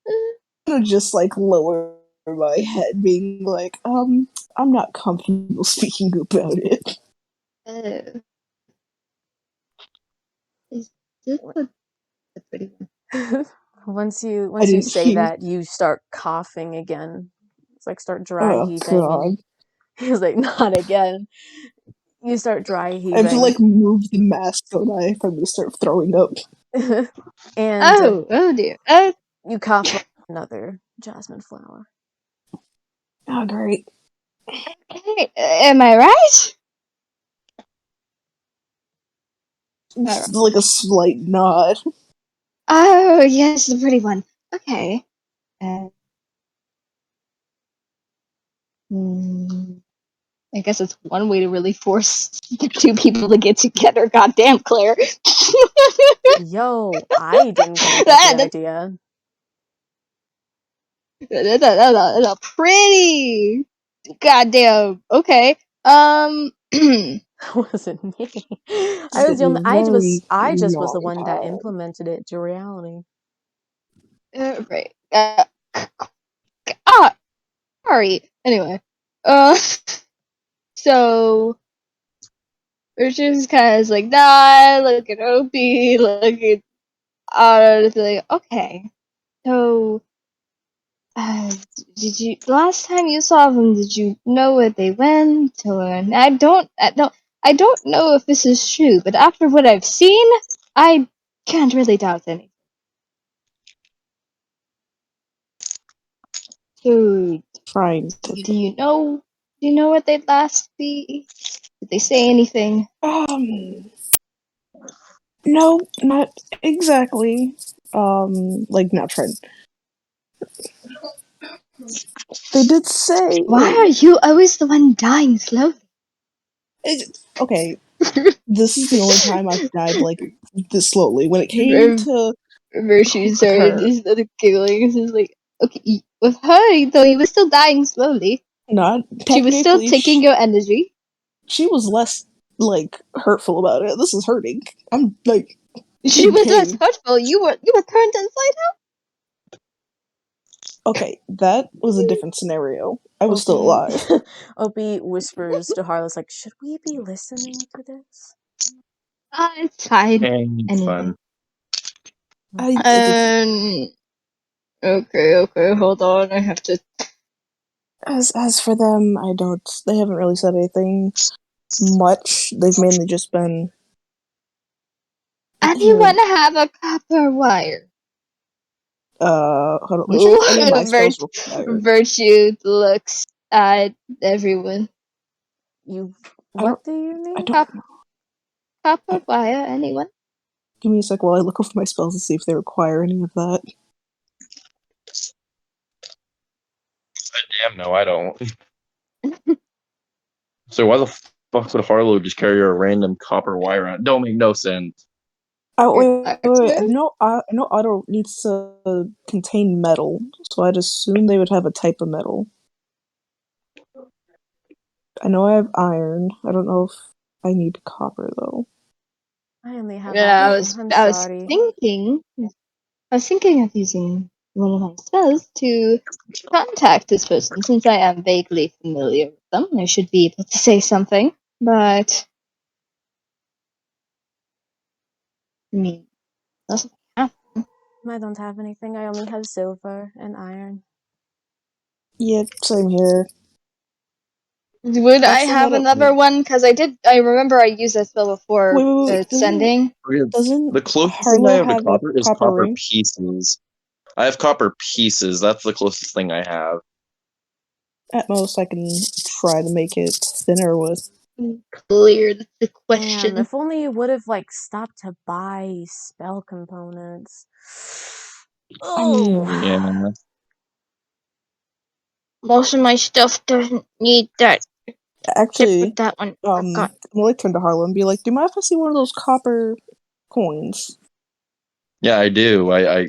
I'm gonna just like lower my head, being like, I'm not comfortable speaking about it. Oh. Is this a pretty one? once I you didn't say hear. that, you start coughing again. It's like start dry Oh heaving, god. and he's like, "Not again." You start dry I have to heaving, like move the mask, don't I, if I'm gonna start throwing up. and Oh dear. you cough up another jasmine flower. Oh great. Okay. Am I right? Just like a slight nod. Oh, yes, the pretty one. Okay. I guess it's one way to really force the two people to get together. Goddamn, Claire. Yo, I didn't come up with the That's idea. a pretty goddamn. Okay. Wasn't me. I It's was the only. very I just was the long one that time. implemented it to reality. Right. Sorry. Anyway. So we're just kind of like, nah, look at Opie, look at like, okay. So, did you last time you saw them? Did you know where they went? Or I don't know if this is true, but after what I've seen, I can't really doubt anything. So, Trying to do you know? Do you know where they'd last be? Did they say anything? no, not exactly. Like not trying. They did say Why are you always the one dying slowly? okay. This is the only time I've died like this slowly. When it came to Mercy started her, just giggling. It's just like, okay, with her, though he was still dying slowly, Not she was still technically. taking your energy. She was less like hurtful about it. This is hurting. I'm like She in was less pain. hurtful. You were turned inside Okay, that was a different scenario. I was still Opie, alive. Opie whispers to Harlow's like, should we be listening to this? out. It's fine. And it's Anyway. fun. It's, Okay, hold on. I have to. as for them, I don't. They haven't really said anything much. They've mainly just been here. Anyone have a copper wire? Hold on. Let me check if any of my spells require. Virtue looks at everyone. I don't. What do you I need? don't. Copper wire, anyone? Give me a sec while I look over my spells to see if they require any of that. Damn, no, I don't. So why the fuck would Harlow just carry a random copper wire around? Don't make no sense. Oh Your wait. blacksmith? I know auto needs to contain metal, so I'd assume they would have a type of metal. I know I have iron. I don't know if I need copper though. I only have Yeah, iron. I'm I was sorry. thinking. I was thinking of using one of my spells to contact this person, since I am vaguely familiar with them. I should be able to say something, but I mean, doesn't happen. I don't have anything. I only have silver and iron. Yeah, same here. Would I Actually, have another one? Because I remember I used that spell before wait. sending. Doesn't The closest thing I Harlow have to have a copper is copper copper ring? pieces. I have copper pieces. That's the closest thing I have. At most, I can try to make it thinner with. Clear the Damn, question. if only you would have like stopped to buy spell components. I mean, Oh, Yeah. Most of my stuff doesn't need that. Except for actually, that one. I'm gonna turn to Harlow and be like, "Do you mind if I see one of those copper coins?" Yeah, I do. I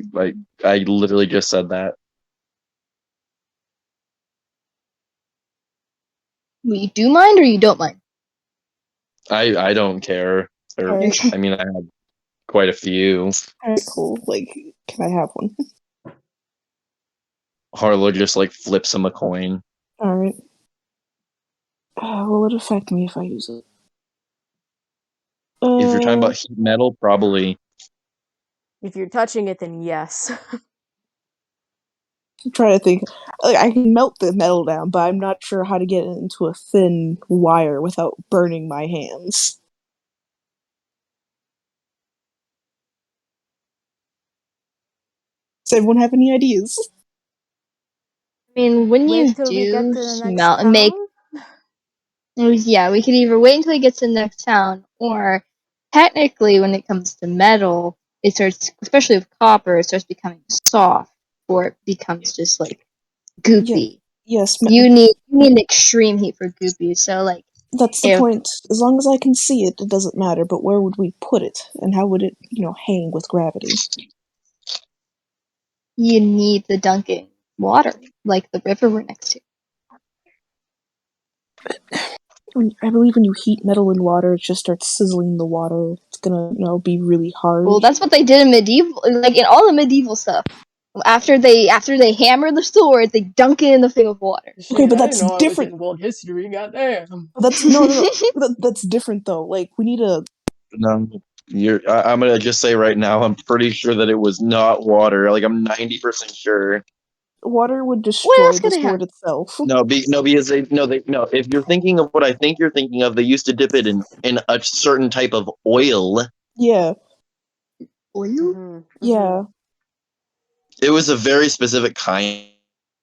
literally just said that. You do mind or you don't mind? I don't care. All Or right, Okay. I mean, I have quite a few. all right, cool. Like, can I have one? Harlow just like flips him a coin. All right. Will it affect me if I use it? If you're talking about heat metal, probably. if you're touching it, then yes. I'm trying to think. Like, I can melt the metal down, but I'm not sure how to get it into a thin wire without burning my hands. Does everyone have any ideas? I mean, when Wait you till we get do to the next smell and make, town. yeah, we could either wait until it gets to the next town, or technically, when it comes to metal, it starts, especially with copper, it starts becoming soft, or it becomes just like Yeah. goopy. Yes. You need extreme heat for goopy. So like, That's the if point. As long as I can see it, it doesn't matter. But where would we put it, and how would it, hang with gravity? you need the dunking water, like the river we're next to. I believe when you heat metal in water, it just starts sizzling the water. It's gonna, be really hard. Well, that's what they did in medieval, like in all the medieval stuff. After they hammer the sword, they dunk it in the thing of water. Okay, Shit, but I didn't that's know I was different. in world history. Goddamn. That's no. That's different though. Like we need a No, I'm gonna just say right now, I'm pretty sure that it was not water. Like I'm 90% sure. water would What destroy else the could they sword have? itself. No, because no. If you're thinking of what I think you're thinking of, they used to dip it in a certain type of oil. Yeah, Oil? yeah. It was a very specific kind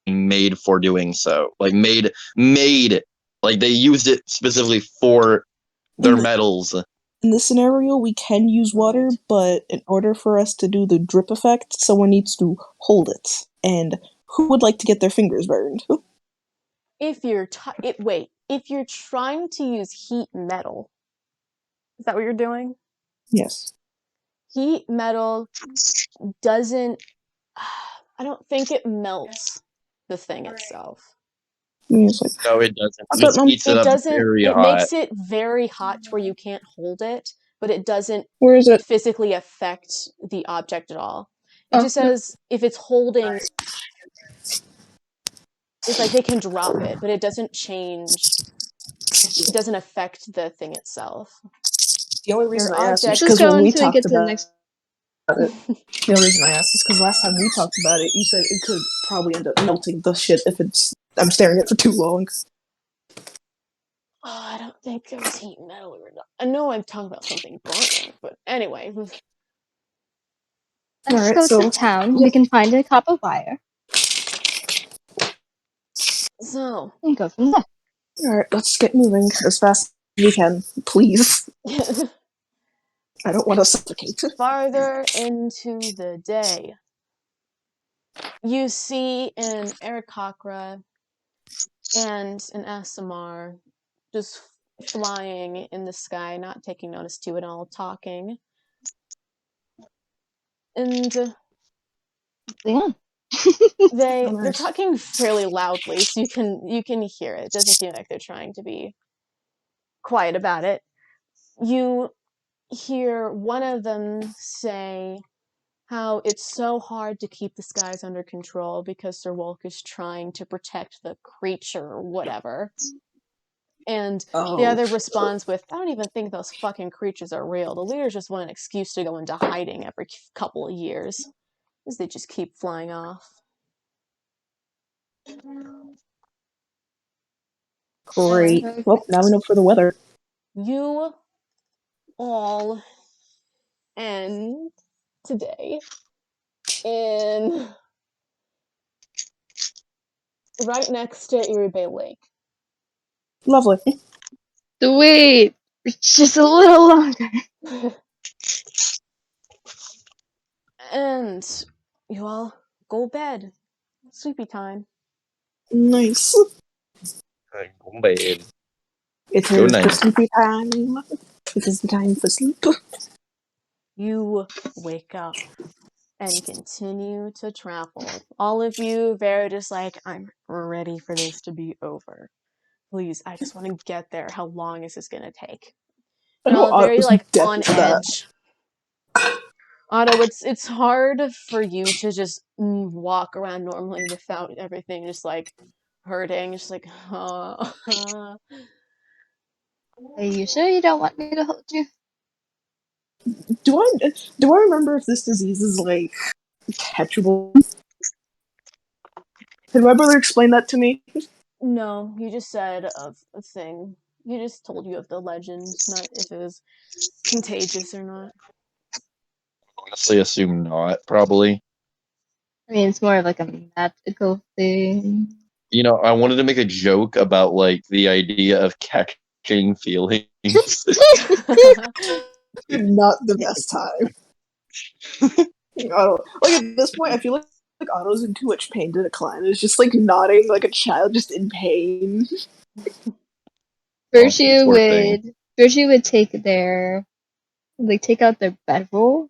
made for doing so. Like made like they used it specifically for In their the metals. in this scenario, we can use water, Right. but in order for us to do the drip effect, someone needs to hold it. And who would like to get their fingers burned? If you're if you're trying to use heat metal, is that what you're doing? Yes. Heat metal doesn't. I don't think it melts the thing itself. It's like, No, it doesn't. I It thought just num- heats it It up doesn't. very It hot. makes it very hot to where you can't hold it, but it doesn't where is it? physically affect the object at all. It Oh, just says if it's holding, it's like they can drop it, but it doesn't change. It doesn't affect the thing itself. The only reason I asked is object- let's just because go when we until we talked get to the about next. it, the only reason I asked is because last time we talked about it, you said it could probably end up melting the shit if I'm staring at it for too long. Oh, I don't think there was heat metal or not. I know I'm talking about something burning, but anyway. Let's Alright, go so to town. We can find a copper wire So, and go from there. alright, let's get moving as fast as we can, please. I don't want to suffocate. farther into the day, you see an Arakakra and an Asimar just flying in the sky, not taking notice to it all, talking. And Yeah. they're nice. talking fairly loudly, so you can hear it. It doesn't seem like they're trying to be quiet about it. You hear one of them say how it's so hard to keep the skies under control because Sir Wolk is trying to protect the creature or whatever. And the other responds with, I don't even think those fucking creatures are real. The leaders just want an excuse to go into hiding every couple of years. Because they just keep flying off. Great. Okay. Well, now we know for the weather. You all end today in right next to Erie Bay Lake. Lovely. Wait, it's just a little longer. And you all go bed. Sleepy time. Nice. Go bed. It Go is the night. sleepy time. It is the time for sleep. You wake up and continue to travel. All of you very just like, I'm ready for this to be over. Please, I just want to get there. How long is this gonna take? I You're know all very Otto's like death on is that. edge. Otto, it's hard for you to just walk around normally without everything just like hurting. Just like, Are you sure you don't want me to hold you? Do I remember if this disease is like catchable? Did my brother explain that to me? No, you just said of a thing. You just told you of the legend, not if it was contagious or not. Honestly, assume not. Probably. I mean, it's more of like a magical thing. You know, I wanted to make a joke about like the idea of catching feelings. Not the best time. Otto, like at this point, I feel like Otto's in too much pain to decline. It's just like nodding like a child, just in pain. Virtue Poor thing. would take take out their bedroll,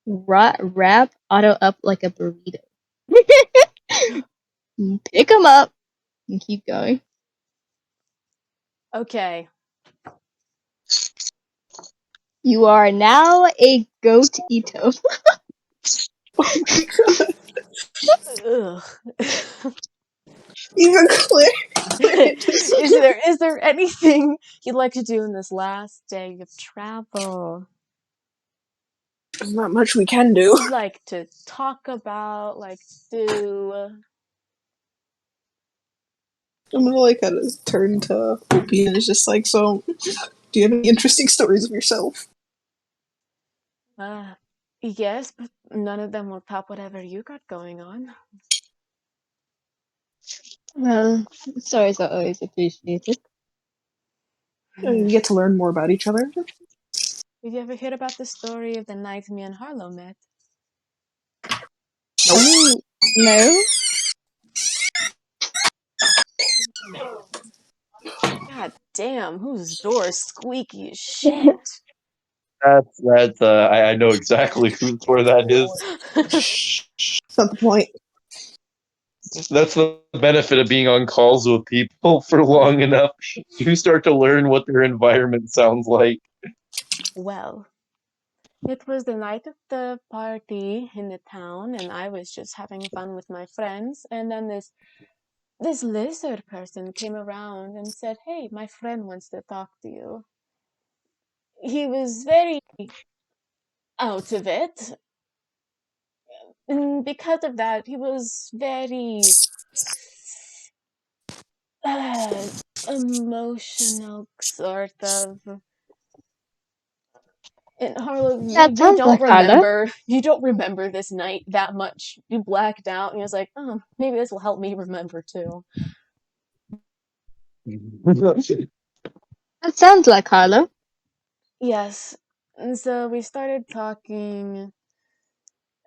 wrap Otto up like a burrito, pick him up, and keep going. Okay. You are now a goat Ito. Oh my god. Ugh. Even Claire. Is there anything you'd like to do in this last day of travel? There's not much we can do. You'd like to talk about, like do I'm gonna like kind of turn to Opie and it's just like, so, do you have any interesting stories of yourself? yes, but none of them will top whatever you got going on. Well, stories are always appreciated. You get to learn more about each other. Did you ever hear about the story of the night me and Harlow met? Oh, no? God damn, whose door is squeaky as shit? That's I know exactly where that is. Shh, that's not the point. That's the benefit of being on calls with people for long enough. You start to learn what their environment sounds like. Well, it was the night of the party in the town, and I was just having fun with my friends, and then this lizard person came around and said, "Hey, my friend wants to talk to you." He was very out of it, and because of that, he was very uh, emotional, sort of. And Harlow, That you sounds don't like Harlow. remember this night that much. You blacked out, and he was like, "Oh, maybe this will help me remember too." That sounds like Harlow. Yes. And so we started talking,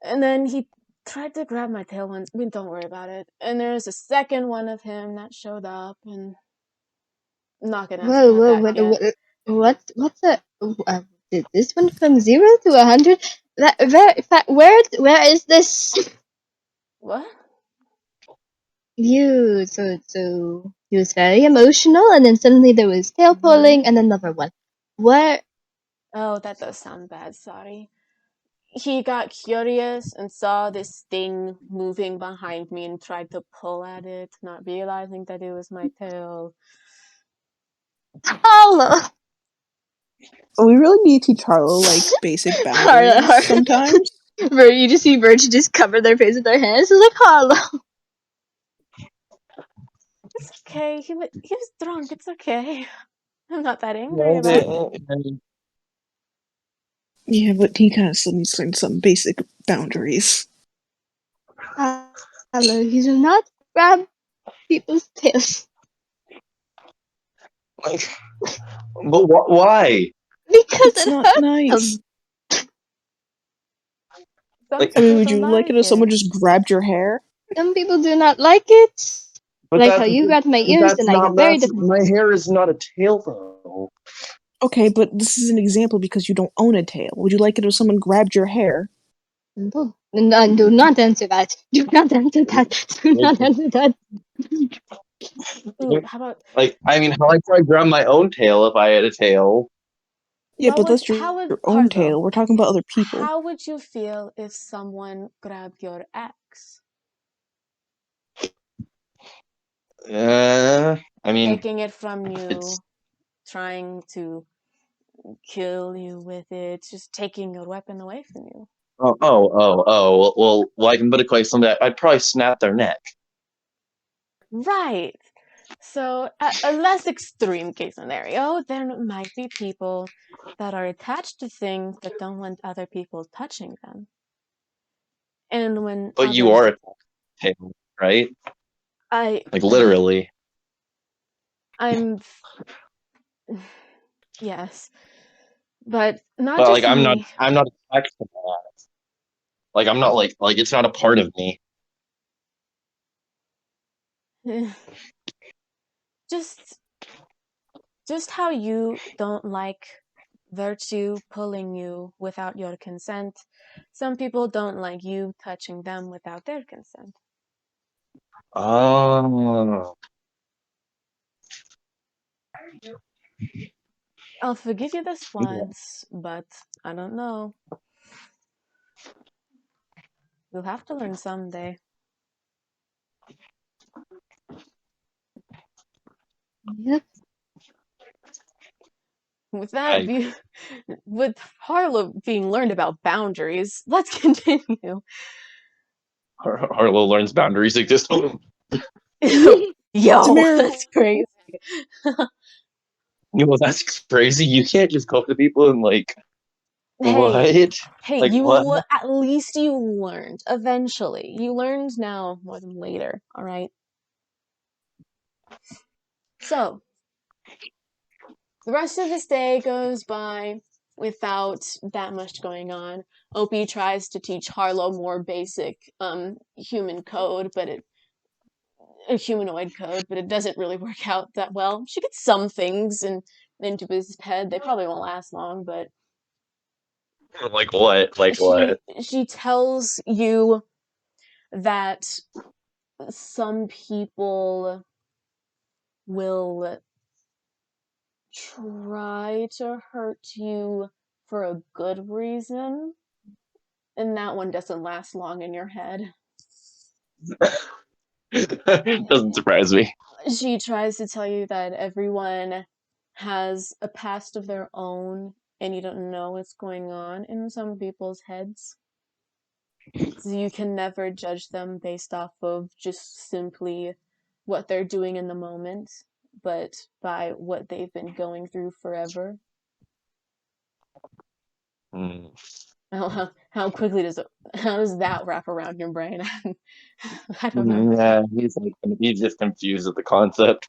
and then he tried to grab my tail once. I mean, don't worry about it. And there's a second one of him that showed up, and I'm not gonna ask Whoa, about whoa, that yet. what's a? Did this one from 0 to 100? Where is this? What? So he was very emotional, and then suddenly there was tail pulling, and another one. Where? Oh, that does sound bad. Sorry. He got curious and saw this thing moving behind me and tried to pull at it, not realizing that it was my tail. Harlow, We really need to teach Harlow like basic Harlow, boundaries sometimes. Where you just see Virgin just cover their face with their hands. It's like Harlow. It's okay. He was drunk. It's okay. I'm not that angry about it. Yeah, but he kind of still needs to learn some basic boundaries. Harlow, you do not grab people's tails Like, but why? because It's it not hurts nice. them. Some Like, I mean, people would don't you like it like if someone it. just grabbed your hair? Some people do not like it. but Like how that's you grabbed my ears, and I have very different. my hair is not a tail though. Okay, but this is an example because you don't own a tail. Would you like it if someone grabbed your hair? No, no, do not answer that. Do not answer that. Do not answer that. Ooh, how about Like, I mean, how I probably grab my own tail if I had a tail. Yeah, but that's how would your own Harlow? tail. We're talking about other people. How would you feel if someone grabbed your ex, I mean, taking it from it's you, trying to kill you with it, just taking your weapon away from you? well, I can put it quite simply. I'd probably snap their neck. Right. So, a less extreme case scenario, there might be people that are attached to things but don't want other people touching them. And when But you others, are a tail, right? I, Like literally. I'm, yes, but not But like, just me. I'm not attached to that. Like, I'm not like it's not a part of me. just, just how you don't like virtue pulling you without your consent. Some people don't like you touching them without their consent. Oh, I'll forgive you this once, but I don't know. You'll have to learn someday. Yep. With that, I with Harlow being learned about boundaries, let's continue. Harlow learns boundaries exist. Yo, Tamara, that's crazy. Well, that's crazy. You can't just go up to people and like, Hey, what? hey, Like what? at least you learned eventually. You learned now more than later, all right? So, the rest of this day goes by without that much going on. Opie tries to teach Harlow more basic human code, but a humanoid code, but it doesn't really work out that well. She gets some things into his head. They probably won't last long, but Like what? Like she what? she tells you that some people will try to hurt you for a good reason, and that one doesn't last long in your head. Doesn't surprise me. She tries to tell you that everyone has a past of their own, and you don't know what's going on in some people's heads. So you can never judge them based off of just simply what they're doing in the moment, but by what they've been going through forever. Mm. How quickly how does that wrap around your brain? I don't know. Yeah, he's just confused at the concept.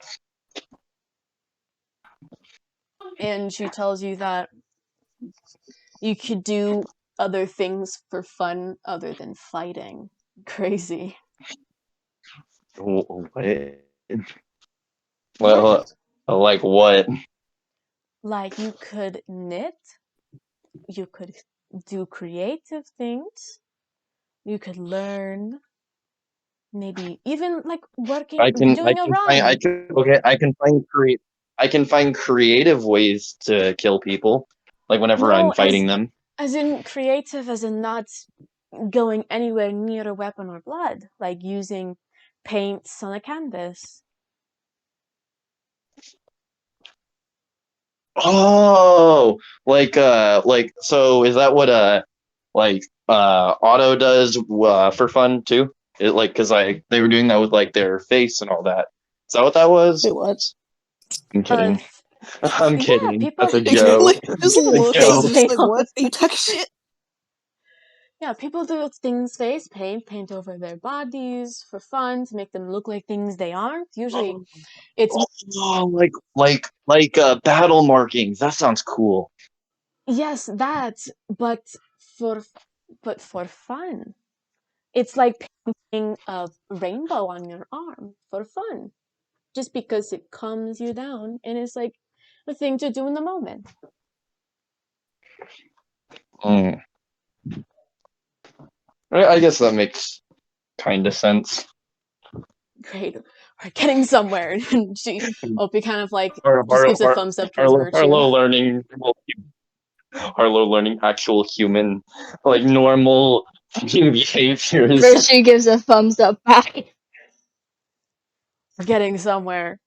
And she tells you that you could do other things for fun other than fighting. Crazy. What? Yeah. Well, like what? Like you could knit, you could do creative things, you could learn, maybe even like doing a run. I can find creative ways to kill people, like whenever I'm No, fighting them. as in creative, as in not going anywhere near a weapon or blood, like using paints on a canvas. Oh, like so is that what Otto does for fun too? It like because they were doing that with like their face and all that. Is that what that was? Wait, what? I'm Uh, kidding. I'm yeah, kidding. people That's a It joke. like just people do A look face and joke. just paint like, all the what? Are you talking shit? Yeah, people do things face paint over their bodies for fun to make them look like things they aren't. Usually, it's Oh, like battle markings. That sounds cool. yes, that, but for for fun. It's like painting a rainbow on your arm for fun, just because it calms you down and it's like a thing to do in the moment. Mm. I guess that makes kind of sense. Great, we're getting somewhere. And Opie kind of like Har- just har- gives a har- thumbs up towards Harlow, Virtue. Harlow learning, Harlow learning actual human, like normal fucking behaviors. Virtue gives a thumbs up back. We're getting somewhere.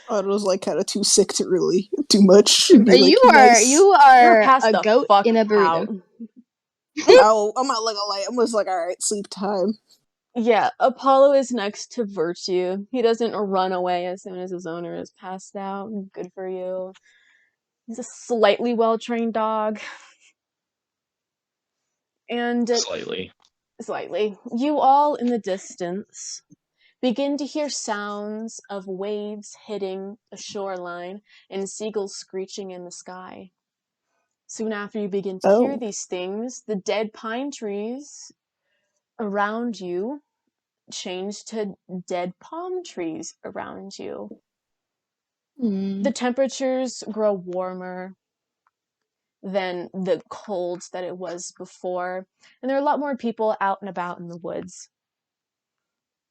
I was like kind of too sick to really do much. Be like, You are nice. you You're are passed a the goat fuck in a burrito. out. I'm not like a light. I'm just like, all right, sleep time. Yeah, Apollo is next to Virtue. He doesn't run away as soon as his owner is passed out. Good for you. He's a slightly well-trained dog. And Slightly. slightly, you all in the distance begin to hear sounds of waves hitting a shoreline and seagulls screeching in the sky. Soon after you begin to hear Oh. these things, the dead pine trees around you change to dead palm trees around you. The temperatures grow warmer than the colds that it was before, and there are a lot more people out and about in the woods.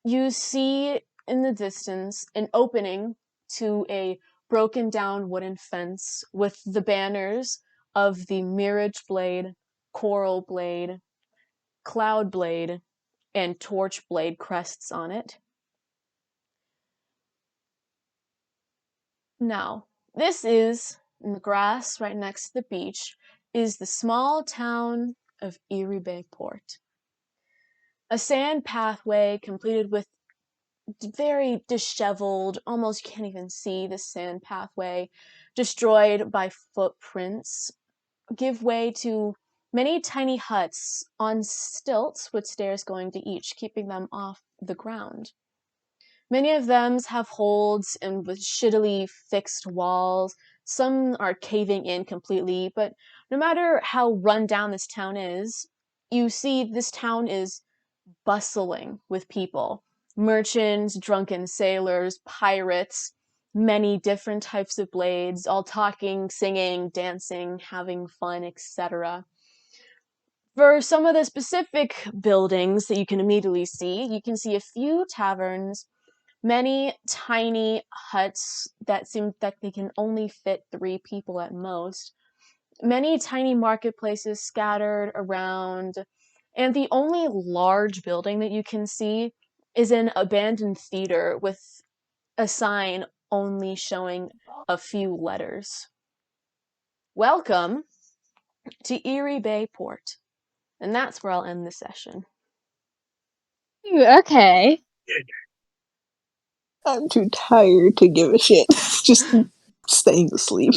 You see in the distance an opening to a broken down wooden fence with the banners of the Mirage Blade, Coral Blade, Cloud Blade, and Torch Blade crests on it. Now, this is in the grass right next to the beach, is the small town of Erie Bayport. A sand pathway completed with very disheveled, almost can't even see the sand pathway, destroyed by footprints, give way to many tiny huts on stilts with stairs going to each, keeping them off the ground. Many of them have holes and with shittily fixed walls. Some are caving in completely, but no matter how run down this town is, you see this town is bustling with people. Merchants, drunken sailors, pirates, many different types of blades, all talking, singing, dancing, having fun, etc. For some of the specific buildings that you can immediately see, you can see a few taverns, many tiny huts that seem that they can only fit 3 people at most, many tiny marketplaces scattered around, and the only large building that you can see is an abandoned theater with a sign only showing a few letters. Welcome to Erie Bay Port. And that's where I'll end the session. Okay. I'm too tired to give a shit. Just staying asleep.